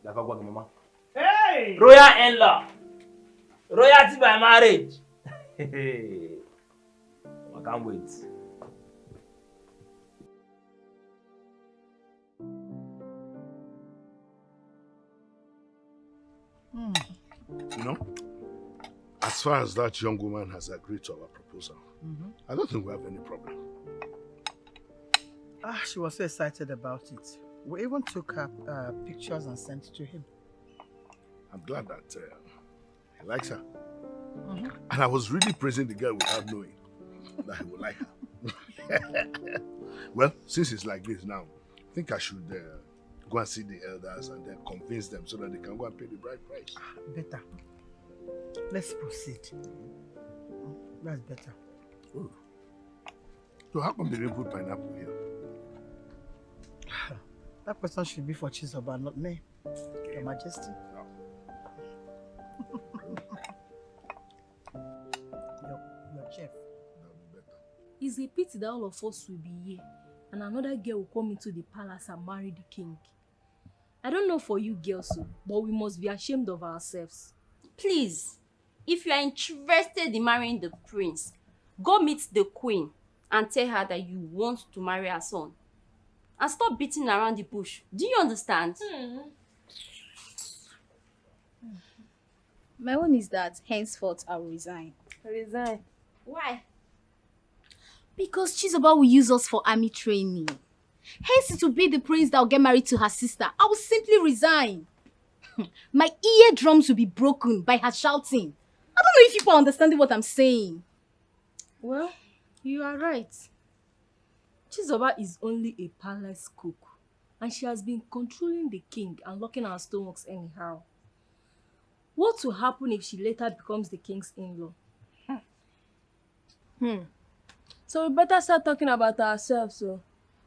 Mama. Hey! Royal in-law. Royalty by marriage. I can't wait. You know, as far as that young woman has agreed to our proposal, I don't think we have any problem. She was so excited about it. We even took her pictures and sent it to him. I'm glad that he likes her. And I was really praising the girl without knowing that he would like her. Well, since it's like this now, I think I should go and see the elders and then convince them so that they can go and pay the bride price. Better. Let's proceed. That's better. Oh. So how come they didn't put pineapple here? That question should be for Chizoba, not me. Your Majesty. No. Your chef. It's a pity that all of us will be here and another girl will come into the palace and marry the king. I don't know for you girls, but we must be ashamed of ourselves. Please, if you are interested in marrying the prince, go meet the queen and tell her that you want to marry her son. And stop beating around the bush. Do you understand? My own is that henceforth I will resign. Resign? Why? Because Chizoba will use us for army training. Hence it will be the prince that will get married to her sister. I will simply resign. My eardrums will be broken by her shouting. I don't know if people are understanding what I'm saying. Well, you are right. Chizoba is only a palace cook, and she has been controlling the king and locking our stomachs anyhow. What will happen if she later becomes the king's in-law? So we better start talking about ourselves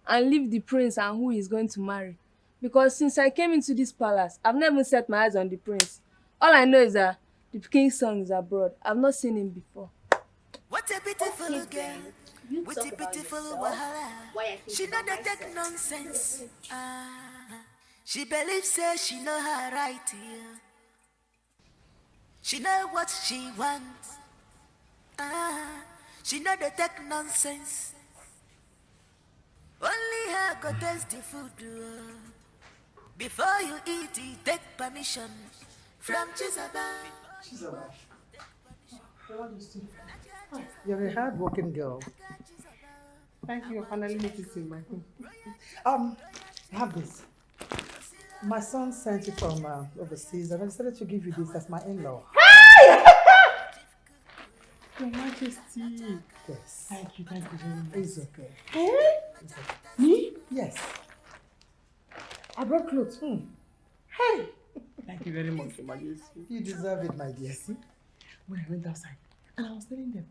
and leave the prince and who he's going to marry. Because since I came into this palace, I've never set my eyes on the prince. All I know is that the king's son is abroad. I've not seen him before. What a beautiful girl. With a beautiful wahala. She know that take nonsense. She believes say she know her right here. She know what she wants. She know the take nonsense. Only her go taste the food. Before you eat it, take permission from Chizoba. You're a hard-working girl. Thank you for finally noticing my home. Have this. My son sent it from overseas, and I decided to give you this as my in-law. Your Majesty. Yes. Thank you very much. It's okay. Hey? It's okay. Me? Yes. I brought clothes. Hey! Thank you very much, Your Majesty. You deserve it, my dear. See? When I went outside, and I was telling them,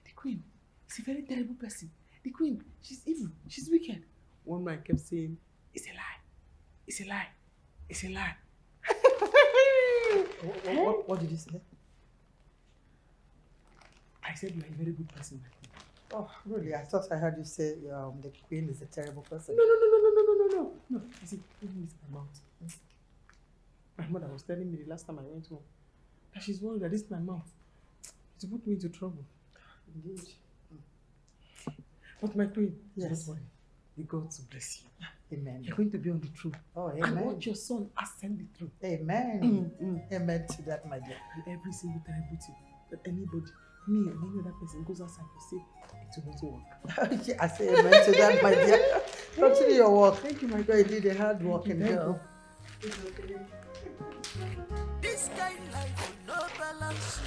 the queen is a very terrible person. The queen, she's evil, she's wicked. One man kept saying, it's a lie, it's a lie, it's a lie. What did you say? I said you are a very good person, my queen. Oh, really? I thought I heard you say the queen is a terrible person. No. No, you see, even with my mouth. My mother was telling me the last time I went home that she's worried that this is my mouth. To put me into trouble. Indeed. But my queen, yes. Don't worry. The gods will bless you. Amen. You're going to be on the throne. Oh, amen. And watch your son ascend the throne. Amen. Amen to that, my dear. And every single time that anybody, me or any other person goes outside to say, it will not work. I say amen to that, my dear. Continue your work. Thank you, my girl. You did a hard working girl. It's okay. This kind of life will no balance.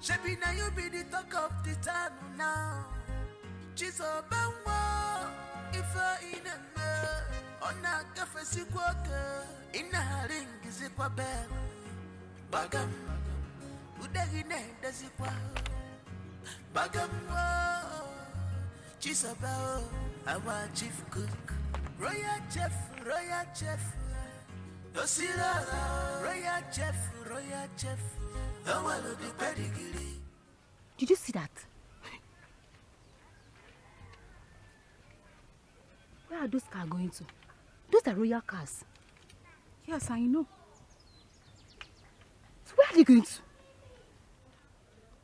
Shebi na you be the talk of the town now. Chizoba ifa inanga ona kafe sikwoke ina ring zikwa be bagam udagi ne dazikwa bagam Chizoba our chief cook royal chef Yosira royal chef Did you see that? Where are those cars going to? Those are royal cars. Yes, I know. So where are they going to?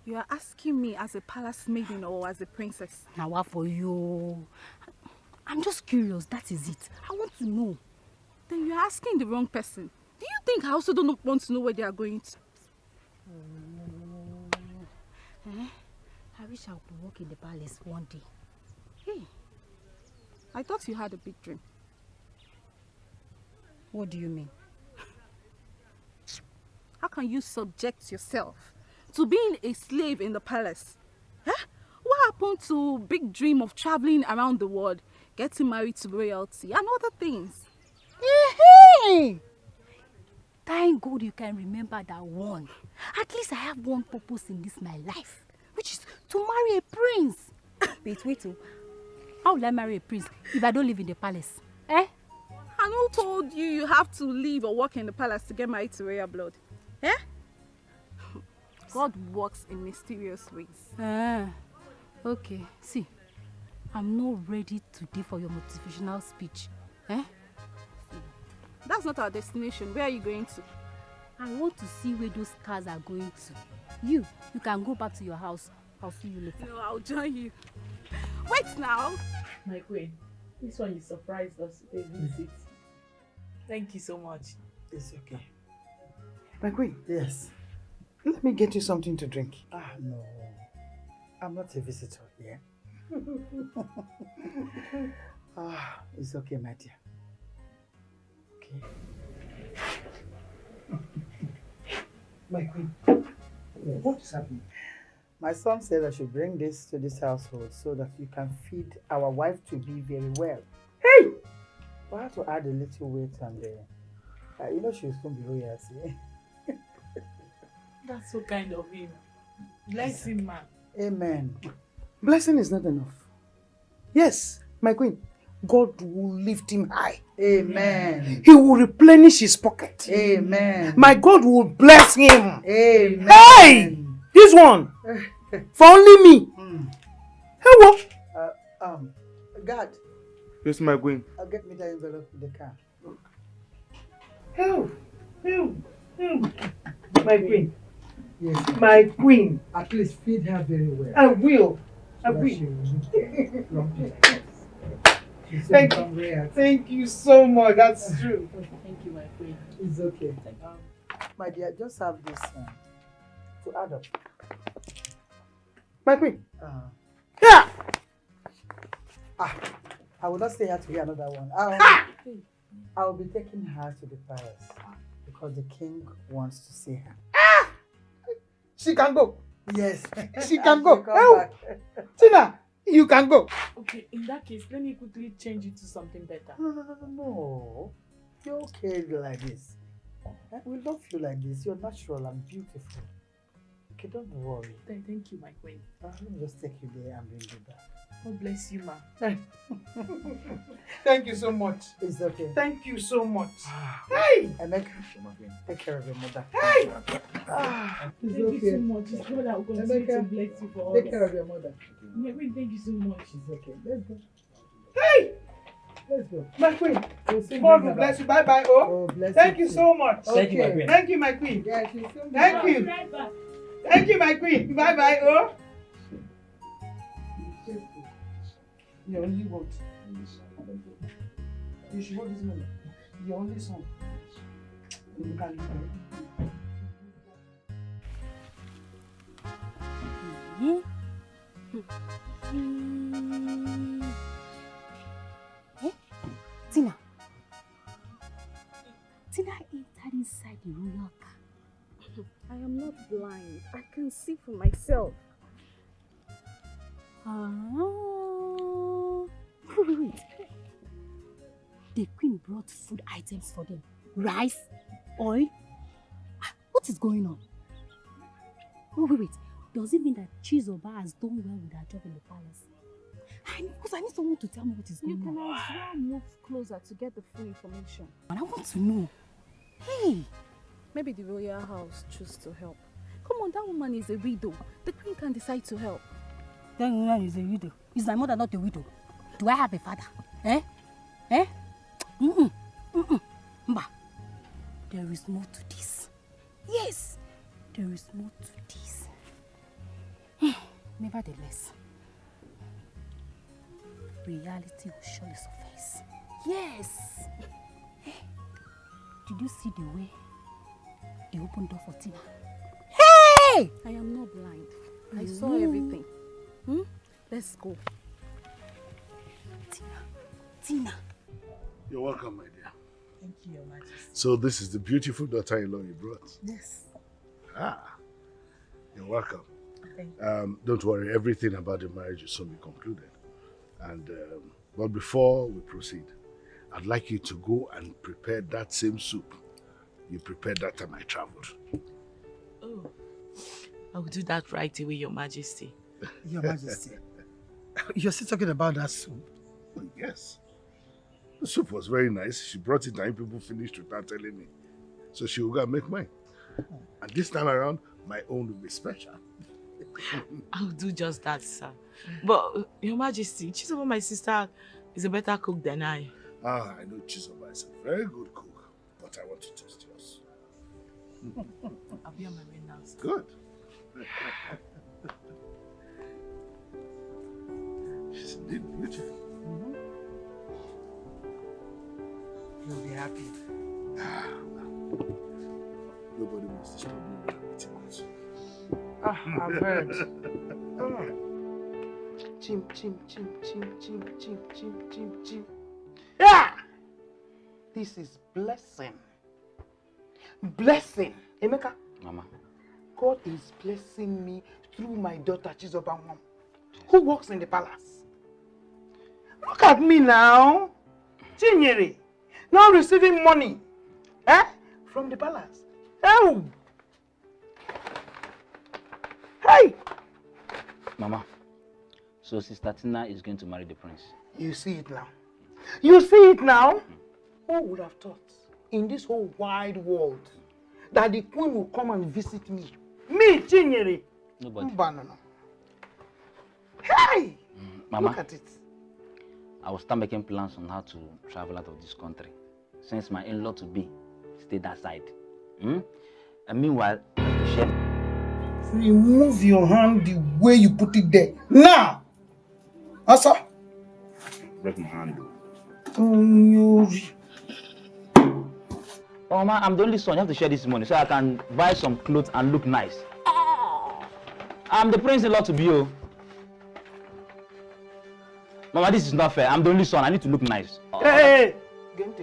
You are asking me as a palace maiden or as a princess? Now what for you? I'm just curious, that is it. I want to know. Then you're asking the wrong person. Do you think I also don't want to know where they are going to? I wish I could work in the palace one day. Hey, I thought you had a big dream. What do you mean? How can you subject yourself to being a slave in the palace? Huh? What happened to big dream of traveling around the world, getting married to royalty and other things? Hey! Thank God you can remember that one. At least I have one purpose in this my life, which is to marry a prince. Wait. How will I marry a prince if I don't live in the palace? Eh? And who told you you have to live or work in the palace to get married to royal blood? Eh? God works in mysterious ways. Okay. See, I'm not ready today for your motivational speech. Eh? That's not our destination. Where are you going to? I want to see where those cars are going to. You can go back to your house. I'll see you later. No, I'll join you. Wait now. My queen, this one you surprised us with a visit. Thank you so much. It's okay. My queen. Yes. Let me get you something to drink. No. I'm not a visitor here. It's okay, my dear. Okay. My queen, what is happening? My son said I should bring this to this household so that you can feed our wife to be very well. Hey! We have to add a little weight and you know she'll soon be royalty. That's so kind of him. Bless him, man. Amen. Blessing is not enough. Yes, my queen, God will lift him high. Amen. He will replenish his pocket. Amen. My God will bless him. Amen. Hey! This one! For only me. Hey, what? God. Yes, my queen. I'll get me the envelope in the car. Help! My queen. Yes. My queen. At least feed her very well. I will. Thank you so much. That's true. Thank you, my queen. It's okay. My dear, just have this to add up. My queen. Yeah. I will not stay here to hear another one. I will be taking her to the palace because the king wants to see her. She can go. Yes. She can go. Come back. Tina, you can go. Okay, in that case, let me quickly change it to something better. No. You're okay like this. We love you like this. You're natural and beautiful. Okay, don't worry. Thank you, my queen. Let me just take you there and bring you back. God bless you, ma. Thank you so much. It's okay. Thank you so much. Hey! Emeka, take care of your mother. Hey! Thank you so much. It's God that will continue to bless you for all Take care of your mother. My queen, thank you so much. It's okay. Let's go. Hey! Let's go. My queen. God will bless you. Bye bye. Oh, bless you so much. Thank you, my queen. Thank you, my queen. Yeah, she'll soon be Thank back. you. Thank you, my queen. Bye bye. Oh. You only want. You should hold this money. Your only son. You can Tina entered inside the royal car. I am not blind. I can see for myself. Wait. The queen brought food items for them. Rice, oil. What is going on? Wait. Does it mean that Chizoba has done well with her job in the palace? Because I need someone to tell me what is going on. You can as well move closer to get the full information. And I want to know. Hey! Maybe the royal house chose to help. Come on, that woman is a widow. The queen can decide to help. That woman is a widow. Is my mother not a widow? Do I have a father? Eh? Eh? Mba. There is more to this. Yes, there is more to this. Nevertheless, reality will surely surface. Yes. Did you see the way they opened door for Tina? Hey! I am not blind. I saw everything. Let's go. Tina. You're welcome, my dear. Thank you, Your Majesty. So this is the beautiful daughter-in-law you brought. Yes. You're welcome. Thank you. Don't worry, everything about the marriage will soon be concluded. And but before we proceed, I'd like you to go and prepare that same soup you prepared that time I traveled. Oh, I will do that right away, Your Majesty. Your Majesty, you're still talking about that soup? Oh, yes. The soup was very nice. She brought it and people finished without telling me. So she will go and make mine. And this time around, my own will be special. I'll do just that, sir. But, Your Majesty, Chizoba, my sister, is a better cook than I. I know Chizoba is a very good cook, but I want to taste yours. I'll be on my way now, sir. Good. She's indeed beautiful. You'll be happy. Nobody wants to stop me when I'm eating this. I've heard. Chim, chim, chim, chim, chim, chim, chim, chim, chim. Yeah! This is blessing. Blessing. Emeka. Mama. God is blessing me through my daughter Chizoba, who works in the palace. Look at me now. Chinyere. Now receiving money. From the palace. Oh! Hey! Mama, so Sister Tina is going to marry the prince. You see it now. You see it now? Who would have thought in this whole wide world that the queen will come and visit me? Me, Chinyere. Nobody. Banana. Hey! Mama, look at it. I will start making plans on how to travel out of this country, since my in-law to be stay that side. And meanwhile, remove your hand the way you put it there. Now! Asa? break my hand. Oh, Mama, I'm the only son. You have to share this money so I can buy some clothes and look nice. I'm the prince-in-law to be. Oh. Mama, this is not fair. I'm the only son. I need to look nice. Hey! If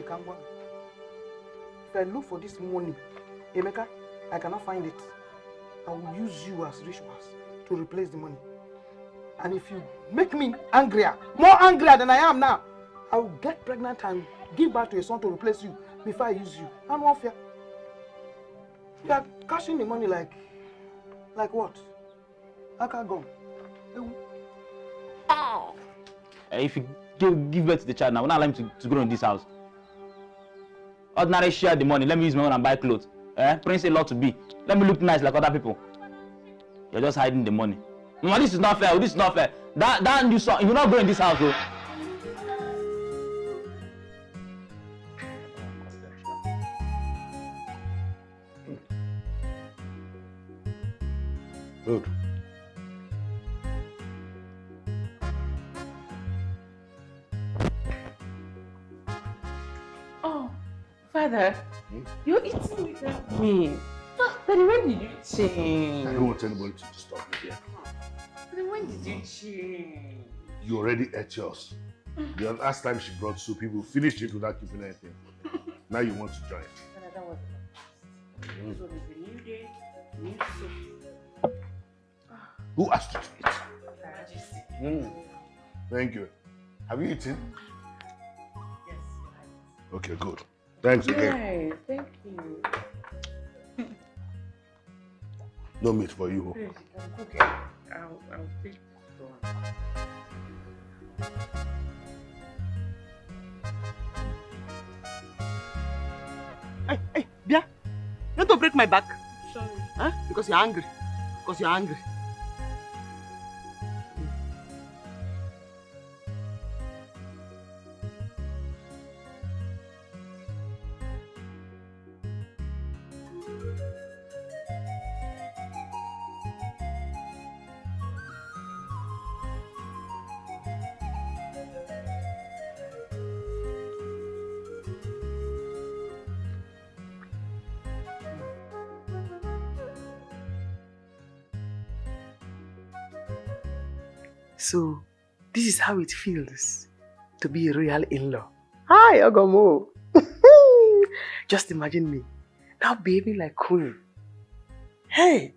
I look for this money, Emeka, I cannot find it. I will use you as rituals to replace the money. And if you make me angrier, more angrier than I am now, I will get pregnant and give birth to a son to replace you before I use you. I'm not fair. You are cashing the money like what? I can't go. If you give birth to the child now, we're not allowing him to grow in this house. Ordinary share the money. Let me use my own and buy clothes. Prince-in-law to be. Let me look nice like other people. You're just hiding the money. Mama, this is not fair. This is not fair. That new son, you're not going in this house, though. Good. Oh, Father, you're eating without me. Daddy, when did you change? I don't want anybody to disturb me here. Daddy, when did you change? You already ate yours. The last time she brought soup, people finished it without keeping anything. Now you want to join. That was the So it's a new day, new soup. Who asked you to eat? Majesty. Thank you. Have you eaten? Yes. Okay, good. Thanks again. Nice, thank you. No meat for you. Please, you can cook it. I'll take this one. Hey, Bia, you want to break my back? Sorry. Huh? Because you're angry. Because you're angry. So, this is how it feels to be a royal in-law. Hi, Ogomo. Just imagine me now behaving like queen. Hey.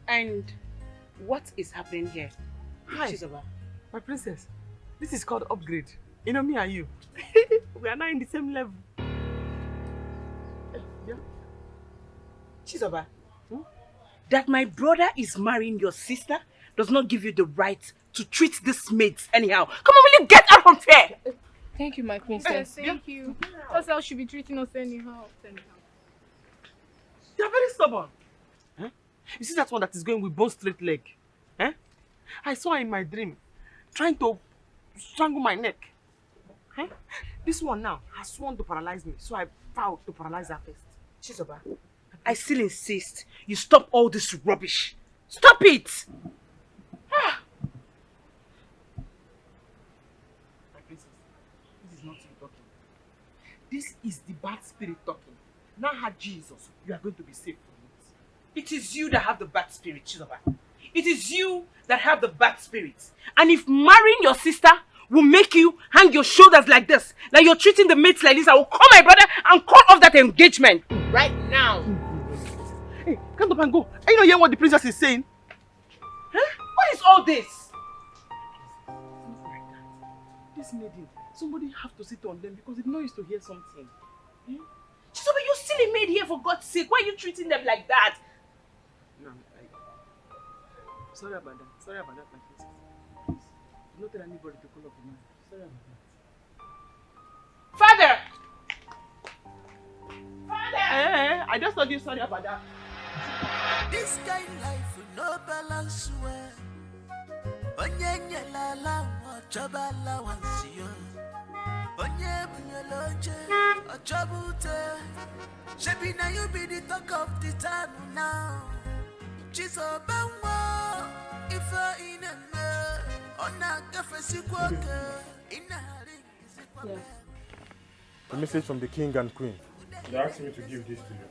And what is happening here? Hi, Chizoba. my princess. This is called upgrade. You know me and you. We are now in the same level. Yeah. Chizoba, that my brother is marrying your sister does not give you the right to treat this maid anyhow. Come on, will you get out from here? Thank you, my princess. Thank you. That's how she be treating us anyhow. You are very stubborn. Huh? You see that one that is going with bone straight leg? Huh? I saw her in my dream trying to strangle my neck. Huh? This one now has sworn to paralyze me, so I vowed to paralyze her first. Chizoba, I still insist you stop all this rubbish. Stop it! My princess, this is not you talking. This is the bad spirit talking. Now, her Jesus, you are going to be saved from it. It is you that have the bad spirit, Chizoba. It is you that have the bad spirit. And if marrying your sister will make you hang your shoulders like this, like you're treating the mates like this, I will call my brother and call off that engagement right now. Hey, come up and go. Are you not hearing what the princess is saying? Huh? What is all this? This maiden, somebody have to sit on them because they know used to hear something. Hmm? Chizoba, you're still a maid here for God's sake. Why are you treating them like that? No, sorry about that. Sorry about that, my princess. Please, do not tell anybody to call up the man. Sorry about that. Father! Hey, I just told you sorry about that. This kind life no balance well. Onye nyelala ochabala wansiyo. Onye bunyeloje ochabute. Shebi na you be the talk of the town now. Chizoba ife ineme. Ona kafesi kwoke. A message from the king and queen. They asked me to give this to you.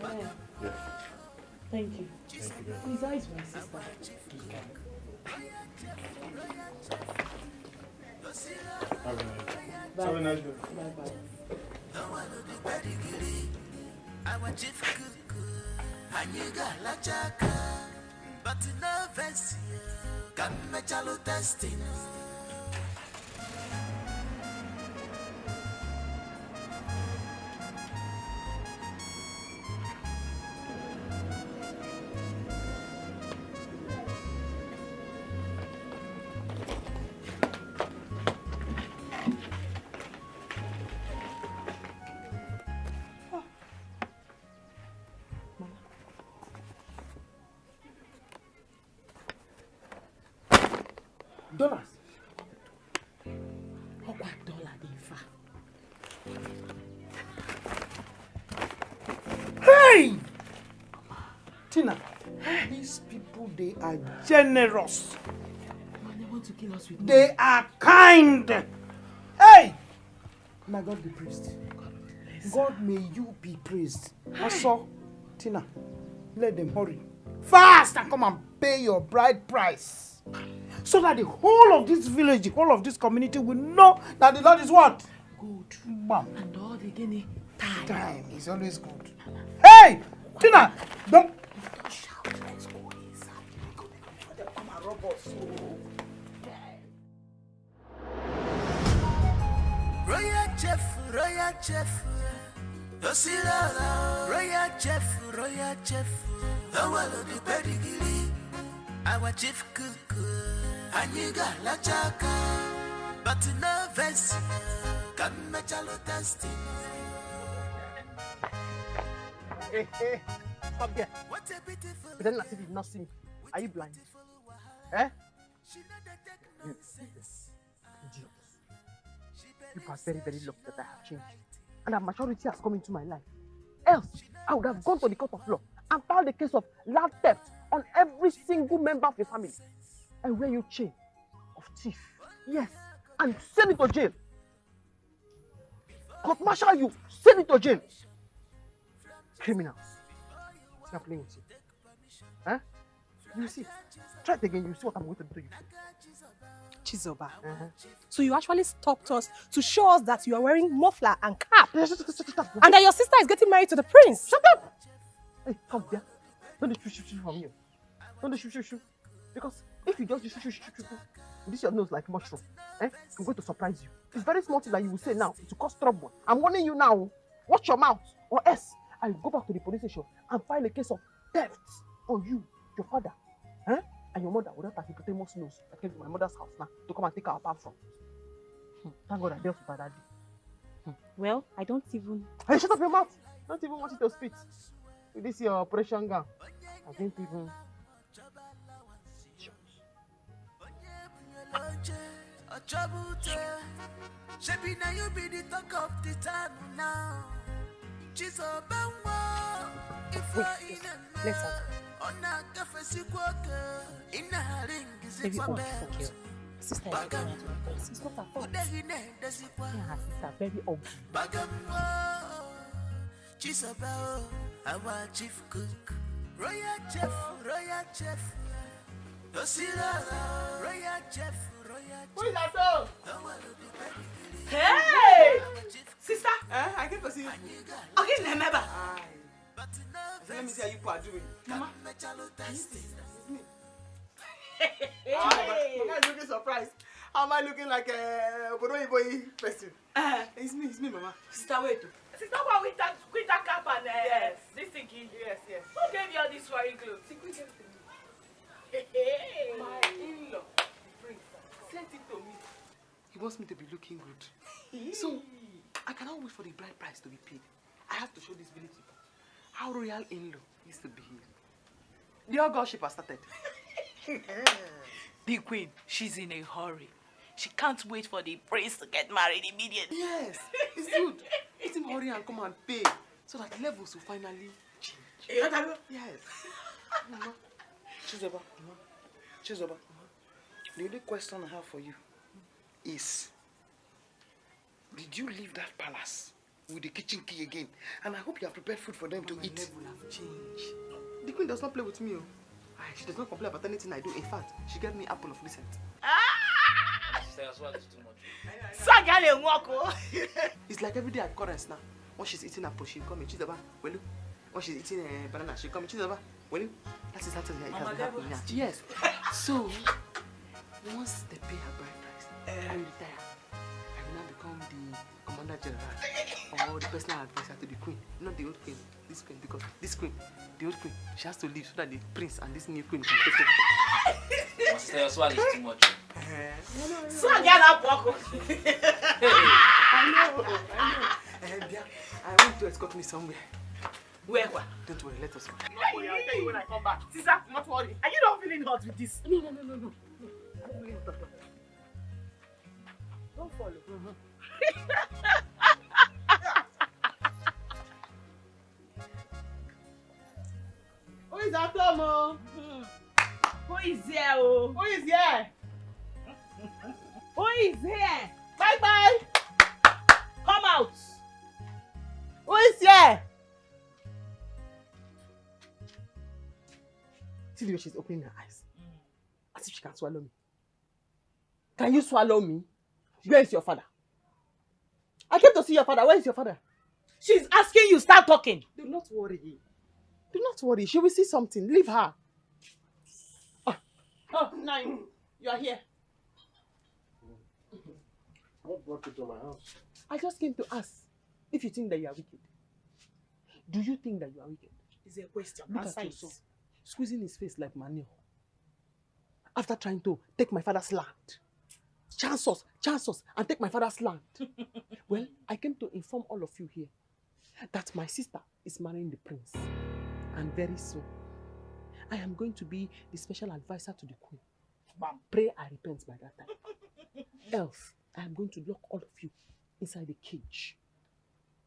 Yeah. Yes. Thank you. Thank you very much. Please, how is my sister? Have a nice day. Have a nice day. Bye-bye. But no verse can make a lot testing. Dollars. What dollar dey fa? Hey! Tina, these people, they are generous. They want to kill us with They are kind. Hey! May God be praised. God, may you be praised. Also, Tina, let them hurry. Fast and come and pay your bride price. So that the whole of this village, the whole of this community will know that the Lord is what? Good. Bam. And all the guinea time. Time is always good. Hey! Tina! Don't shout. Let's go inside. They come and rob us. Royal chef. Royal chef. The one of the pedigree. Our chief cook. Aniga la chaka, but no vest. Come mechalo testing. Hey, stop there. Pretend as if you did not see me. Are you blind? Eh? You idiots. You are very, very lucky that I have changed. And that maturity has come into my life. Else, I would have gone to the court of law and filed a case of land theft on every single member of your family. And wear you chain of thief. Yes. And send it to jail. Court martial you. Send it to jail. Criminals. See, I'm playing with you. Huh? You see. Try it again. You see what I'm going to do to you. Chizoba. So you actually stopped us to show us that you are wearing muffler and cap. And that your sister is getting married to the prince. Shut up! Hey, come here. Don't shoot from you. Don't shoot. Because if you just shoot, this your nose like mushroom. I'm going to surprise you. It's very small thing that you will say now to cause trouble. I'm warning you now. Watch your mouth. Or else I will go back to the police station and file a case of theft on you, your father, and your mother without a hippopotamus nose. I came to my mother's house now to come and take our apart from. Thank God I dealt with her that day. Well, I don't even... Hey, shut up your mouth! Don't even want you to spit. With this your operation gown. I didn't even... Shebi na you be the talk of the town now. She's a Wait, let's talk. Baby, oh, fuck you. Sister is getting married to the prince. It's not her fault. Yeah, her sister, very ugly. She's about our chief cook. Royal chef. Royal chef. Who is that dog? Hey! Sister, I came to see you. Okay, remember. Let me see how you are doing. Mama. It's me. Mama is looking surprised. How am I looking like a boy person? It's me, Mama. Sister, wait. Sister, what with that cap and this thinking? Yes. Who gave you all these foreign clothes? My in-law, Prince, sent it to me. He wants me to be looking good. So, I cannot wait for the bride price to be paid. I have to show this village people how royal in-law used to behave. The whole gossip has started. The queen, she's in a hurry. She can't wait for the prince to get married immediately. Yes, it's good. Let him hurry and come and pay so that levels will finally change. Yes. Chizoba, the only question I have for you is, did you leave that palace with the kitchen key again? And I hope you have prepared food for them to eat. My level have changed. The queen does not play with me. She does not complain about anything I do. In fact, she gave me apple of recent. It's like every day at Correns now. When she's eating apple, she'll come in. Chizoba, well, when she's eating banana, she'll come in. Chizoba, well, that is how it has been happening now. Yes. So, once they pay her bride price, I will retire. I will now become the commander general or the personal advisor to the queen. Not the old queen, this queen, because this queen, the old queen, she has to leave so that the prince and this new queen can take over. Master, your swag is too much. Swag, get up, walk. I know. I want to escort me somewhere. Where? Don't worry, let us go. I'll tell you when I come back. Sister, not worry. Are you not feeling hot with this? No. Don't follow. Who is at home? Who is here? Who is here? Who is here? Bye. Come out. Who is here? See the way she's opening her eyes. As if she can swallow me. Can you swallow me? Where is your father? I came to see your father. Where is your father? She's asking you, start talking. Do not worry. She will see something. Leave her. Oh, Nine, you are here. What brought you to my house? I just came to ask if you think that you are wicked. Do you think that you are wicked? It's a question. Look at you, so squeezing his face like manure. after trying to take my father's land. Chance us, and take my father's land. Well, I came to inform all of you here that my sister is marrying the prince. And very soon, I am going to be the special advisor to the queen. Pray I repent by that time. Else, I am going to lock all of you inside the cage.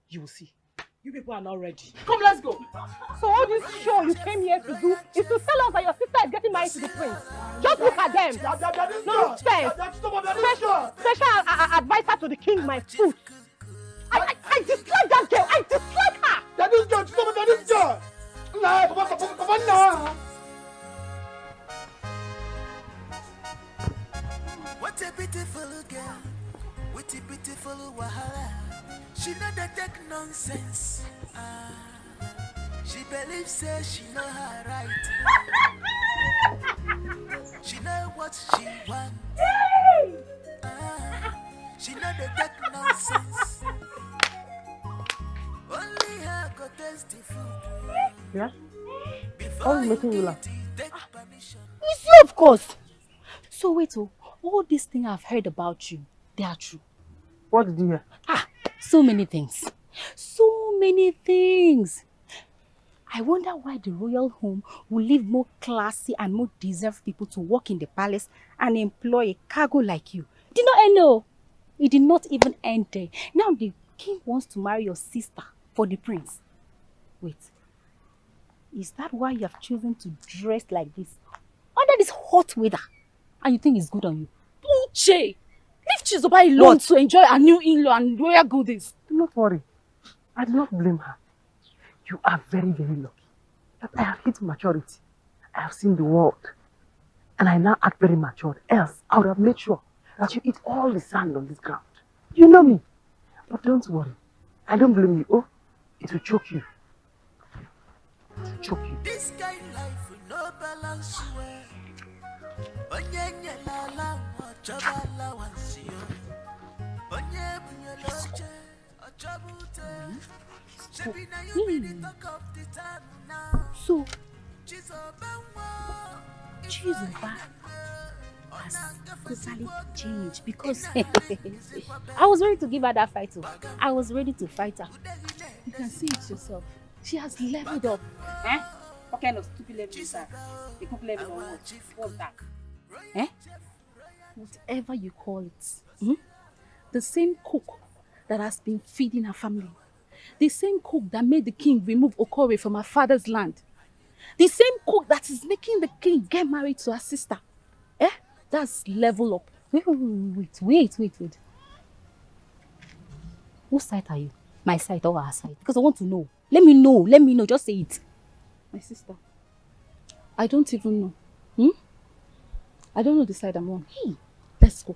You will see. You people are not ready. Come, let's go. So all this show you came here to do is to tell us that your sister is getting married to the prince. Just look at them. Nonsense. Special advisor to the king, my foot. I dislike that girl. I dislike her. That is girl. That is girl. Nah. What a beautiful girl. What a beautiful wahala. She know the take nonsense. She believes say she know her right. She know what she wants. She know the take nonsense. Only her go taste the food. Yeah? All making you laugh. It's you, of course. So wait, all these things I've heard about you, they are true. What did you hear? So many things. So many things. I wonder why the royal home will leave more classy and more deserved people to work in the palace and employ a cargo like you. Did not know. It did not even enter. Now the king wants to marry your sister for the prince. Wait. Is that why you have chosen to dress like this under this hot weather? And you think it's good on you? Uche! Leave Chizoba alone to enjoy a new in-law and royal goodies. Do not worry. I do not blame her. You are very, very lucky that I have hit maturity. I have seen the world. And I now act very mature. Else, I would have made sure that you eat all the sand on this ground. You know me. But don't worry. I don't blame you. Oh, it will choke you. It will choke you. This kind of life will no balance well. Onye la la choba la wansio. Onye bunyoloche ochobute. Shebi na you be the talk of the town now. So, Chizoba has totally changed because I was ready to give her that fight too. I was ready to fight her. You can see it yourself. She has leveled up. Eh? What kind of stupid level is that? The cook level or what? What's that? Eh? Whatever you call it. The same cook that has been feeding her family. The same cook that made the king remove Okore from her father's land. The same cook that is making the king get married to her sister. Eh? That's level up. Wait. Whose side are you? My side or her side? Because I want to know. Let me know. Just say it. My sister. I don't even know. I don't know the side I'm on. Hey, let's go.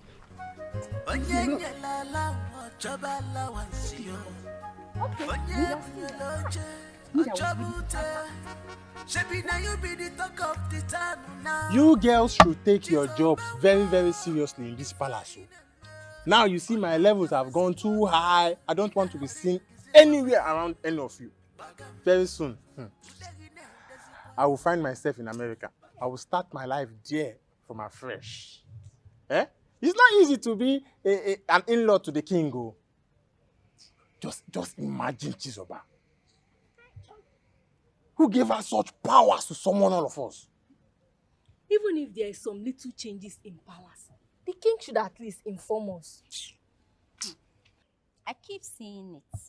Okay. You girls should take your jobs very, very seriously in this palace. Now you see my levels have gone too high. I don't want to be seen anywhere around any of you. Very soon, I will find myself in America. I will start my life there from afresh. Eh? It's not easy to be an in-law to the king. Just imagine Chizoba, who gave her such powers to summon all of us. Even if there are some little changes in palace, the king should at least inform us. I keep saying it.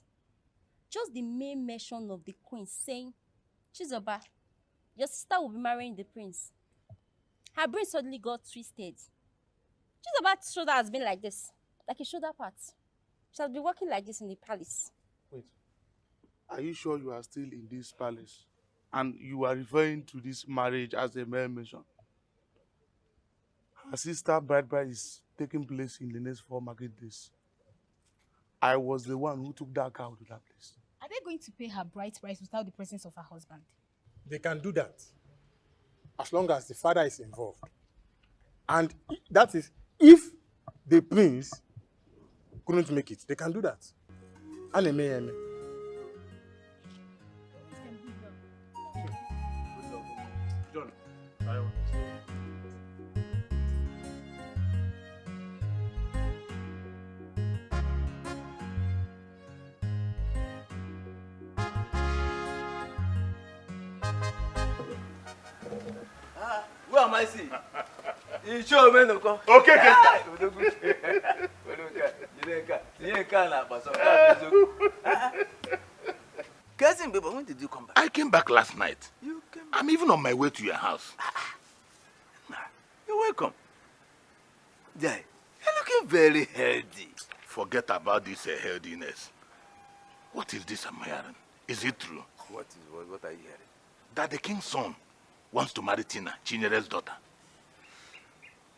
Just the main mention of the queen saying, Chizoba, your sister will be marrying the prince. Her brain suddenly got twisted. Chizoba's shoulder has been like this, like a shoulder part. She has been walking like this in the palace. Wait, are you sure you are still in this palace? And you are referring to this marriage as a mere mention? Her sister bride is taking place in the next 4 market days. I was the one who took that cow to that place. Are they going to pay her bride price without the presence of her husband? They can do that as long as the father is involved. And that is if the prince couldn't make it. They can do that. Aneme. John, I want to say. am I seeing? You show me no. Okay. Cousin, baby, when did you come back? I came back last night. I'm even on my way to your house. You're welcome. Jai, you're looking very healthy. Forget about this healthiness. What is this I'm hearing? Is it true? What are you hearing? That the king's son wants to marry Tina, Chinyere's daughter.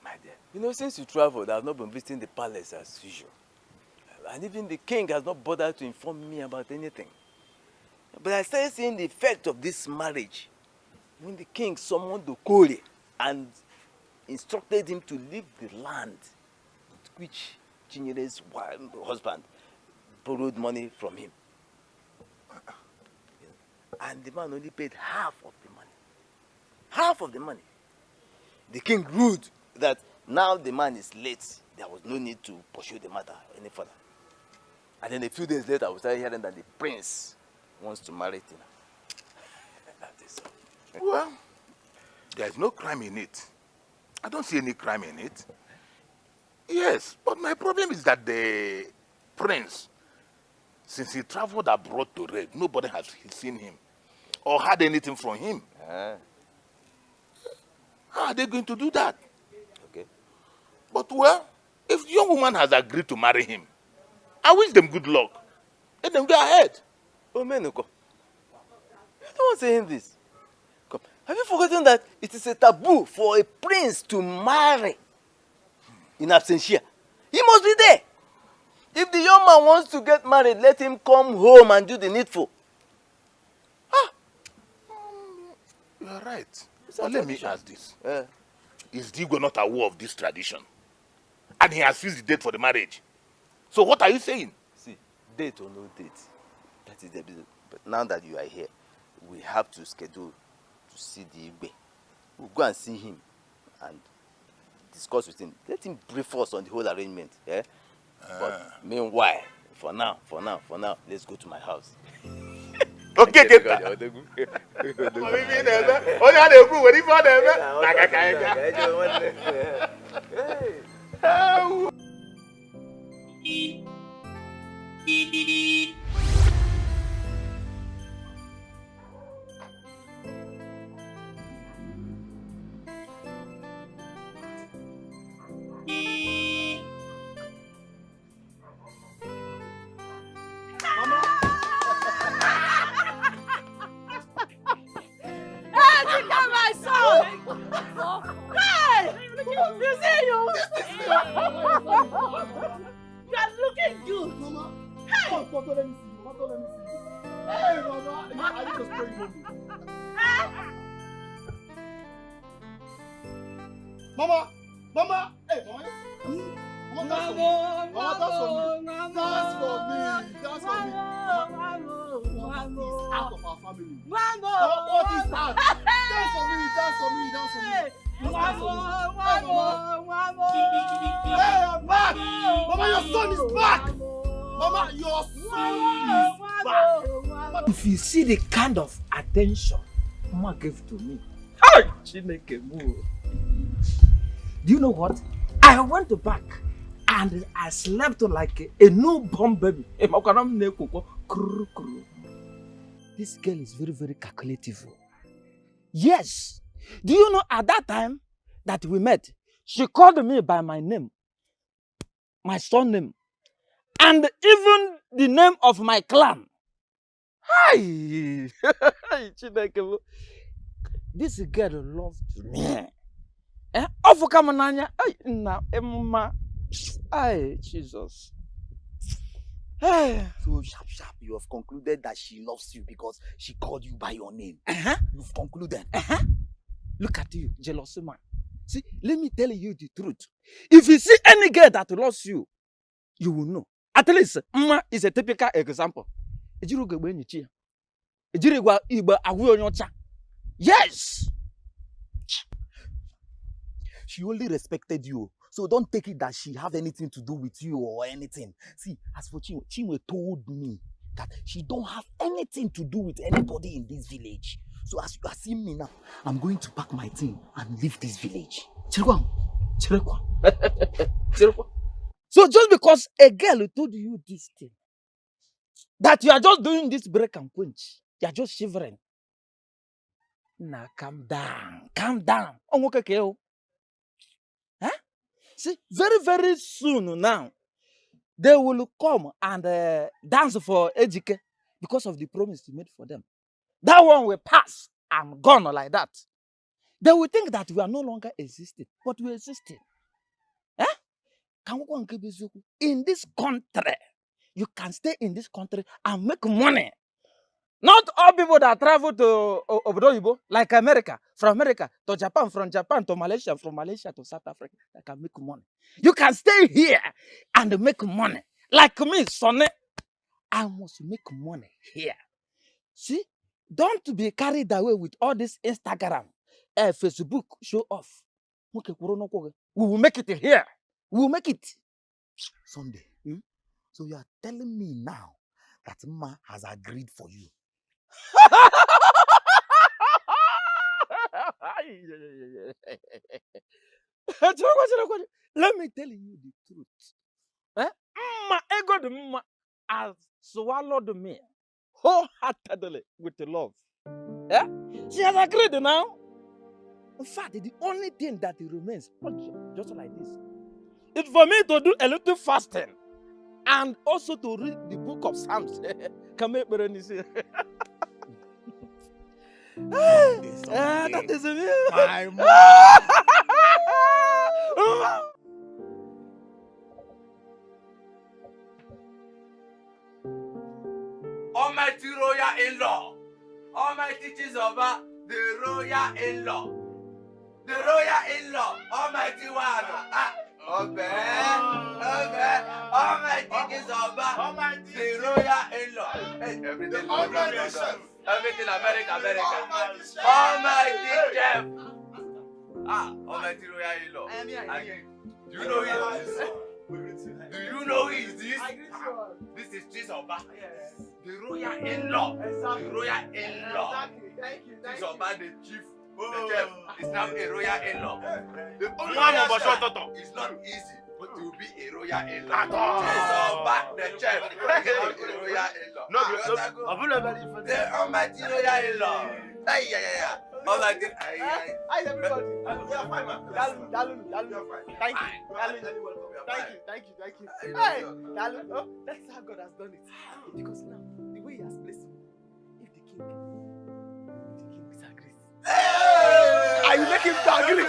My dear, you know, since you traveled, I've not been visiting the palace as usual. And even the king has not bothered to inform me about anything. But I started seeing the effect of this marriage when the king summoned Okole and instructed him to leave the land which Chinyere's husband borrowed money from him. And the man only paid half of the money. Half of the money. The king ruled that now the man is late. There was no need to pursue the matter any further. And then a few days later, we started hearing that the prince wants to marry Tina. That is all. Well, there's no crime in it. I don't see any crime in it. Yes, but my problem is that the prince, since he traveled abroad to raid, nobody has seen him or heard anything from him. How are they going to do that? Okay. But well, if the young woman has agreed to marry him, I wish them good luck. Let them go ahead. Oh, Menuko, you're the one saying this. Come. Have you forgotten that it is a taboo for a prince to marry in absentia? He must be there. If the young man wants to get married, let him come home and do the needful. You are right. But let me ask this. Is Digo not aware of this tradition? And he has fixed the date for the marriage. So what are you saying? See, date or no date, that is the business. But now that you are here, we have to schedule to see the Igbe. We'll go and see him and discuss with him. Let him brief us on the whole arrangement. Yeah? But meanwhile, for now, let's go to my house. Okay, get that. If you see the kind of attention Mama gave to me, hey, Chineke move. Do you know what? I went back and I slept like a newborn baby. This girl is very, very calculative. Yes. Do you know at that time that we met, she called me by my name, my son name, and even the name of my clan. Hi! This girl loved me. Hey, Jesus. So sharp, you have concluded that she loves you because she called you by your name. You've concluded. Look at you, jealous man. See, let me tell you the truth. If you see any girl that loves you, you will know. At least, Mma is a typical example. Yes! She only respected you. So don't take it that she have anything to do with you or anything. See, as for Chinwe told me that she don't have anything to do with anybody in this village. So as you are seeing me now, I'm going to pack my thing and leave this village. Chirekwa. So just because a girl told you this thing, that you are just doing this break and quench, you are just shivering. Now calm down. Huh? See, very soon now, they will come and dance for Ejike because of the promise you made for them. That one will pass and gone like that. They will think that we are no longer existing, but we are existing. In this country, you can stay in this country and make money. Not all people that travel to Obodo, like America, from America to Japan, from Japan to Malaysia, from Malaysia to South Africa, that can make money. You can stay here and make money. Like me, Sonny, I must make money here. See, don't be carried away with all this Instagram, Facebook show off. We will make it here. We will make it. Sunday. So you are telling me now that Ma has agreed for you. Let me tell you the truth. Ma ego the Ma has swallowed me wholeheartedly with the love. She has agreed now. In fact, the only thing that remains, just like this, is for me to do a little fasting and also to read the book of Psalms. That is me. My mom. Almighty royal in-law, Almighty Chizoba, the royal in-law, the royal in-law, Almighty one. Almighty Chizoba, the royal in-law. Everything America. Almighty chef. Almighty royal in-law. Do you know this? Do you know who is this? This is Chizoba. The royal in-law. The royal in-law. Chizoba, the chief. The chef is now a royal in-law. The only it's not easy to be a royal in-law. Chizoba, the chef, is a royal in-law. The almighty royal in-law. Yeah. All I did. Hi, everybody. We are fine, man. Thank you. Hey, Dalu. That's how God has done it. Because now, the way He has blessed me, if the king disagrees. Are you making him agree?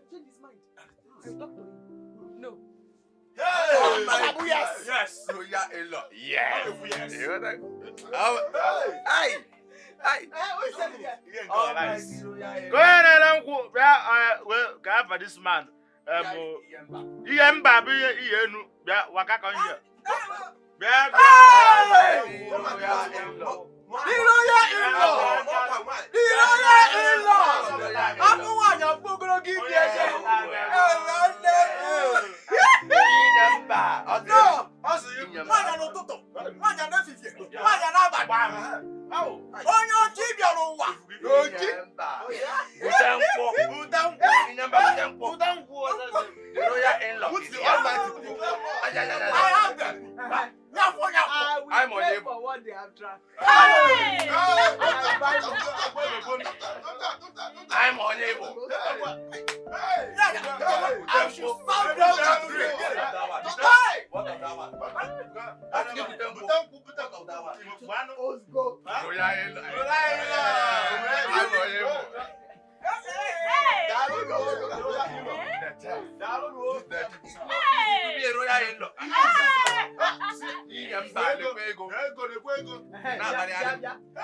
Change his mind. I talk to him. No. Yes. Royal in-law. Yes. Hey. Go ahead and go for this man. I'm on for what they have tried. I'm unable. I should stop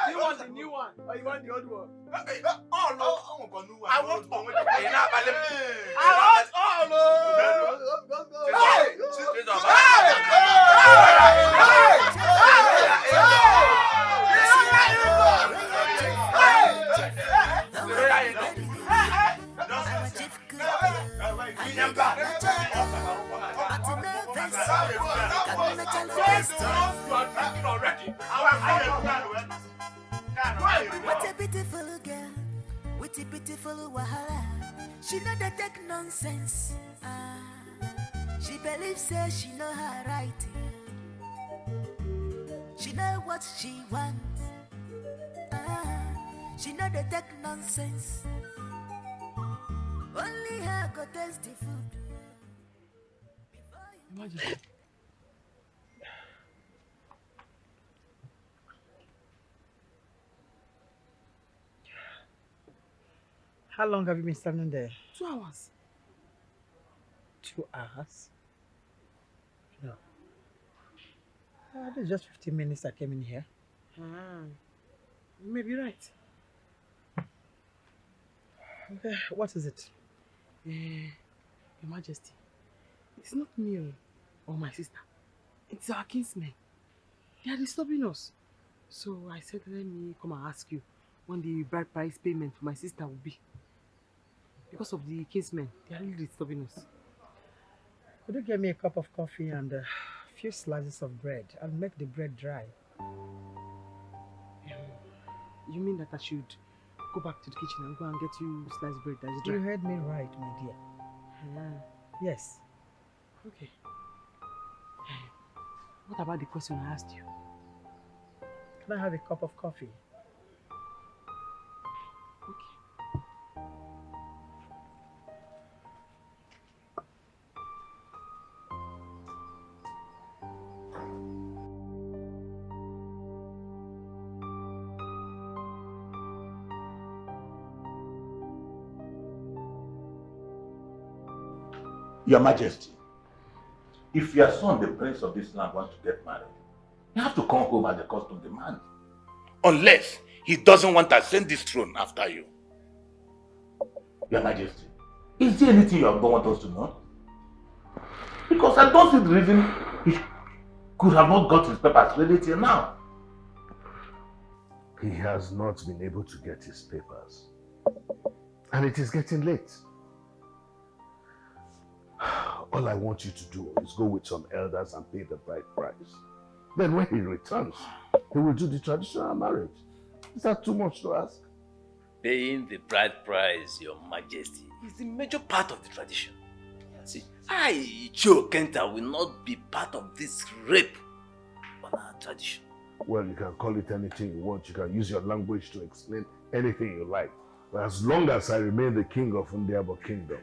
you want the new one or you want the old one? Oh no, I want all. beautiful wahala. She know they take nonsense. She believes say she know her right. She know what she wants. She know they take nonsense. Only her go taste the food. Imagine. How long have you been standing there? 2 hours. 2 hours? No. It's just 15 minutes I came in here. You may be right. Okay, what is it? Your Majesty, it's not me or my sister. It's our kinsmen. They are disturbing us. So I said, let me come and ask you when the bride price payment for my sister will be. Because of the kinsmen, they are really disturbing us. Could you get me a cup of coffee and a few slices of bread? I'll make the bread dry. You mean that I should go back to the kitchen and go and get you sliced bread that is dry? You heard me right, my dear. Yes. Okay. What about the question I asked you? Can I have a cup of coffee? Your Majesty, if your son, the prince of this land, wants to get married, you have to come home as the custom demands. Unless he doesn't want to ascend this throne after you. Your Majesty, is there anything you don't want us to know? Because I don't see the reason he could have not got his papers ready till now. He has not been able to get his papers. And it is getting late. All I want you to do is go with some elders and pay the bride price. Then when he returns, he will do the traditional marriage. Is that too much to ask? Paying the bride price, Your Majesty, is the major part of the tradition. See, I, Joe Kenta, will not be part of this rape on our tradition. Well, you can call it anything you want. You can use your language to explain anything you like. But as long as I remain the king of Ndiabo Kingdom,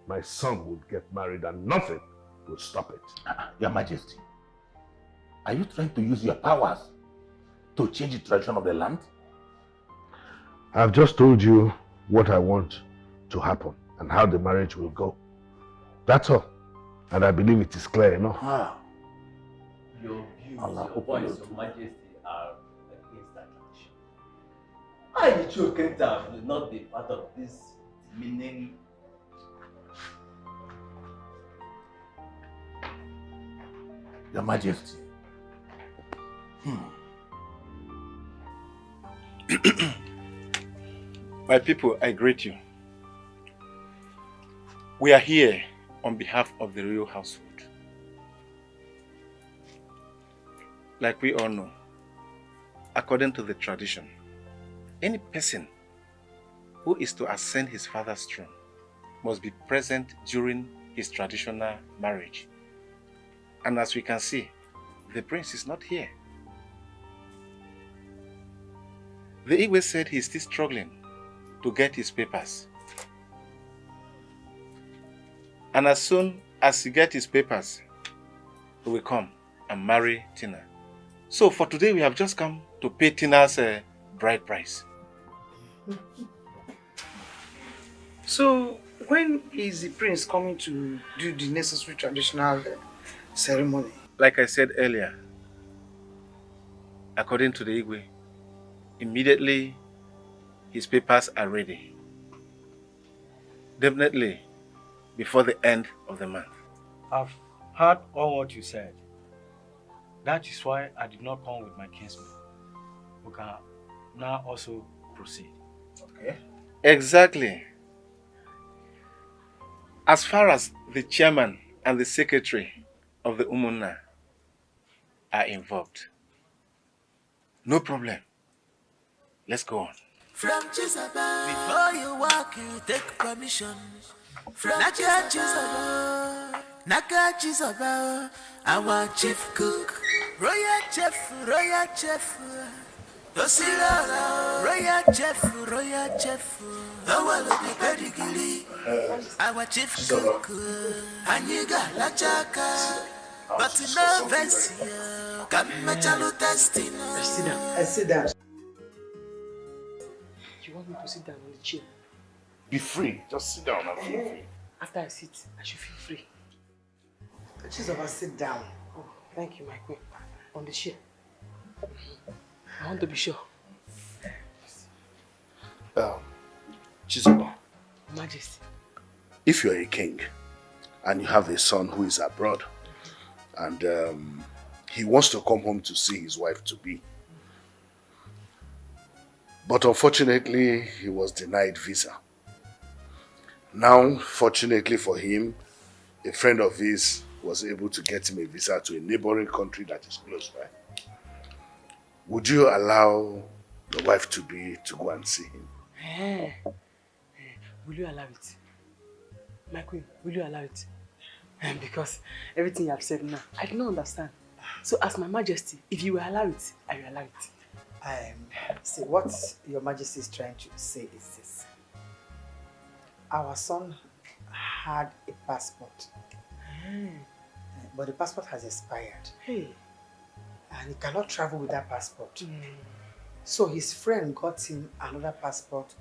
my son would get married and nothing will stop it. Your Majesty, are you trying to use your powers to change the tradition of the land? I've just told you what I want to happen and how the marriage will go. That's all. And I believe it is clear enough. Your views, your points, Your Majesty, are against that tradition. I, Joe Kenta, will not be part of this demeaning. Your Majesty. My people, I greet you. We are here on behalf of the royal household. Like we all know, according to the tradition, any person who is to ascend his father's throne must be present during his traditional marriage. And as we can see, the prince is not here. The Igwe said he's still struggling to get his papers. And as soon as he gets his papers, he will come and marry Tina. So for today, we have just come to pay Tina's bride price. So, when is the prince coming to do the necessary traditional ceremony? Like I said earlier, according to the Igwe, immediately his papers are ready. Definitely before the end of the month. I've heard all what you said. That is why I did not come with my kinsmen. We can now also proceed. Okay. Exactly. As far as the chairman and the secretary of the Umunna are involved, no problem. Let's go on. from Chisaba. Before you walk, you take permission from Naka Chisaba. Naka Chisaba, our chief cook. Royal chef, royal chef. Dosila, royal chef. The one of the pedigree. Our chief cook. Aniga la chaka. But no vest here. Come machalo testing. Sit down. You want me to sit down on the chair? Be free. Just sit down and feel free. After I sit, I should feel free. Chizoba, sit down. Oh, thank you, my queen. On the chair. I want to be sure. Chizoba, Majesty. if you're a king and you have a son who is abroad and he wants to come home to see his wife to be, but unfortunately he was denied visa. Now, fortunately for him, a friend of his was able to get him a visa to a neighboring country that is close by. Would you allow the wife to go and see him? Will you allow it? My queen, will you allow it? Because everything you have said now, I do not understand. So as my majesty, if you will allow it, I will allow it. See, what your majesty is trying to say is this. Our son had a passport. But the passport has expired. Hey. And he cannot travel with that passport. So his friend got him another passport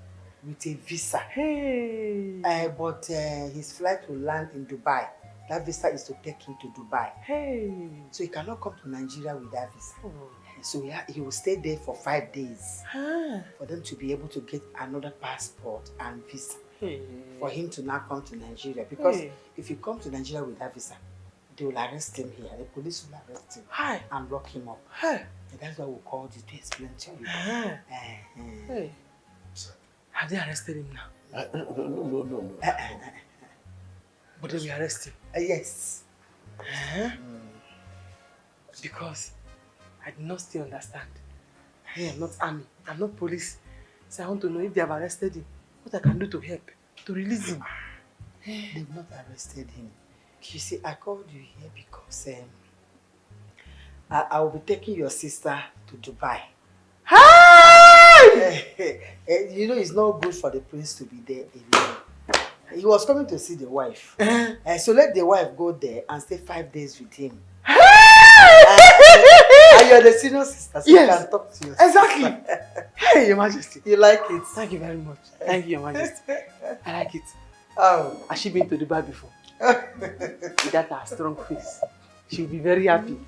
with a visa. Hey. But his flight will land in Dubai. That visa is to take him to Dubai. Hey. So he cannot come to Nigeria with that visa. So he will stay there for 5 days for them to be able to get another passport and visa. For him to now come to Nigeria. Because if he comes to Nigeria with that visa, they will arrest him here. The police will arrest him and lock him up. And that's why we called you to explain to you. Have they arrested him now? No. But they will arrest him? Yes. Because I do not still understand. I am not army. I'm not police. So I want to know if they have arrested him. What I can do to help, to release him. They've not arrested him. You see, I called you here because I will be taking your sister to Dubai. You know, it's not good for the prince to be there alone. He was coming to see the wife. So let the wife go there and stay 5 days with him. And you're the senior sister, so you can talk to your sister. Exactly. Hey, Your Majesty. You like it? Thank you very much. Thank you, Your Majesty. I like it. Oh. Has she been to Dubai before? With that her strong face, she'll be very happy.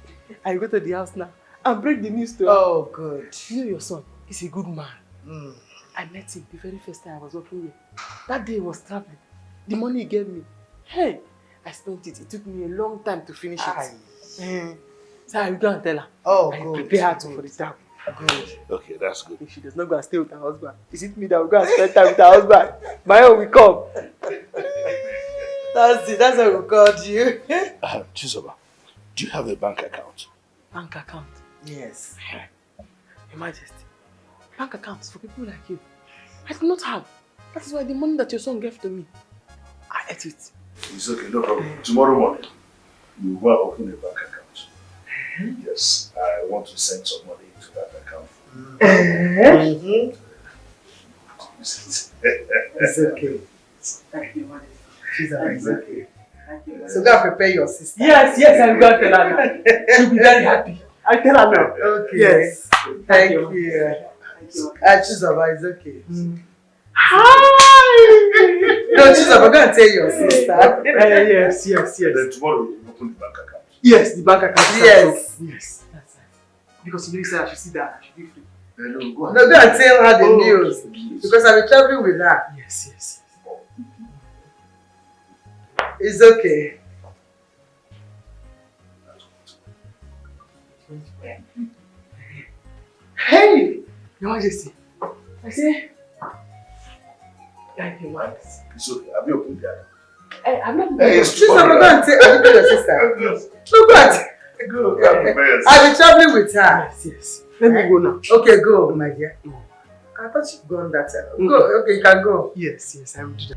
I go to the house now and break the news to her. Oh, good. You know your son, he's a good man. I met him the very first time I was working here. That day he was traveling. The money he gave me, hey, I spent it. It took me a long time to finish it. So I will go and tell her. Oh, I good. prepare her for the travel. Good. Okay, that's good. If she does not go and stay with her husband, is it me that will go and spend time with her husband? My own will come. That's it. That's how we called you. Chizoba, do you have a bank account? Bank account? Yes. Your Majesty, bank accounts for people like you. I do not have. That is why the money that your son gave to me, I ate it. It's okay, no problem. Tomorrow morning, you will open a bank account. Yes, I want to send some money into that account. It's okay. Thank you, Majesty. It's okay. So go and prepare your sister. Yes, I'm going to tell her now. She'll be very happy. I tell her now. Okay. Yes. Thank you. Chizoba, it's okay. Hi! No, Chizoba, go and tell your sister. Yes. Then tomorrow you open the bank account. Yes, the bank account. Yes. Yes, that's right. Because you said I should sit down, I should be free. No, go and tell her the news. Because I'll be traveling with her. Yes. It's okay. Hey! Your Majesty. I say. Thank you, Majesty. It's okay. Have you opened the account? I'm not. She's not going to tell your sister. No, go and I'll be traveling with her. Yes. Let me go now. Okay, go, my dear. I thought you'd gone that time. Go, okay, you can go. Yes, I will do that.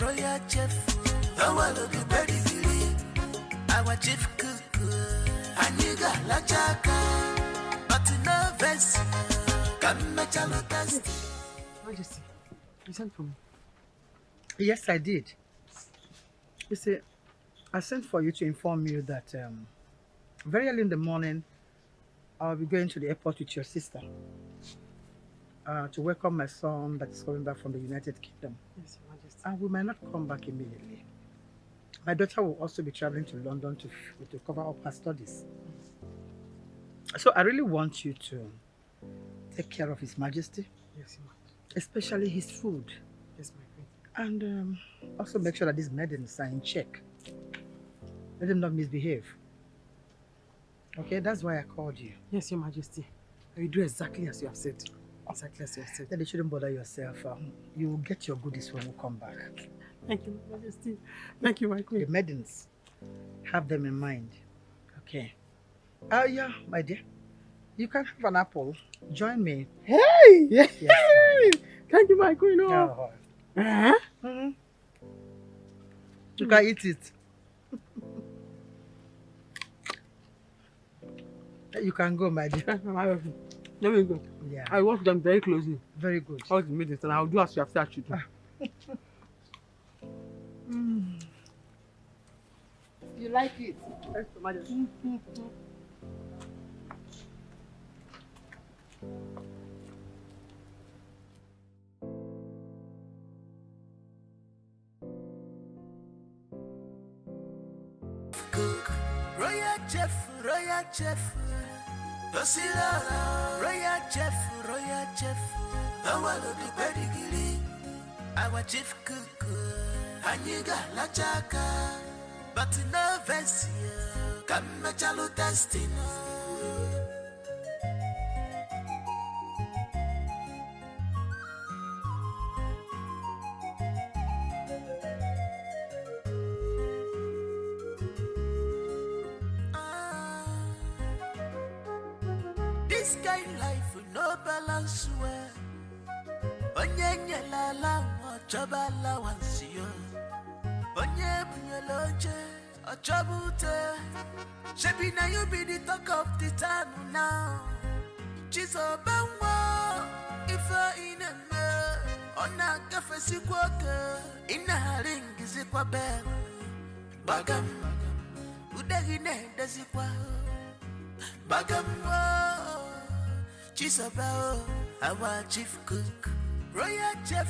Royal chef, the one of the pedigree. Our chief cook, Aniga la chaka, but no vest, come match. Majesty, you sent for me. Yes, I did. You see, I sent for you to inform you that very early in the morning, I'll be going to the airport with your sister to welcome my son that is coming back from the United Kingdom. Yes, Your Majesty. And we might not come back immediately. My daughter will also be traveling to London to cover up her studies. So I really want you to take care of His Majesty. Yes, Your Majesty. Especially his food. Yes, my queen. And also make sure that these maidens are in check. Let them not misbehave. Okay, that's why I called you. Yes, Your Majesty. I will do exactly as you have said. Exactly as you have said. Then you shouldn't bother yourself. You will get your goodies when we come back. Thank you, Your Majesty. Thank you, my queen. The maidens, have them in mind. Okay. Yeah, my dear. You can have an apple. Join me. Hey! Yes, thank you, my queen. Oh. You can eat it. You can go, my dear. Let me go. Yeah. I watch them very closely. Very good. All the minutes, and I'll do as you have said you do. You like it? Yes, Majesty. Royal chef, Dosila, royal chef, the one of the pedigree, our chief cook, Aniga la chaka, but no vest, come machalo testing. This kind life no balance well. Onye la la choba la wansio. Onye bunyeloje ochobute. Shebi na you be the talk of the town now. Chizo banwa ifa ineme. Ona kafesi kwake ina haringi zikwa bel. Bagam udagine dazikwa. Bagam Chisabao, our chief cook, royal chef,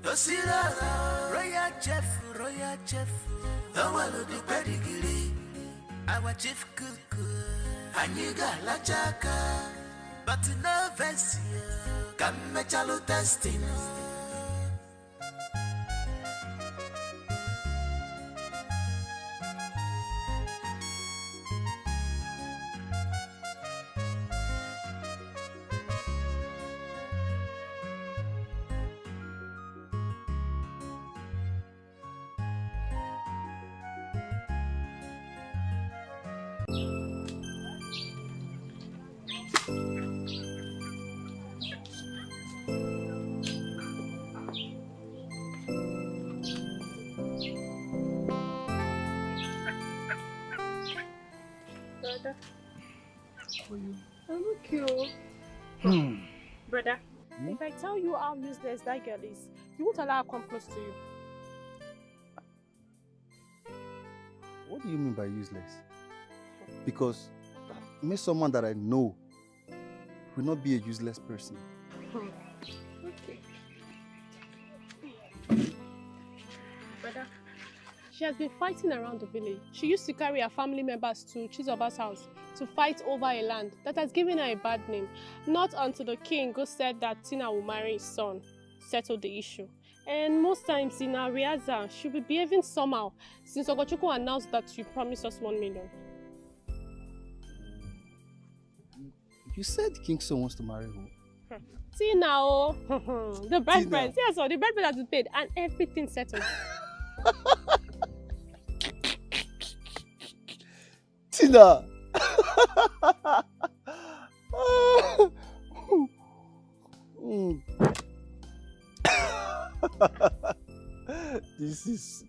Dosira, royal chef, the one of the pedigree, our chief cook, Aniga la chaka, but no vest, come machalo testing. Brother. I'm okay. Brother, if I tell you how useless that girl is, you won't allow her come close to you. What do you mean by useless? Because me someone that I know will not be a useless person. Okay. Brother, She has been fighting around the village. She used to carry her family members to Chizoba's house to fight over a land that has given her a bad name. Not until the king who said that Tina will marry his son settled the issue. And most times in our rehearsal, she'll be behaving somehow since Ogochukwu announced that you promised us 1 million. You said King Son wants to marry who? Tina, oh. The bride Tina. price. Yes, so the bride price has been paid and everything settled. Tina! This is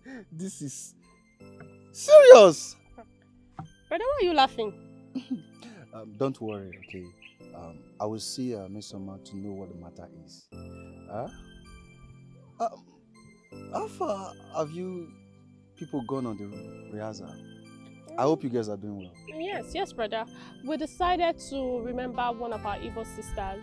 serious. Brother, why are you laughing? Don't worry, okay? I will see Miss Summer to know what the matter is. How far have you people gone on the rehearsal? I hope you guys are doing well. Yes, brother. We decided to remember one of our evil sisters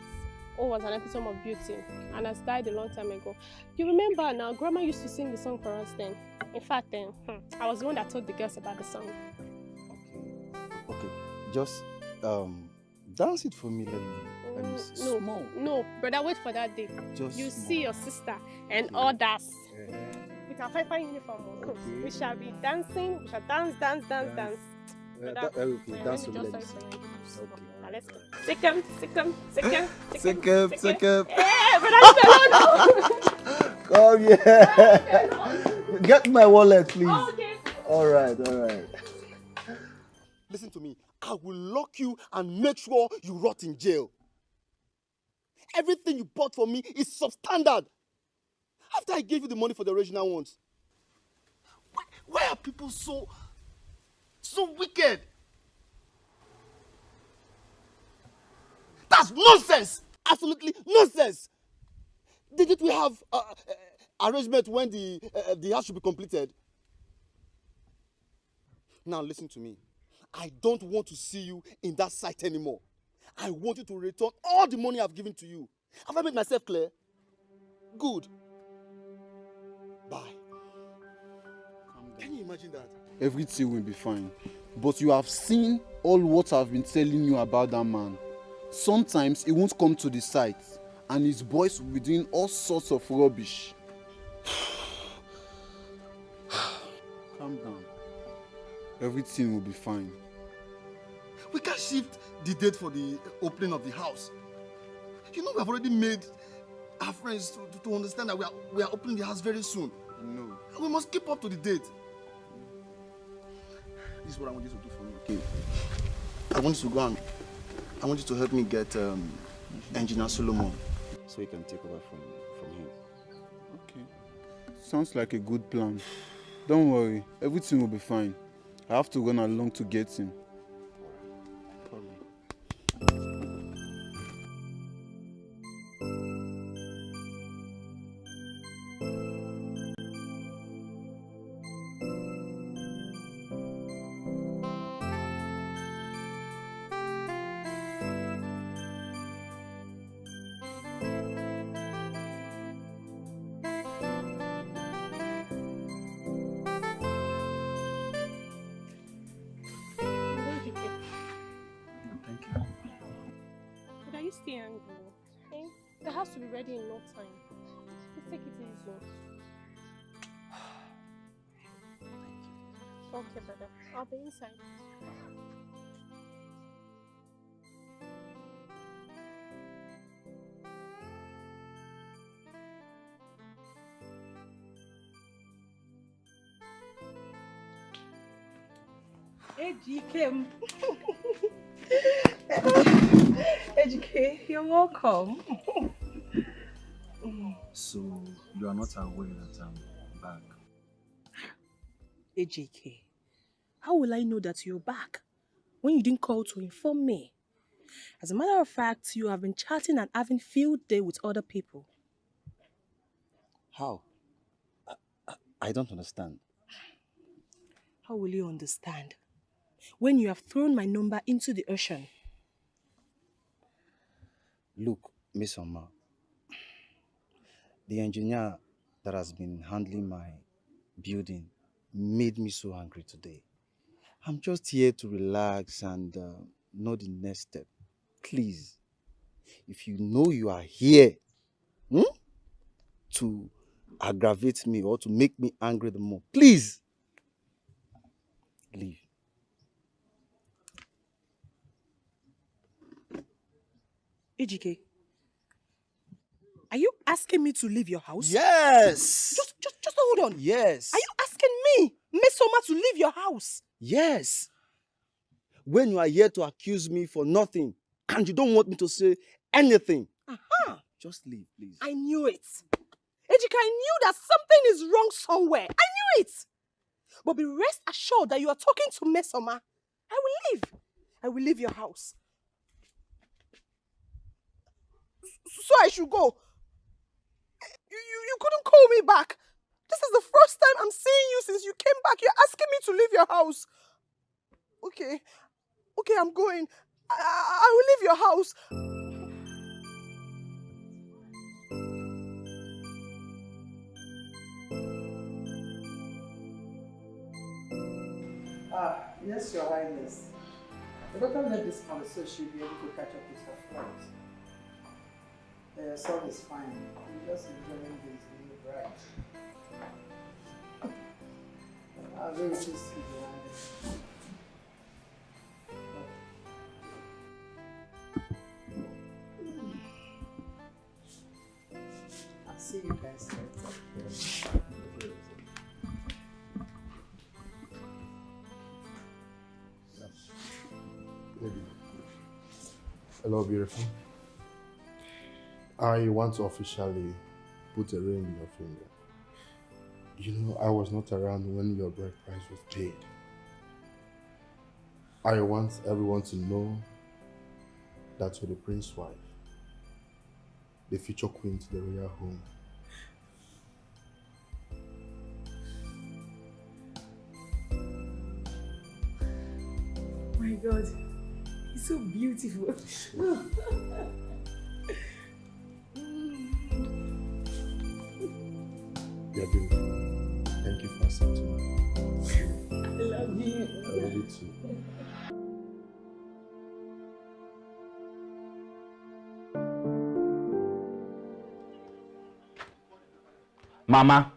who was an epitome of beauty and has died a long time ago. You remember now, Grandma used to sing the song for us then. In fact, then, I was the one that told the girls about the song. Okay, just dance it for me, let me see. Small. No, brother, wait for that day. Just you small. see your sister and others. With our fine uniform on. Okay. We shall be dancing, we shall dance. Okay, dance for me, let me see. Okay. Now let's go. Second. Second. Hey, brother, Come here. Get my wallet, please. Okay. All right. Listen to me. I will lock you and make sure you rot in jail. Everything you bought for me is substandard. After I gave you the money for the original ones. Why are people so wicked? That's nonsense! Absolutely nonsense! Didn't we have arrangement when the house should be completed? Now listen to me. I don't want to see you in that site anymore. I want you to return all the money I've given to you. Have I made myself clear? Good. Bye. Can you imagine that? Everything will be fine. But you have seen all what I've been telling you about that man. Sometimes he won't come to the site and his boys will be doing all sorts of rubbish. Calm down. Everything will be fine. We can shift the date for the opening of the house. You know we have already made our friends to understand that we are opening the house very soon. No. We must keep up to the date. This is what I want you to do for me, okay? I want you to go and I want you to help me get Engineer Solomon so he can take over from him. Okay. Sounds like a good plan. Don't worry, everything will be fine. I have to run along to get him. Stay angry. Okay? The house will be ready in no time. Just take it easy. Okay, brother. I'll be inside. Ejike. Ejike, you're welcome. So, you are not aware that I'm back? Ejike, how will I know that you're back when you didn't call to inform me? As a matter of fact, you have been chatting and having field day with other people. How? I don't understand. How will you understand when you have thrown my number into the ocean? Look, Miss Oma, the engineer that has been handling my building made me so angry today. I'm just here to relax and know the next step. Please, if you know you are here to aggravate me or to make me angry the more, please leave. Ejike, are you asking me to leave your house? Yes. Just hold on. Yes. Are you asking me, Mesoma, to leave your house? Yes. When you are here to accuse me for nothing and you don't want me to say anything, just leave, please. I knew it. Ejike, I knew that something is wrong somewhere. I knew it. But be rest assured that you are talking to Mesoma. I will leave. I will leave your house. So I should go. You couldn't call me back. This is the first time I'm seeing you since you came back. You're asking me to leave your house. Okay, I'm going. I will leave your house. Yes, Your Highness. The better let this come so she'll be able to catch up with her flight. Your son is fine. He's just enjoying his new bride. I'm very pleased to be behind. I'll see you guys later. Hello, beautiful. I want to officially put a ring in your finger. You know, I was not around when your bride price was paid. I want everyone to know that you're the prince's wife, the future queen to the royal home. My God, he's so beautiful. You're beautiful. Thank you for accepting me. I love you. I love you too. Mama.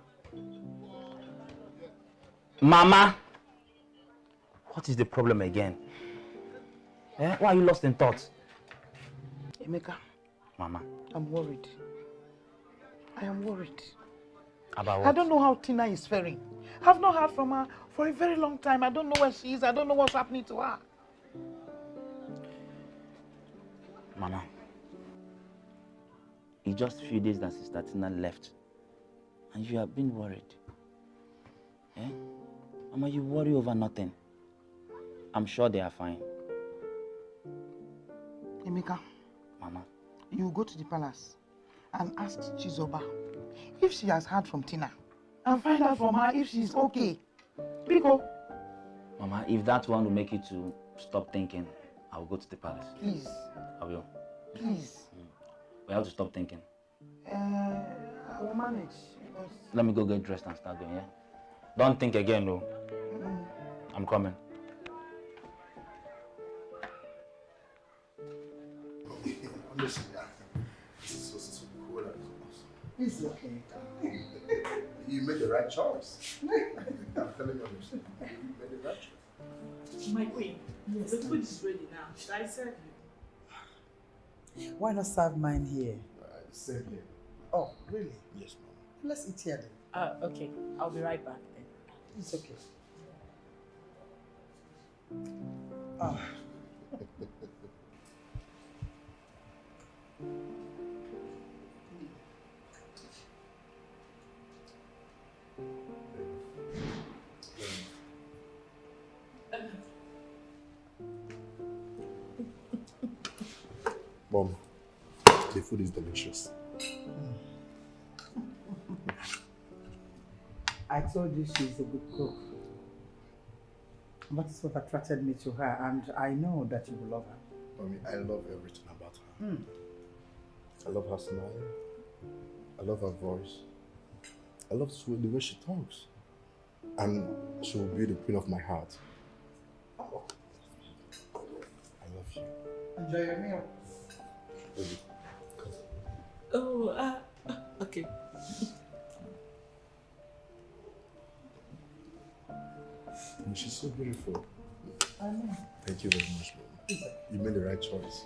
Mama. What is the problem again? Eh? Why are you lost in thought? Emeka, Mama. I'm worried. I am worried. About what? I don't know how Tina is faring. I've not heard from her for a very long time. I don't know where she is. I don't know what's happening to her. Mama. It's just a few days that Sister Tina left. And you have been worried. Eh? Mama, you worry over nothing. I'm sure they are fine. Emeka. Mama. You go to the palace and ask Chizoba if she has heard from Tina and find out from her if she's okay. Biko. Mama, if that one will make you to stop thinking, I will go to the palace. Please. I will. Please. We have to stop thinking. I will manage. Let me go get dressed and start going, yeah? Don't think again, no. I'm coming. Listen, this is so cool. It's okay. You made the right choice. I'm telling you, you made the right choice. My queen, the food is ready now. Should I serve you? Why not serve mine here? Same here. Oh, really? Yes, ma'am. Let's eat here then. Okay. I'll be right back then. It's okay. Oh. Mom, the food is delicious. I told you she's a good cook. That is what attracted me to her, and I know that you will love her. Mommy, I love everything about her. I love her smile. I love her voice. I love the way she talks. And she will be the queen of my heart. I love you. Enjoy your meal. Baby, come. Oh, okay. And she's so beautiful. I know. Thank you very much, baby. You made the right choice.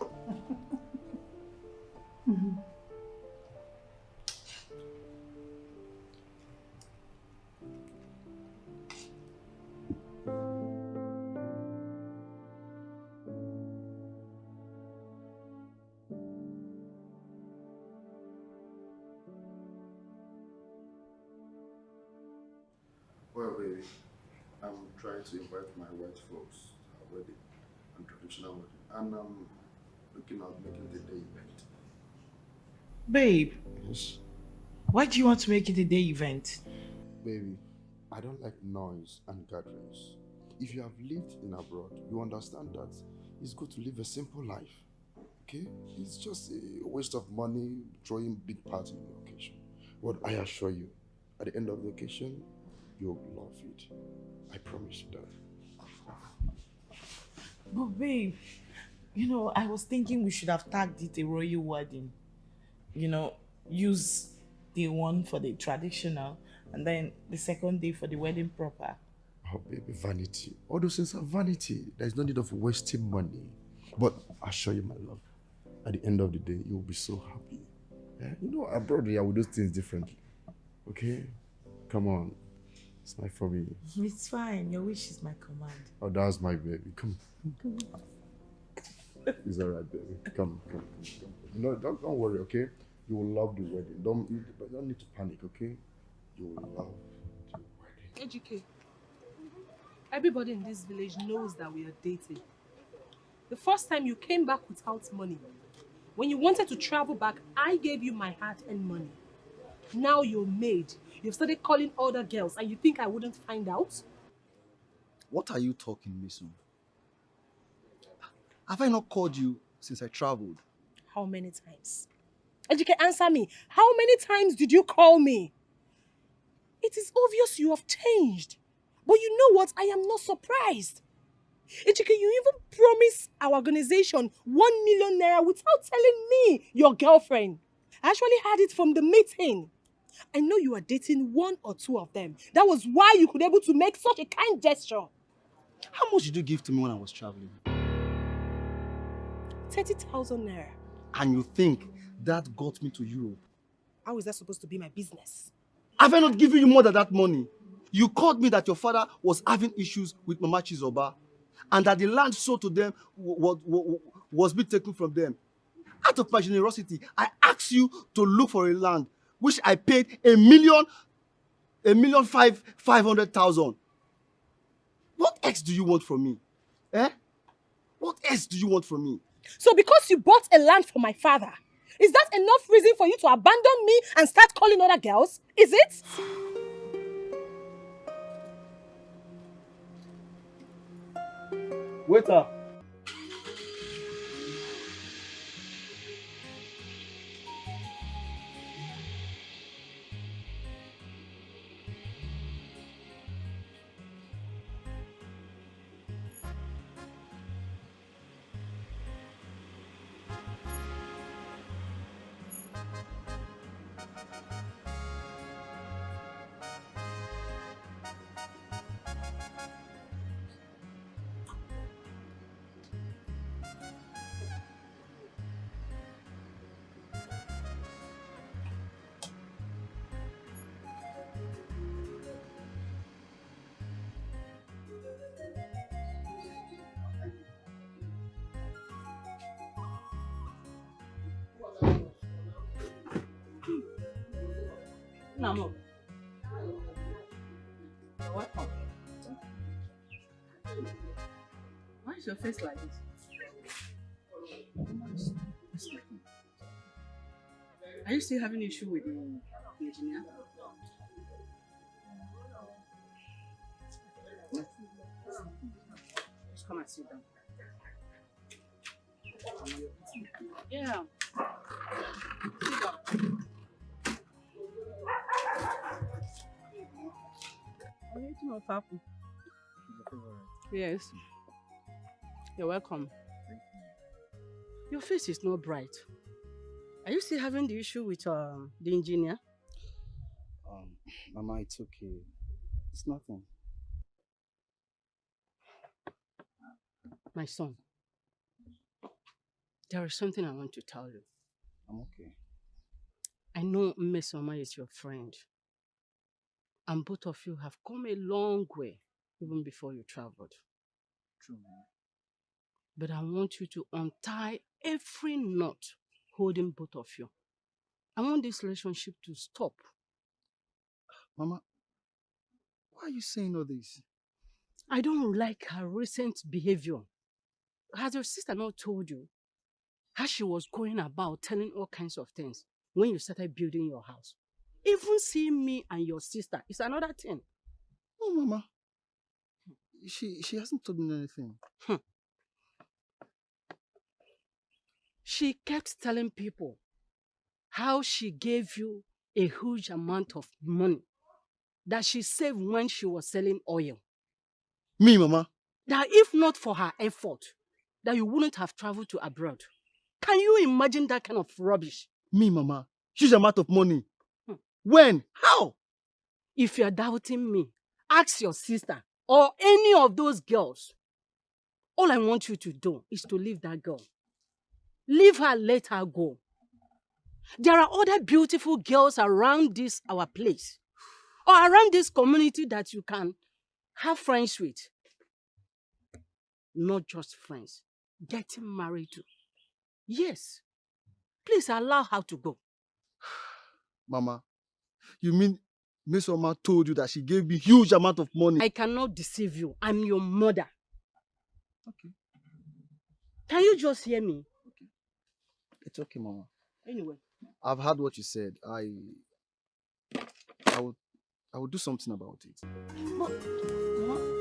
Well, baby, I'm trying to invite my white folks to our wedding and traditional wedding, and I'm looking at making the day event. Babe, Yes, why do you want to make it a day event? baby, I don't like noise and gatherings. If you have lived in abroad, you understand that it's good to live a simple life. Okay? It's just a waste of money throwing big party on the occasion. But I assure you, at the end of the occasion, you'll love it. I promise you that. But babe, you know, I was thinking we should have tagged it a royal wedding. You know, use day one for the traditional and then the second day for the wedding proper. Oh, baby, vanity. All those things are vanity. There's no need of wasting money. But I assure you, my love, at the end of the day, you'll be so happy. Yeah? You know, abroad, yeah, we do things differently. Okay? Come on. Smile for me. It's fine. Your wish is my command. Oh, that's my baby. Come. It's all right, baby. Come. No, don't worry, okay? You will love the wedding. Don't need to panic, okay? You will love the wedding. EJK, everybody in this village knows that we are dating. The first time you came back without money. When you wanted to travel back, I gave you my heart and money. Now you're Maid. You've started calling other girls and you think I wouldn't find out? What are you talking, Mason? Have I not called you since I traveled? How many times? EJK, answer me. How many times did you call me? It is obvious you have changed. But you know what? I am not surprised. EJK, you even promised our organization 1 million naira without telling me, your girlfriend. I actually had it from the meeting. I know you are dating one or two of them. That was why you could be able to make such a kind gesture. How much did you give to me when I was traveling? 30,000 naira. And you think that got me to Europe? How is that supposed to be my business? Have I not given you more than that money? You called me that your father was having issues with Mama Chizoba and that the land sold to them was being taken from them. Out of my generosity, I asked you to look for a land which I paid 1,500,000. What else do you want from me? Eh? What else do you want from me? So because you bought a land for my father, is that enough reason for you to abandon me and start calling other girls? Is it? Waiter. Namo. Welcome. Why is your face like this? Are you still having issue with the engineer? Just come and sit down. Yeah. Sit down. Something must happen. Yes. You're welcome. Your face is not bright. Are you still having the issue with the engineer? Mama, it's okay. It's nothing. My son, there is something I want to tell you. I'm okay. I know Miss Oma is your friend. And both of you have come a long way, even before you traveled. True, Mama. But I want you to untie every knot holding both of you. I want this relationship to stop. Mama, why are you saying all this? I don't like her recent behavior. Has your sister not told you how she was going about telling all kinds of things when you started building your house? Even seeing me and your sister is another thing. No, Mama. She hasn't told me anything. She kept telling people how she gave you a huge amount of money that she saved when she was selling oil. Me, Mama? That if not for her effort, that you wouldn't have traveled to abroad. Can you imagine that kind of rubbish? Me, Mama? Huge amount of money. When? How? If you're doubting me, ask your sister or any of those girls. All I want you to do is to leave that girl. Leave her, let her go. There are other beautiful girls around this our place or around this community that you can have friends with. Not just friends, getting married to. Yes. Please allow her to go. Mama, you mean Miss Oma told you that she gave me huge amount of money? I cannot deceive you. I'm your mother. Okay. Can you just hear me? Okay. It's okay, Mama. Anyway. I've heard what you said. I will do something about it. But, Mama.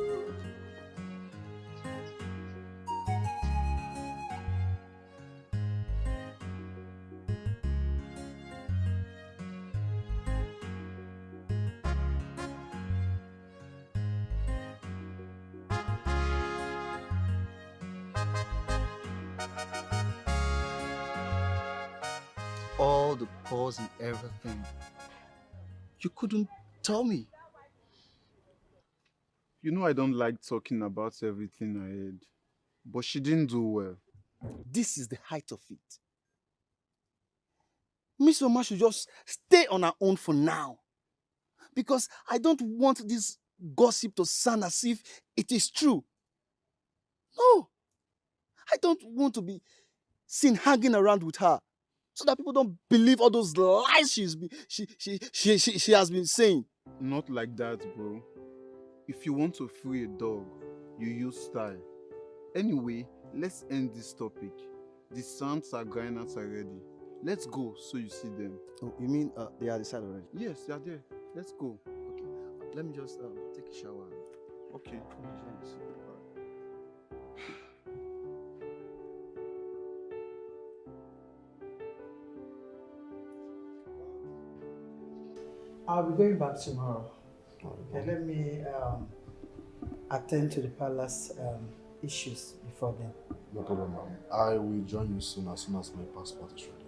All the pause and everything. You couldn't tell me. You know I don't like talking about everything I heard, but she didn't do well. This is the height of it. Miss Oma should just stay on her own for now. Because I don't want this gossip to sound as if it is true. No. I don't want to be seen hanging around with her so that people don't believe all those lies she has been saying. Not like that, bro. If you want to free a dog, you use style. Anyway, let's end this topic. The sounds are going out already. Let's go so you see them. Oh, you mean they are decided already? Yes, they are there. Let's go. Okay. Let me just take a shower. Okay. I'll be going back tomorrow. Okay, let me attend to the palace issues before then. No problem, ma'am. I will join you soon as my passport is ready.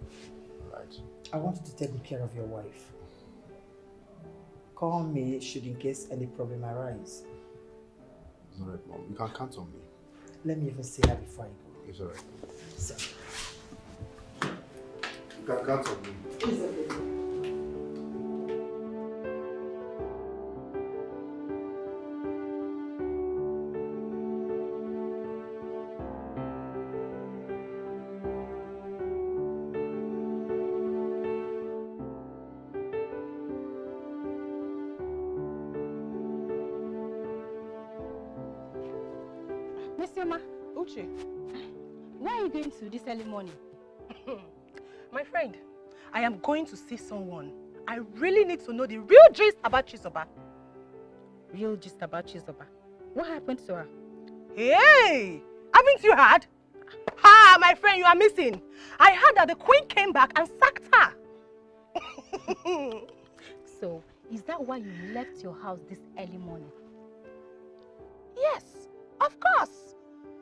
Right. I want you to take good care of your wife. Call me should in case any problem arise. It's alright, mom. You can count on me. Let me even see her before I go. It's alright. So. You can count on me. It's okay. Why are you going to this early morning? My friend, I am going to see someone. I really need to know the real gist about Chizoba. Real gist about Chizoba? What happened to her? Hey! Haven't you heard? Ha! My friend, you are missing. I heard that the queen came back and sacked her. So, is that why you left your house this early morning? Yes, of course.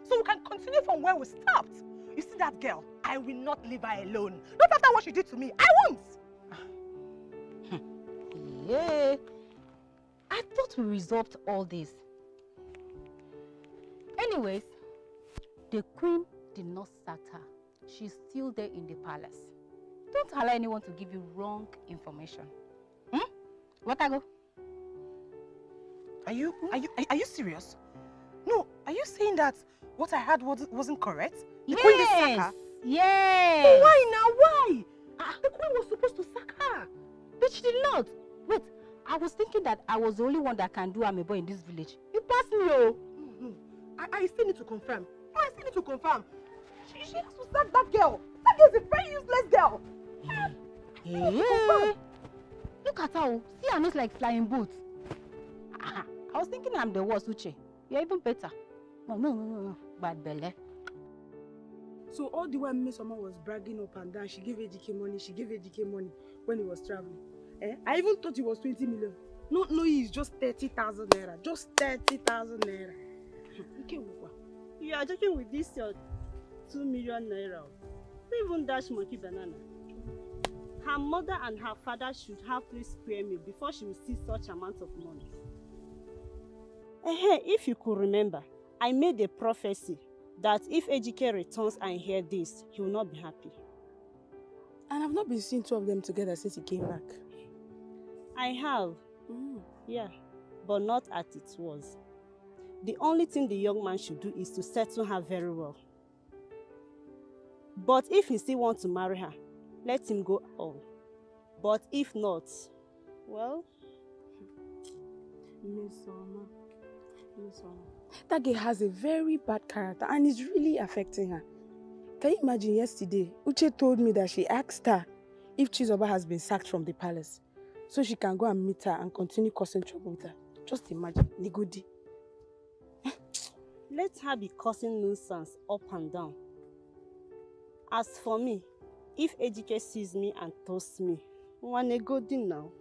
So we can continue from where we stopped. You see that girl? I will not leave her alone. Not after what she did to me. I won't. Yeah. I thought we resolved all this. Anyways, the queen did not sack her. She's still there in the palace. Don't allow anyone to give you wrong information. What I go? Are you serious? No, are you saying that what I heard wasn't correct? The queen did sack her? Yes. But why now? Why? The queen was supposed to sack her. But she did not. Wait, I was thinking that I was the only one that can do amebo in this village. You passed me, oh. No. I still need to confirm. I still need to confirm. She has to sack that girl. That girl's a very useless girl. Hey. Look at her. Oh. See her nose like flying boots. I was thinking I'm the worst, Uche. You're even better. No. Bad belly. So all the while Miss Oma was bragging up and down, she gave AGK money when he was traveling. I even thought it was 20 million. No, it's just 30,000 naira. Just 30,000 naira. You are joking with this your 2 million naira. Who even dash monkey banana? Her mother and her father should have 3 square meals before she will see such amount of money. If you could remember, I made a prophecy that if AGK returns and hear this, he will not be happy. And I've not been seeing 2 of them together since he came back. I have. Yeah, but not as it was. The only thing the young man should do is to settle her very well. But if he still wants to marry her, let him go on. But if not, well... Miss Oma. That girl has a very bad character and it's really affecting her. Can you imagine yesterday, Uche told me that she asked her if Chizoba has been sacked from the palace so she can go and meet her and continue causing trouble with her. Just imagine, Nigudi. Let her be causing nuisance up and down. As for me, if AGK sees me and toasts me, Nigudi now,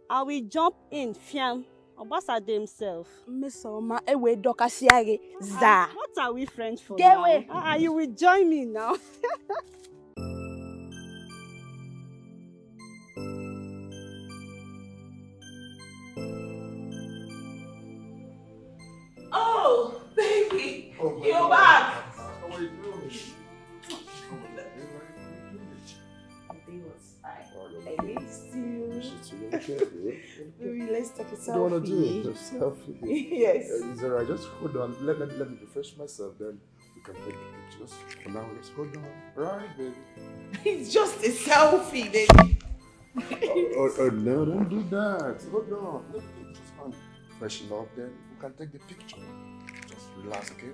I will jump in, fiam, Obasa himself. Miss Oma, ewe dokasiage za. What are we friends for Get now? away. You will join me now. Oh, baby, you're back. How are you doing? I missed you. Baby, let's take a selfie. You don't want to do a selfie? Yes. It's alright, just hold on. Let me refresh myself, then we can take the pictures. For now, just hold on. Right, baby? It's just a selfie, baby. Oh, no, don't do that. Hold on. Let me just freshen up, then we can take the picture. Just relax, okay?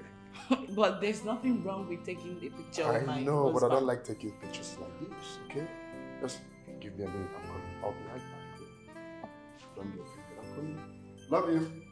But there's nothing wrong with taking the picture of my I know, but I husband. don't like taking pictures like this, okay? Just give me a minute, I'm coming. I'll be right back. Okay? Don't be offended, I'm coming. Love you.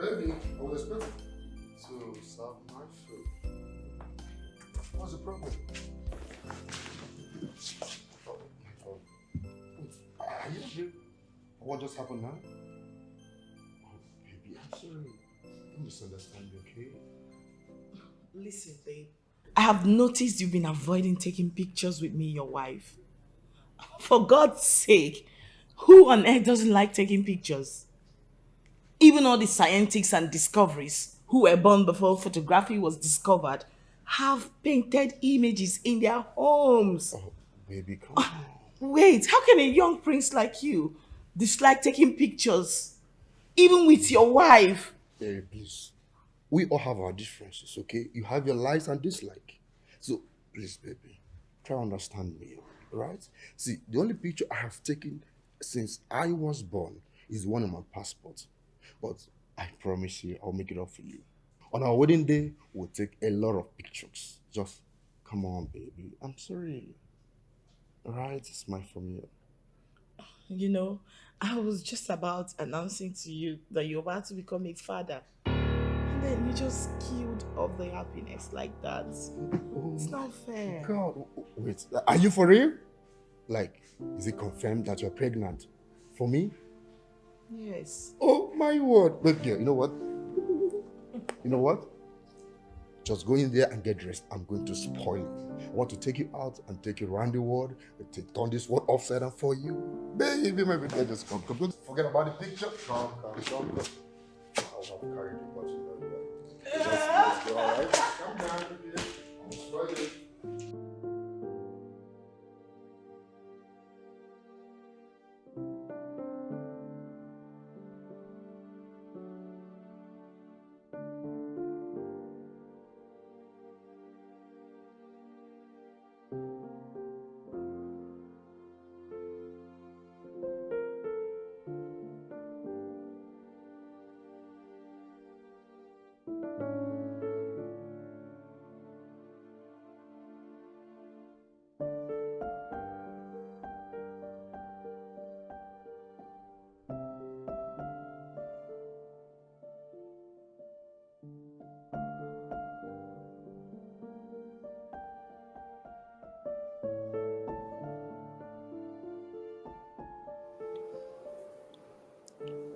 Baby, I was expecting to serve my food. What's the problem? Oh. Wait, are you here? What just happened now? Oh, baby, I'm sorry. Don't misunderstand me, okay? Listen, babe. I have noticed you've been avoiding taking pictures with me, your wife. For God's sake, who on earth doesn't like taking pictures? Even all the scientists and discoveries who were born before photography was discovered have painted images in their homes. Oh, baby, come on. Wait, how can a young prince like you dislike taking pictures, even with your wife? Baby, please. We all have our differences, okay? You have your likes and dislikes. So, please, baby, try to understand me, right? See, the only picture I have taken since I was born is one on my passport. But I promise you, I'll make it up for you. On our wedding day, we'll take a lot of pictures. Just Come on, baby. I'm sorry. Alright, smile from you. You know, I was just about announcing to you that you're about to become a father. And then you just killed all the happiness like that. It's not fair. God, wait. Are you for real? Like, is it confirmed that you're pregnant? For me? Yes. Oh, my word. Look, girl, you know what? You know what? Just go in there and get dressed. I'm going to spoil it. I want to take you out and take you around the world. Turn this world upside down for you. Baby, my baby, just come. Don't forget about the picture. Come. I'll have carried you, but you know that. Just go, all right? Come down, baby. I'll spoil it.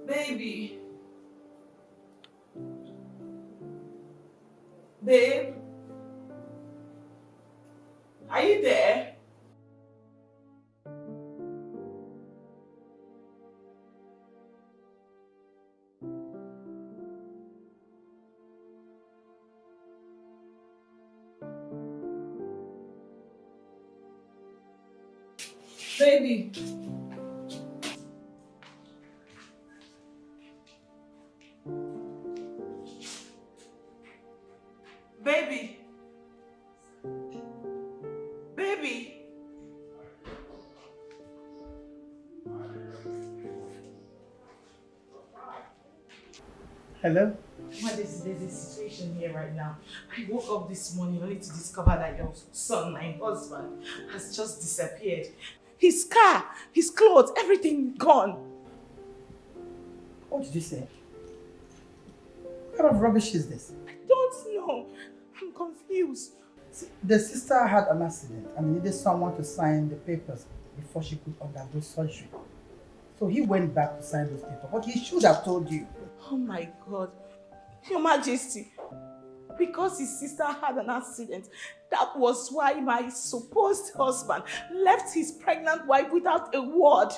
Baby. Babe. Are you there? Baby. Baby. Baby. Hello? What is there's a situation here right now. I woke up this morning only to discover that your son, my husband, has just disappeared. His car, his clothes, everything gone. What did you say? What kind of rubbish is this? I don't know. I'm confused. See, the sister had an accident and needed someone to sign the papers before she could undergo surgery. So he went back to sign those papers, but he should have told you. Oh my God. Your Majesty, because his sister had an accident, that was why my supposed husband left his pregnant wife without a word.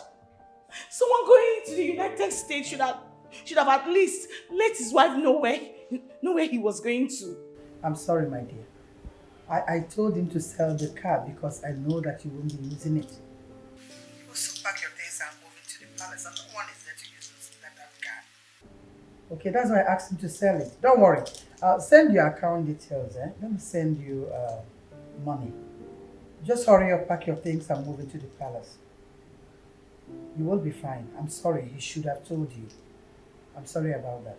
Someone going to the United States should have at least let his wife know where he was going to. I'm sorry, my dear. I told him to sell the car because I know that you won't be using it. You so pack your things and move into the palace, and no one is there to use that car. Okay, that's why I asked him to sell it. Don't worry. I'll send you account details. Let me send you money. Just hurry up, pack your things and move into the palace. You will be fine. I'm sorry. He should have told you. I'm sorry about that.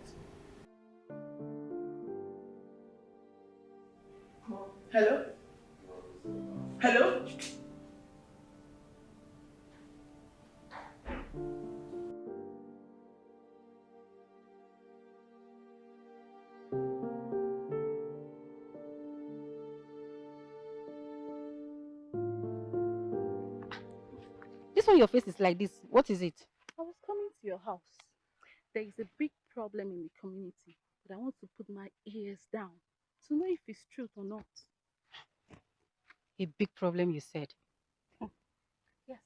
Hello? Hello? This one your face is like this. What is it? I was coming to your house. There is a big problem in the community, but I want to put my ears down to know if it's truth or not. A big problem, you said. Yes.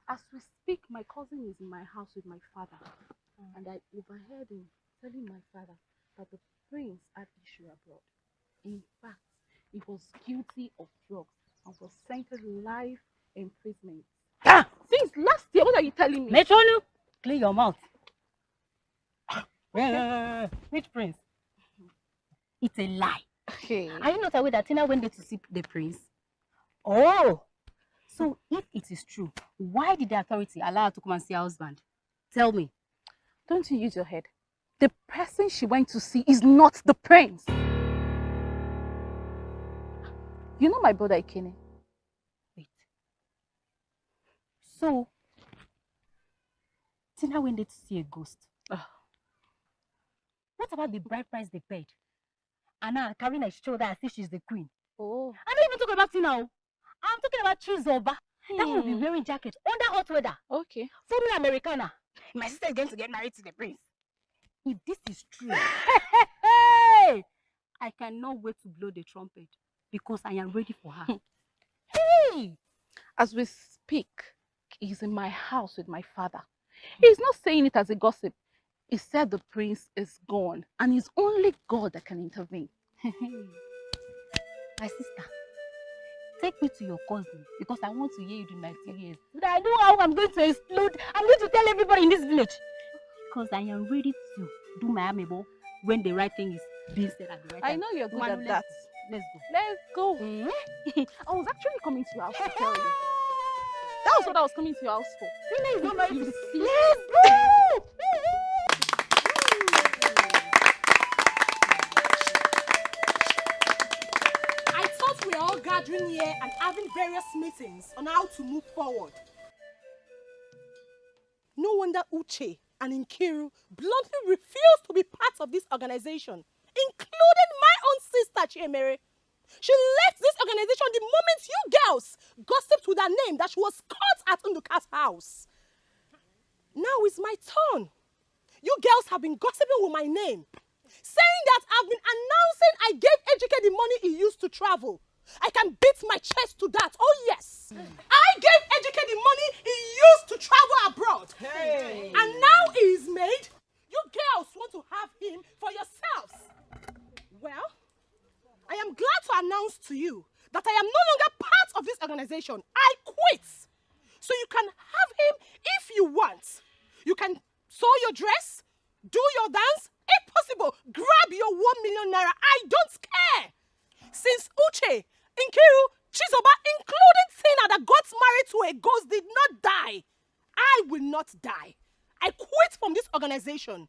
As we speak, my cousin is in my house with my father, and I overheard him telling my father that the prince had issue abroad. In fact, he was guilty of drugs and was sentenced to life imprisonment. Since last year, what are you telling me? Metronu, clean your mouth. Which prince? It's a lie. Okay. Are you not aware that Tina went there to see the prince? Oh, so if it is true, why did the authority allow her to come and see her husband? Tell me. Don't you use your head. The person she went to see is not the prince. You know my brother Ikene? Wait. So, Tina went there to see a ghost. What about the bride price they paid? Anna carrying her shoulder as if she's the queen. Oh. I'm not even talking about Tina. I'm talking about Chizoba. That will be wearing jacket under hot weather. Okay. Foreign Americana. My sister is going to get married to the prince. If this is true, I cannot wait to blow the trumpet because I am ready for her. Hey! As we speak, he's in my house with my father. He's not saying it as a gossip. He said the prince is gone and it's only God that can intervene. My sister, take me to your cousin because I want to hear you do 19 years. But I know how I'm going to explode. I'm going to tell everybody in this village. Because I am ready to do my amebo when the right thing is being said at the right time. I know you're good Manu, at that. Let's Let's go. go. I was actually coming to your house to tell you. That was what I was coming to your house for. Tina is not married to the sea. Let's go! I thought we were all gathering here and having various meetings on how to move forward. No wonder Uche and Nkiru bluntly refused to be part of this organization, including my own sister, Chiemere. She left this organization the moment you girls gossiped with her name that she was caught at Nduka's house. Now it's my turn. You girls have been gossiping with my name, saying that I've been announcing I gave Ejike the money he used to travel. I can beat my chest to that, oh yes. I gave Ejike the money he used to travel abroad. Hey. And now he is made. You girls want to have him for yourselves. Well, I am glad to announce to you that I am no longer part of this organization. I quit. So you can have him if you want. You can sew your dress, do your dance, if possible, grab your 1 million naira. I don't care. Since Uche, Nkiru, Chizoba, including Tina that got married to a ghost did not die, I will not die. I quit from this organization.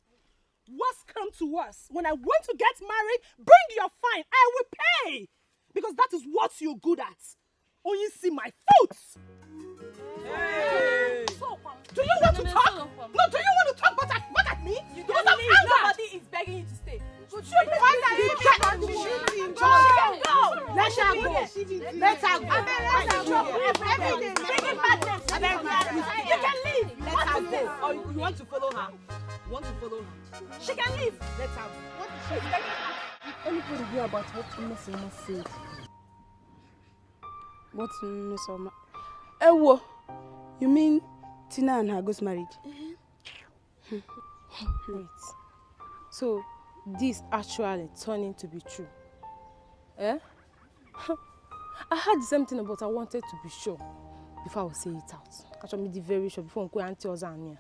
What's come to us? When I want to get married, bring your fine. I will pay. Because that is what you're good at. Only see my foot. Hey. So, do you want to talk? No, do you want to talk back at me? You because can I'm leave. angered. Nobody is begging you to stay. Let her go. Let her go. You can leave. Let her go. Or you want to follow her? She can leave. Let her go. What is she begging her? Anybody hear about what Mesoma said? What Mesoma? Ewo, you mean Tina and her ghost married? Wait. So this actually turning to be true? Eh? I heard the same thing, but I wanted to be sure before I would say it out. Actually, be very sure before I auntie Ozania.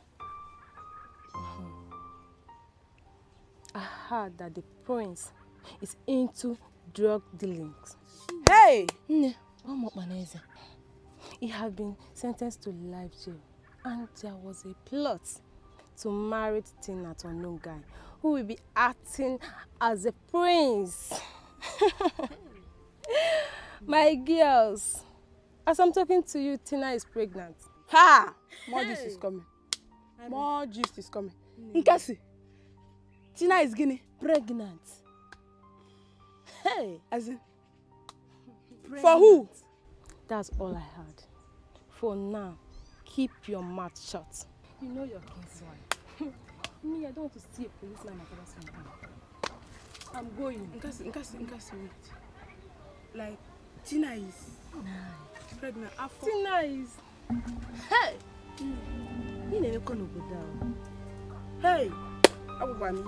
I heard that the prince is into drug dealings. Hey! He had been sentenced to life jail, and there was a plot to marry Tina to a new guy who will be acting as a prince. My girls, as I'm talking to you, Tina is pregnant. Ha! More gist is coming. More gist is coming. Nkasi, Tina is getting pregnant. Hey, as in, for who? That's all I heard. For now, keep your mouth shut. You know your king's wife. Me, I don't want to see a policeman in my father's compound. I'm going. Nkasi, wait. Like, Tina is pregnant after. Tina is. Hey! You never come over down. Hey! I will buy me.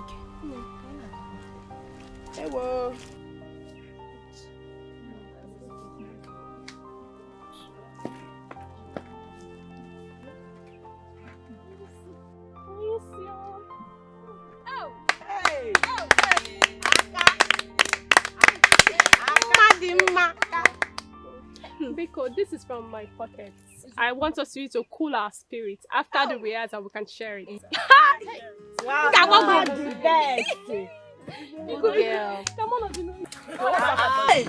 Hey, whoa. Biko, this is from my pocket. I want us to use to cool our spirits. After the rehearsal, we can share it. Wow, come on, the best. Good girl. Come on, Hey!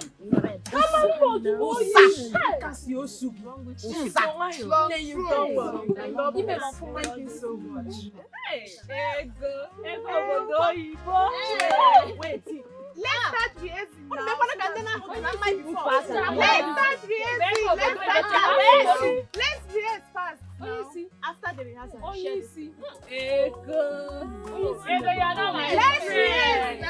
Wait. Let's start rehearsing now. Let's start rehearsing. Let's rehearse fast now. After the rehearsal, let's rehearse now. Let's rehearse.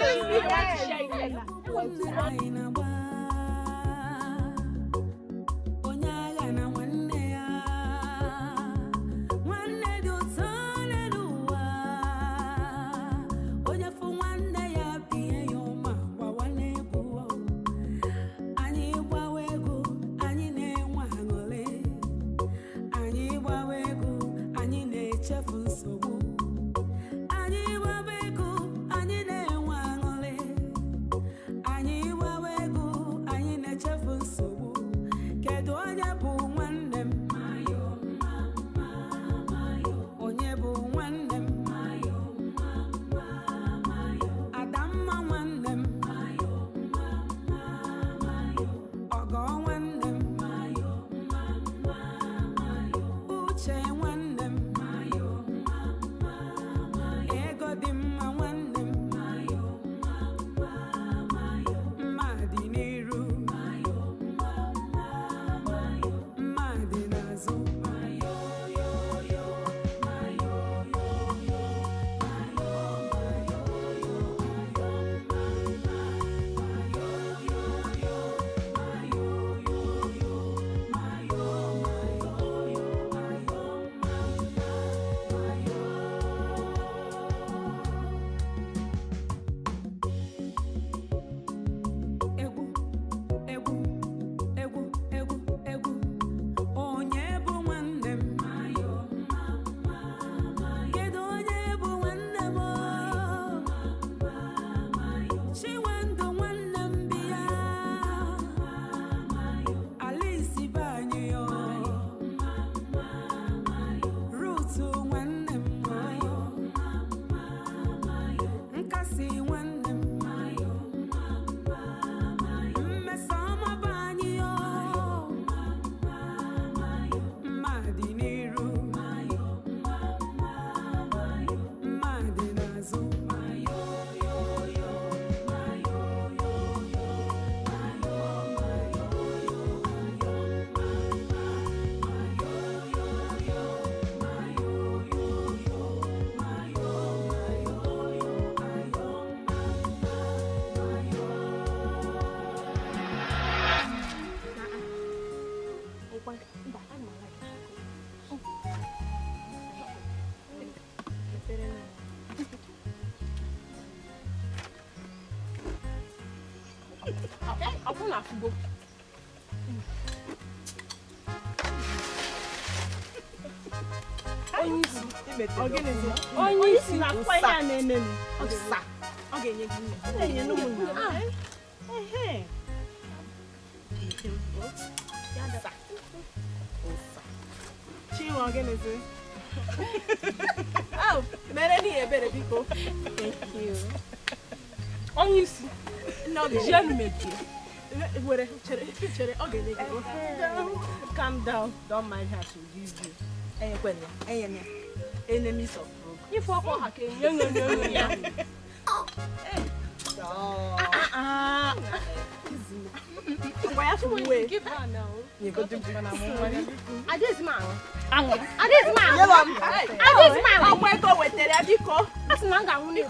Go. Onye isi na kwa ya na-eme m. Ọsa. Ọ ga-enye gị nne. Ọ ga-enye nne m. Ehe. Chiwa ọgịnịzi. Oh, mere ni ebere biko. Thank you. Onye isi. No, Jen meji. Calm down. Don't mind her. She'll give you. Enemies of broke. If I want her, why have to wait? Give her now. You go to man. This man. This man. I'm going to go with the Abiko. That's not going to go.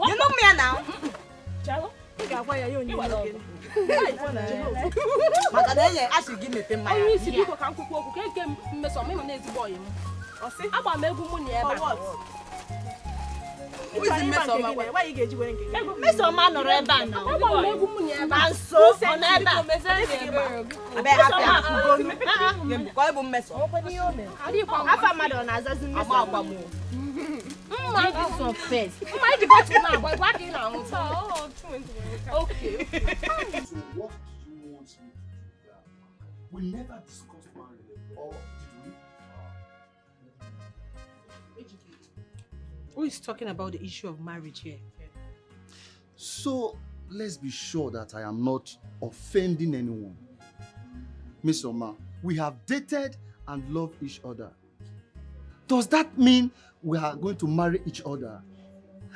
You know me now. Makadanya ask give me pay my. Only see people can cook work. Can mess on me na boy. O see agba megu mu ni e ba. Who is the mess on my way? Why you get you wearing? Mess on man or eba now. Agba megu mu ni e ba. And so on eba. Abe happy. You go even mess on. Afa madon azazi mess on. Mind this one first. Mind the bottle now, boy. Back in now. Okay. So what do you want me to do? We never discussed marriage, or did we? Who is talking about the issue of marriage here? So let's be sure that I am not offending anyone. Miss Oma, we have dated and loved each other. Does that mean we are going to marry each other?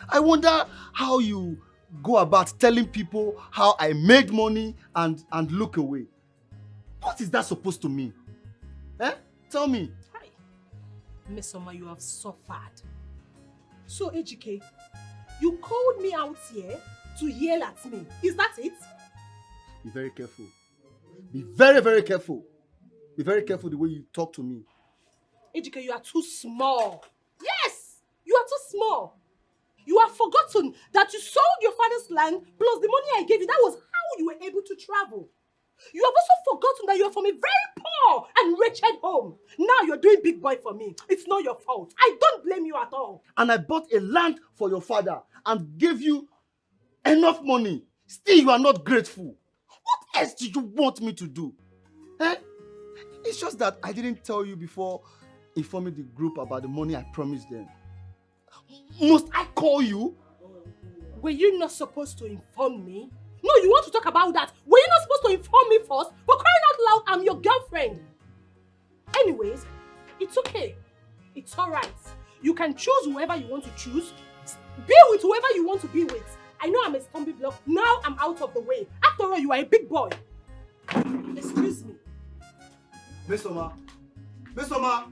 I wonder how you go about telling people how I made money and look away. What is that supposed to mean? Eh? Tell me. Hi. Miss Oma, you have suffered. So, Ejike, you called me out here to yell at me. Is that it? Be very careful. Be very, very careful. Be very careful the way you talk to me. Ejike, you are too small. Yes, you are too small. You have forgotten that you sold your father's land plus the money I gave you. That was how you were able to travel. You have also forgotten that you are from a very poor and wretched home. Now you're doing big boy for me. It's not your fault. I don't blame you at all. And I bought a land for your father and gave you enough money. Still, you are not grateful. What else do you want me to do? Eh? It's just that I didn't tell you before informing the group about the money I promised them. Must I call you? Were you not supposed to inform me? No, you want to talk about that? Were you not supposed to inform me first? For crying out loud, I'm your girlfriend. Anyways, it's okay. It's alright. You can choose whoever you want to choose. Be with whoever you want to be with. I know I'm a stumbling block. Now I'm out of the way. After all, you are a big boy. Excuse me. Miss Oma. Miss Oma.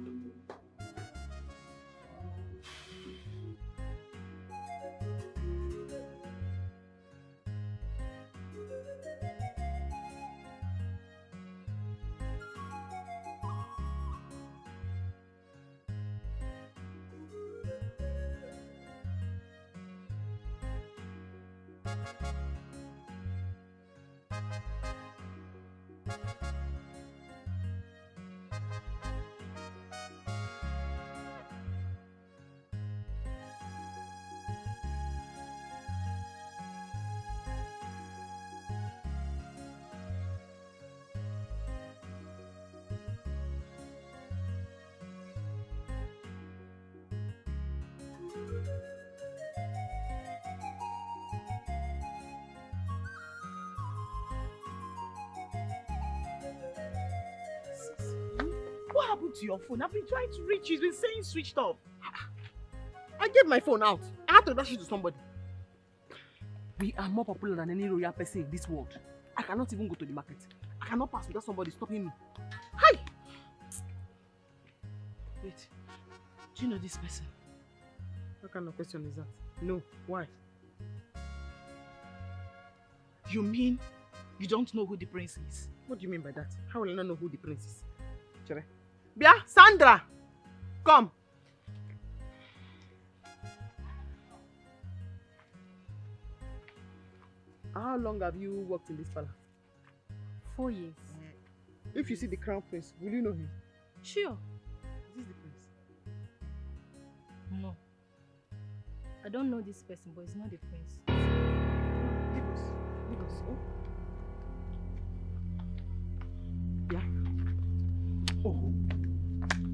What happened to your phone? I've been trying to reach you. It's been saying switched off. I gave my phone out. I had to dash it to somebody. We are more popular than any royal person in this world. I cannot even go to the market. I cannot pass without somebody stopping me. Hi! Wait. Do you know this person? What kind of question is that? No. Why? You mean you don't know who the prince is? What do you mean by that? How will I not know who the prince is? Chere. Bia, Sandra! Come! How long have you worked in this palace? 4 years. If you see the crown prince, will you know him? Sure. Is this the prince? No. I don't know this person, but it's not the prince. Leave us. Leave us. Oh. Yeah. Oh.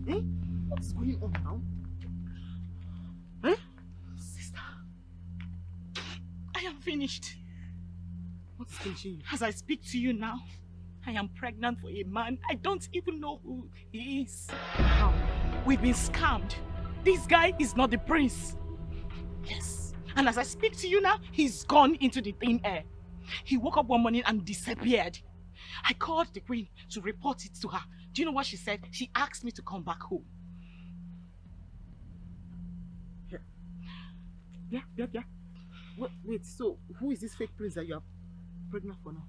Eh? What's going on now? Eh? Sister, I am finished. What's finishing you? As I speak to you now, I am pregnant for a man. I don't even know who he is. How? We've been scammed. This guy is not the prince. Yes. And as I speak to you now, he's gone into the thin air. He woke up one morning and disappeared. I called the queen to report it to her. Do you know what she said? She asked me to come back home. Yeah. Wait, so who is this fake prince that you are pregnant for now?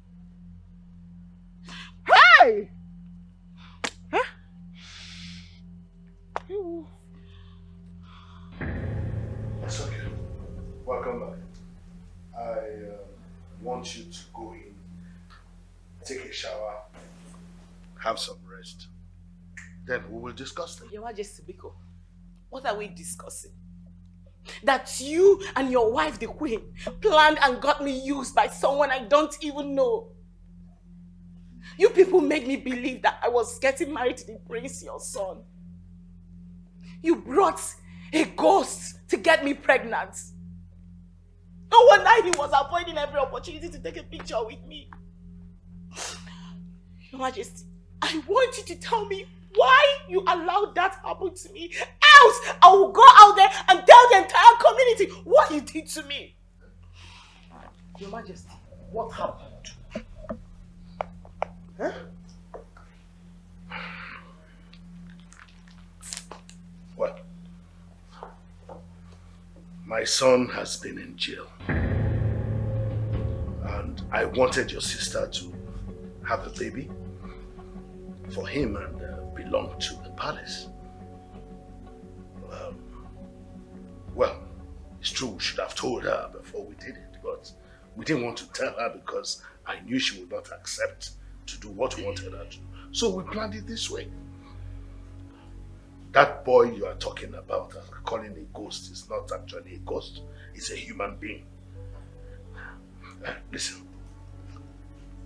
Hey! Huh? It's okay. Welcome back. I want you to go in, take a shower, have some rest. Then we will discuss them. Your Majesty Biko, what are we discussing? That you and your wife, the queen, planned and got me used by someone I don't even know. You people made me believe that I was getting married to the prince, your son. You brought A ghost to get me pregnant. No wonder he was avoiding every opportunity to take a picture with me. Your Majesty, I want you to tell me why you allowed that happen to me. Else, I will go out there and tell the entire community what you did to me. Your Majesty, what happened? Huh? Well, my son has been in jail. And I wanted your sister to have a baby for him and belong to the palace. Well, it's true we should have told her before we did it, but we didn't want to tell her because I knew she would not accept to do what we wanted her to. So we planned it this way. That boy you are talking about, calling a ghost, is not actually a ghost. It's a human being. Listen,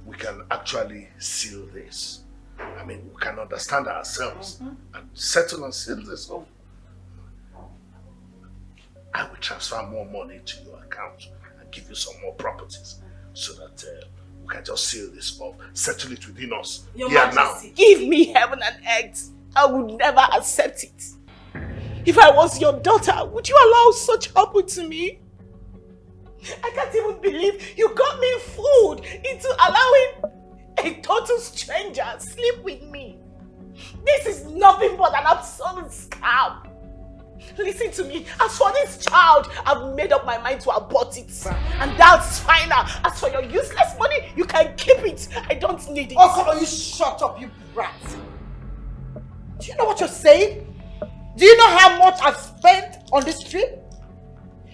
we can actually seal this. I mean, we can understand ourselves and settle and seal this off. I will transfer more money to your account and give you some more properties so that we can just seal this off, settle it within us. Your here Majesty, now. give me heaven and earth. I would never accept it. If I was your daughter, would you allow such happen to me? I can't even believe you got me fooled into allowing a total stranger sleep with me. This is nothing but an absolute scam. Listen to me. As for this child, I've made up my mind to abort it. And that's final. As for your useless money, you can keep it. I don't need it. Oh, come on, you shut up, you brat. Do you know what you're saying? Do you know how much I've spent on this trip?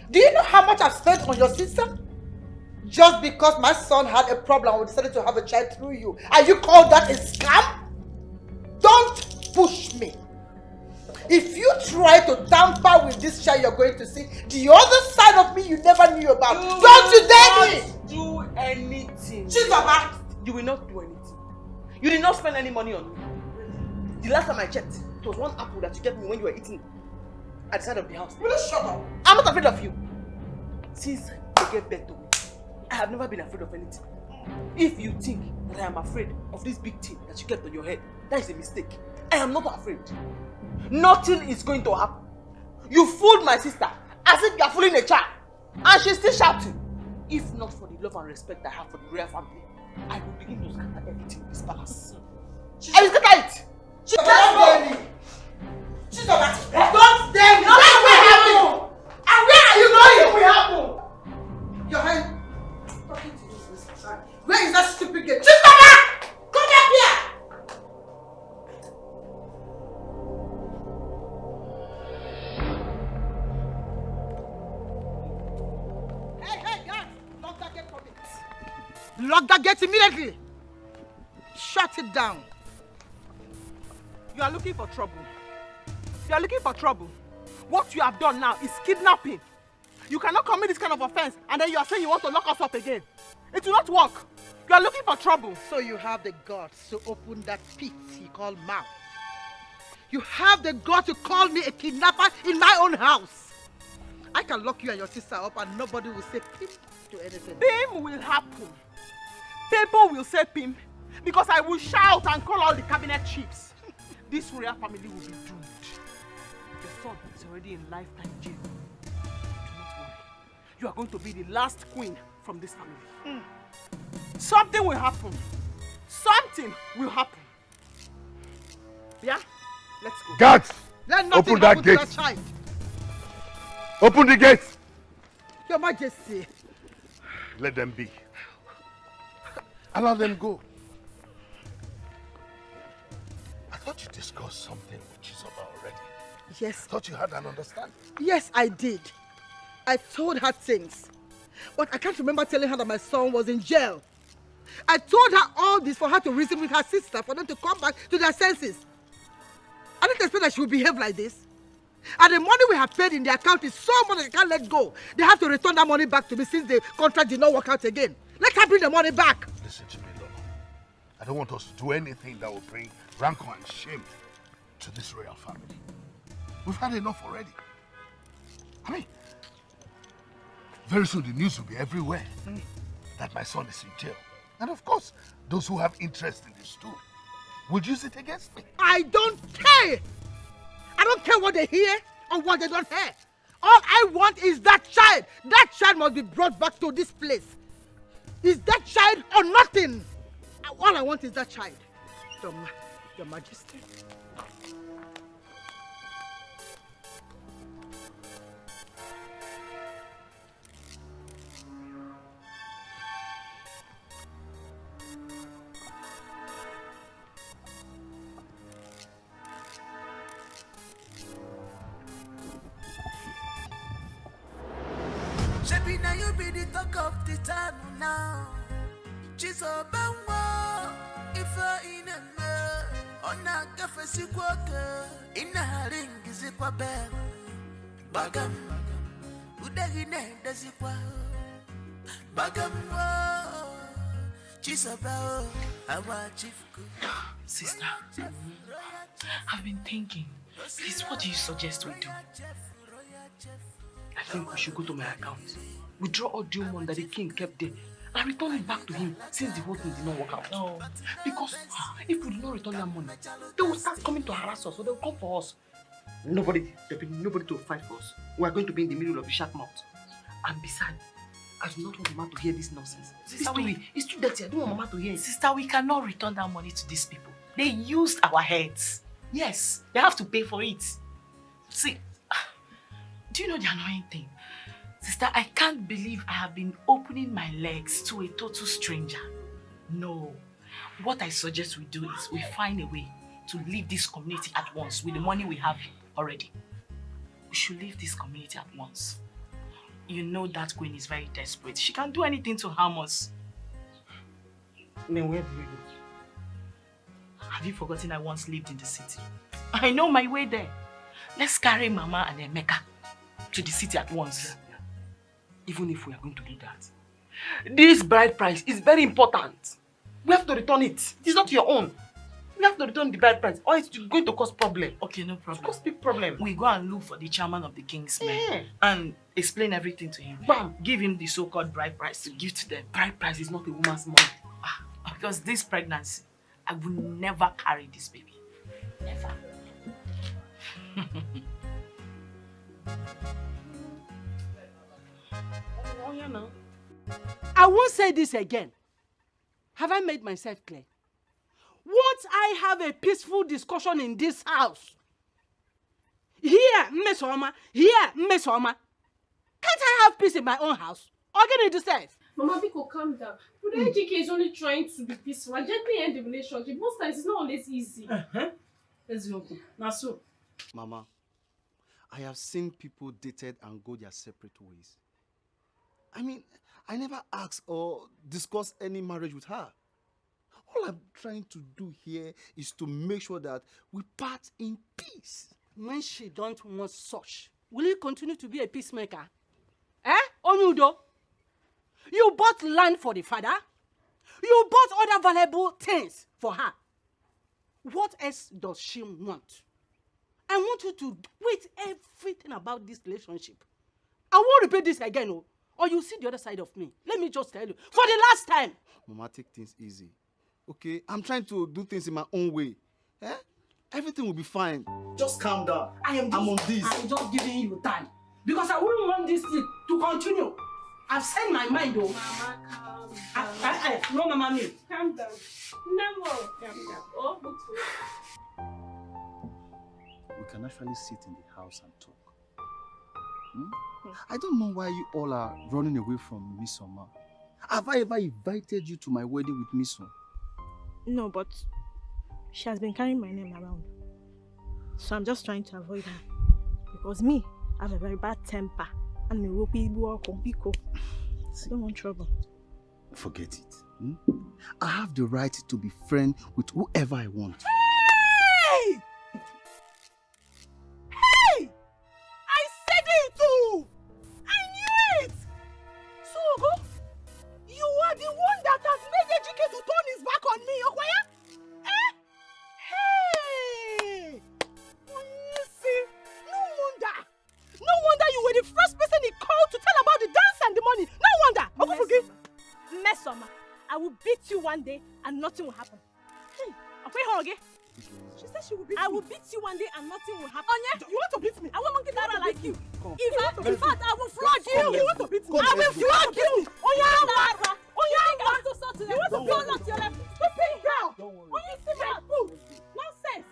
Do you know how much I've spent on your sister? Just because my son had a problem and decided to have a child through you. And you call that a scam? Don't push me. If you try to tamper with this child, you're going to see the other side of me you never knew about. Don't you dare me! Do anything. Chizoma! You will not do anything. You did not spend any money on me. The last time I checked, it was one apple that you gave me when you were eating at the side of the house. Will you shut up? I'm not afraid of you. Since you gave birth to me, I have never been afraid of anything. If you think that I am afraid of this big thing that you kept on your head, that is a mistake. I am not afraid. Nothing is going to happen. You fooled my sister as if you are fooling a child. And she's still shouting. If not for the love and respect I have for the royal family, I will begin to scatter everything in this palace. I will scatter it! Don't dare me! Don't dare me! Nothing will happen! And where are you going? Will happen! Your hand. Talking to this Mr. Where is that stupid girl? Chistama! Come back here! Hey, guys! Lock that gate for me. Lock that gate immediately! Shut it down. You are looking for trouble. You are looking for trouble. What you have done now is kidnapping. You cannot commit this kind of offense and then you are saying you want to lock us up again. It will not work. You are looking for trouble. So you have the guts to open that pit you call mouth. You have the guts to call me a kidnapper in my own house. I can lock you and your sister up and nobody will say pim to anything. Pim will happen. People will say pim because I will shout and call all the cabinet chiefs. This royal family will be doomed. Your son is already in lifetime jail. Do not worry. You are going to be the last queen from this family. Something will happen. Something will happen. Yeah? Let's go. Guards! Let nothing Open that happen to gate. that child. Open the gate! Your Majesty. Let them be. Allow them go. I thought you discussed something with Chizoba already. Yes. Thought you had an understanding. Yes, I did. I told her things. But I can't remember telling her that my son was in jail. I told her all this for her to reason with her sister, for them to come back to their senses. I didn't expect that she would behave like this. And the money we have paid in the account is so much that I can't let go. They have to return that money back to me since the contract did not work out again. Let her bring the money back. Listen to me, Lolo. I don't want us to do anything that will bring rancor and shame to this royal family. We've had enough already. I mean, very soon the news will be everywhere that my son is in jail. And of course, those who have interest in this too will use it against me. I don't care! I don't care what they hear or what they don't hear. All I want is that child. That child must be brought back to this place. Is that child or nothing? All I want is that child. Your Majesty. Shebi na you be the talk of the town now. Chizo bangwa, ifa inanga. Ona kafe sikwoke, ina ringi zikwa bel. Bagam, udagine dazikwa. Bagam wo, chizo bao, awa chifku. Sister, I've been thinking. Please, what do you suggest we do? I think we should go to my account, withdraw all due money that the king kept there, and return it back to him since the whole thing did not work out. No. Because if we do not return that money, they will start coming to harass us, so they will come for us. Nobody to fight for us. We are going to be in the middle of the shark mouth. And besides, I do not want Mama to hear this nonsense. Sister, it's too dirty. I don't want Mama to hear it. Sister, we cannot return that money to these people. They used our heads. Yes, they have to pay for it. See, do you know the annoying thing? Sister, I can't believe I have been opening my legs to a total stranger. No. What I suggest we do is we find a way to leave this community at once with the money we have already. We should leave this community at once. You know that Queen is very desperate. She can't do anything to harm us. Then where do we go? Have you forgotten I once lived in the city? I know my way there. Let's carry Mama and Emeka to the city at once. Even if we are going to do that, this bride price is very important. We have to return it. It is not your own. We have to return the bride price, or it's going to cause problem. Okay, no problem. It cause big problem. We go and look for the chairman of the king's men and explain everything to him. Bam! Give him the so-called bride price to give to them. Bride price is not a woman's money. Because this pregnancy, I will never carry this baby. Never. Oh, yeah, no. I won't say this again. Have I made myself clear? Won't I have a peaceful discussion in this house? Here, Miss Oma. Here, Miss Oma. Can't I have peace in my own house? Organize yourself. Mama Biko, calm down. But AJK is only trying to be peaceful and gently end the relationship. Most times it's not always easy. Let's go. Nasu. Mama, I have seen people dated and go their separate ways. I mean, I never asked or discussed any marriage with her. All I'm trying to do here is to make sure that we part in peace. When she don't want such, will you continue to be a peacemaker? Onyudo? You bought land for the father. You bought other valuable things for her. What else does she want? I want you to quit everything about this relationship. I won't repeat this again, or you see the other side of me. Let me just tell you, for the last time. Mama, take things easy. Okay? I'm trying to do things in my own way. Everything will be fine. Just calm down. I'm on this. I'm just giving you time. Because I wouldn't want this thing to continue. I've said my mind, though. Mama, calm down. No, Mama, me. Calm down. No, calm down. Oh, good. We can actually sit in the house and talk. I don't know why you all are running away from Miss Oma. Have I ever invited you to my wedding with Miss Oma? No, but she has been carrying my name around. So I'm just trying to avoid her. Because me, I have a very bad temper. And I don't want trouble. Forget it. I have the right to be friends with whoever I want. Hey! Hey! I said it too! I knew it! So, you are the one that has made Ejike to turn his back on me, Okwaya? Hey! You see, no wonder you were the Mesoma, I will beat you one day and nothing will happen. Okay? She said she will beat me. I will beat you one day and nothing will happen. Onye, you want to beat me? I want monkey Dara like you. In fact, I will flog you. You want to beat me? I will flog you. Onye, you want to go on to your left? Stupid girl. Don't worry. Onye, stupid. Nonsense.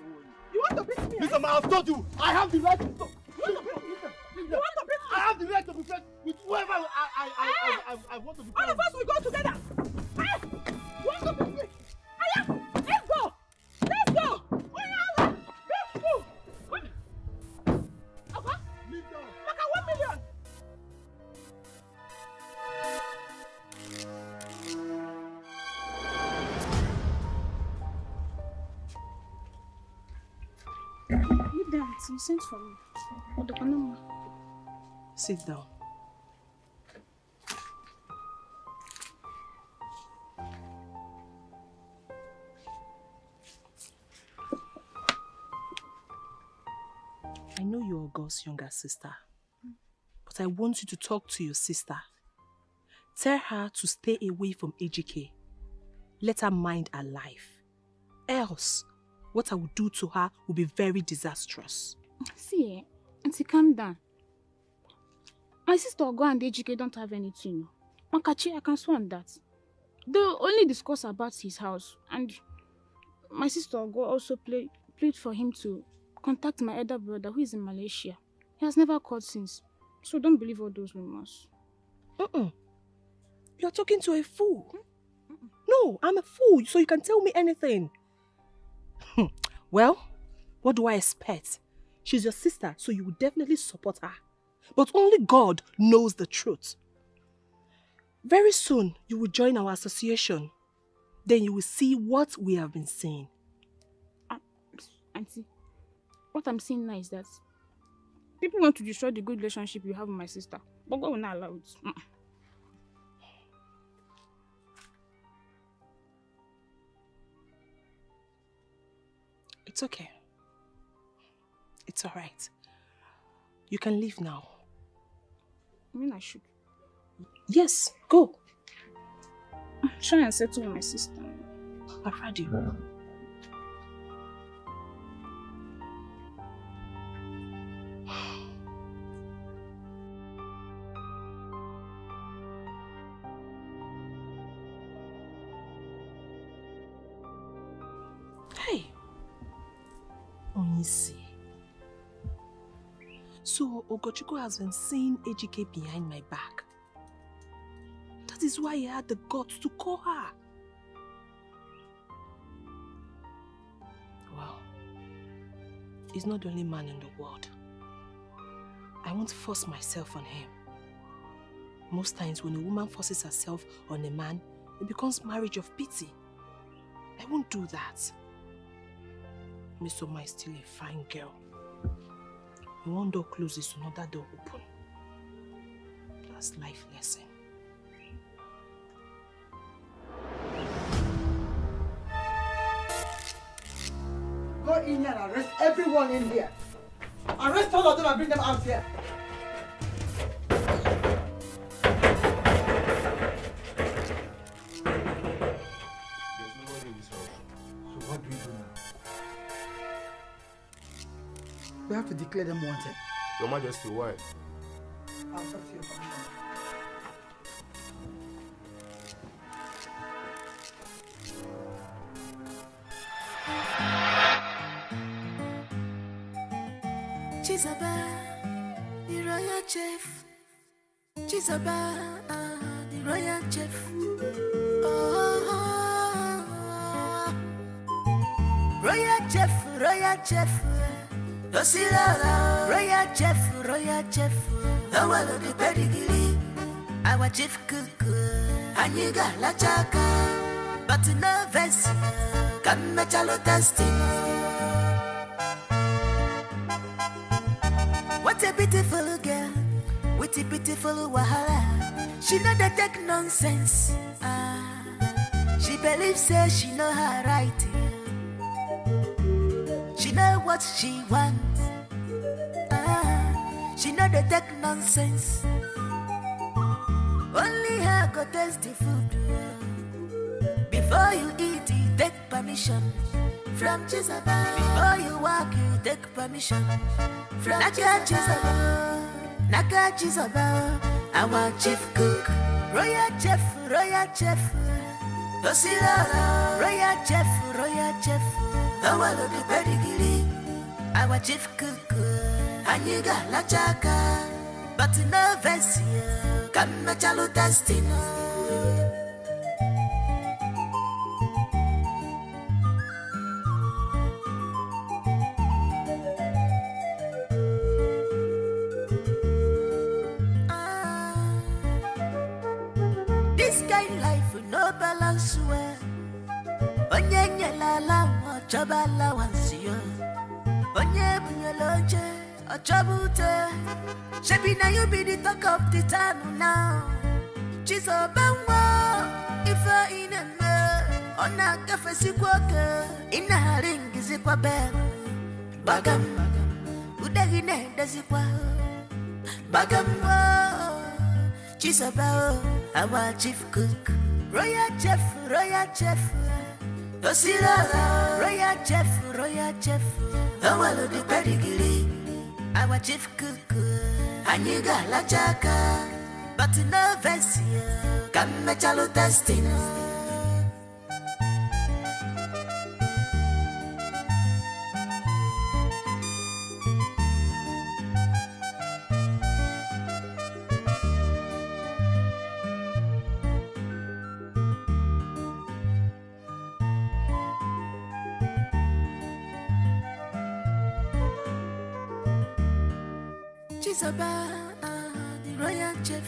You want to beat me? Listen, I have told you, I have the right to stop. You want to beat me? I have the right to be friends with whoever I want to be friends. All of us will go together. You want to beat me? Let's go. Let's go. Let's go. Okay? Leave down. Like a 1 million. Leave them. You sent for me. Sit down. I know you're God's younger sister, but I want you to talk to your sister. Tell her to stay away from AGK. Let her mind her life. Else, what I will do to her will be very disastrous. See, Auntie, calm down. My sister Ogo and AGK don't have anything. Makachi, I can swear on that. They only discuss about his house, and my sister Ogo also played for him to contact my elder brother who is in Malaysia. He has never called since, so don't believe all those rumors. You're talking to a fool. No, I'm a fool, so you can tell me anything. Well, what do I expect? She's your sister, so you will definitely support her. But only God knows the truth. Very soon, you will join our association. Then you will see what we have been seeing. Auntie, what I'm seeing now is that people want to destroy the good relationship you have with my sister, but God will not allow it. It's okay. It's all right. You can leave now. I mean, I should. Yes, go. Try and settle with my sister. I've heard you. Hey. Onisi. So Ogochukwu has been seeing AGK behind my back. That is why he had the guts to call her. Well, he's not the only man in the world. I won't force myself on him. Most times when a woman forces herself on a man, it becomes marriage of pity. I won't do that. Miss Oma is still a fine girl. When one door closes, another door open. That's life lesson. Go in here and arrest everyone in here. Arrest all of them and bring them out here. There's nobody in this house. So what do we do now? We have to declare them wanted. Your Majesty, why? I'll talk to your commissioner. Chisaba, the royal chef. Chisaba, the royal chef. Oh, royal chef, royal chef. Dosila, royal chef. The one of the pedigree. Our chief cook, and you got la chaka. But no vest, come mechalo testing. What a beautiful girl, with a beautiful wahala. She know the take nonsense. She believes say she know her right. She know what she wants. She know the take nonsense. Only her go taste the food. permission from Jezebel. Before you walk, you take permission from Jezebel. Naga Jezebel, our chief cook, royal chef, Osila, royal chef, our the pedigree, our chief cook, Aniga Lachaka, but no Vessia, come na chalo destiny. This kind life with no balance where Onye la la wa chabala wansio Onye bunyaloje a chabute Shebi na you be the talk of the town now Chizo bangwa Ifa ineme Ona kafe sikwoke Ina haringi zikwa bem Bagam Udagine dezikwa Bagam Chizo bao Our chief cook royal chef Osila, royal chef Our the pedigree Our chief cook Aniga Lachaka But no Vessia Come na chalo destiny. About the royal chef.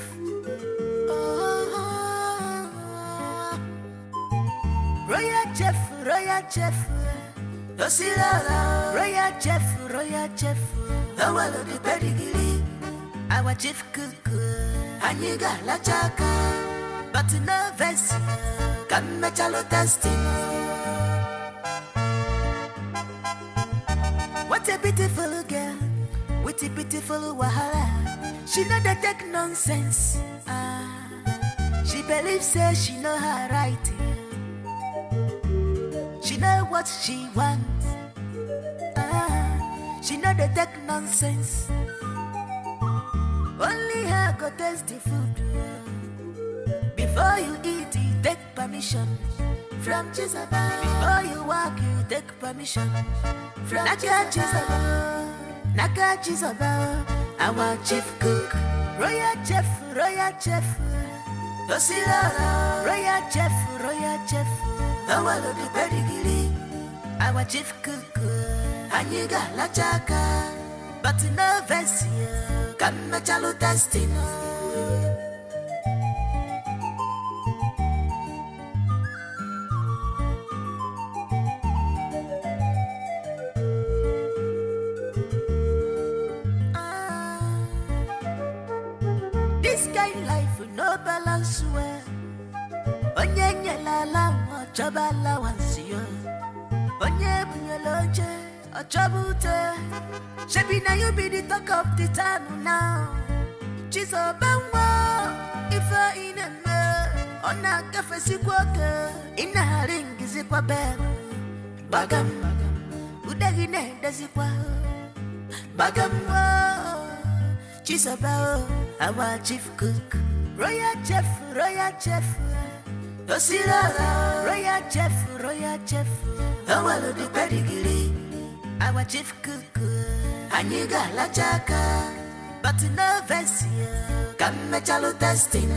Royal chef. Osila, royal chef. Our the pedigree, our chief cook. Aniga Lachaka, but no Vessia, come na chalo destiny. What a beautiful girl. With a beautiful wahala, she know that take nonsense. She believes say she know her right. She know what she wants. She know that take nonsense. Only her go taste the food. Before you eat, you take permission from Jezebel. Before you walk, you take permission from Jezebel. Naga Jezebel, our chief cook, royal chef, Osila, royal chef, our the pedigree, our chief cook, Aniga Lachaka, but no Vessia, come na chalo destiny. This kind life with no balance where Onye la la wa chabala wansio Onye bunyaloje a chabute Shebi na you be the talk of the town now Chizo bangwa Ifa ineme Ona kafe sikwoke Ina haringi zikwa bem Bagam Udagine dezikwa Bagam Chizo bao Our chief cook, royal chef, Osila, royal chef, our the pedigree, our chief cook, Aniga Lachaka, but no Vessia, come na chalo destiny.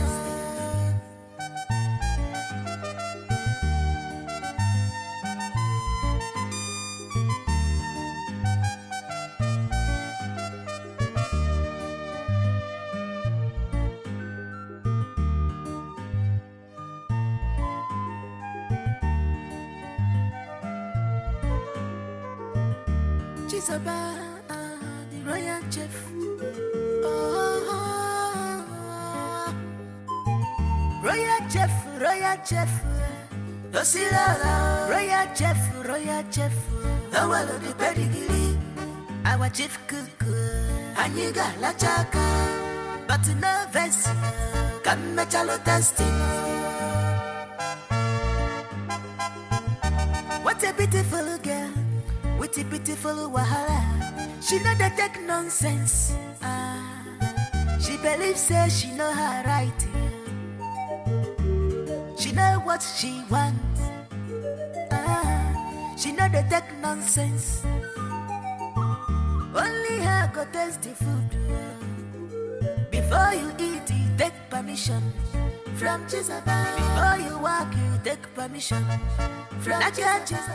About the royal chef. Royal chef. Osila, royal chef. Our the pedigree, our chief cook. Aniga Lachaka, but no Vessia, come na chalo destiny. What beautiful girl with a beautiful wahala. She know the take nonsense. She believes say she know her right. She know what she wants. She know the take nonsense. Only her go taste the food. Before you eat, you take permission from Jesus. Before you walk, you take permission from Jesus.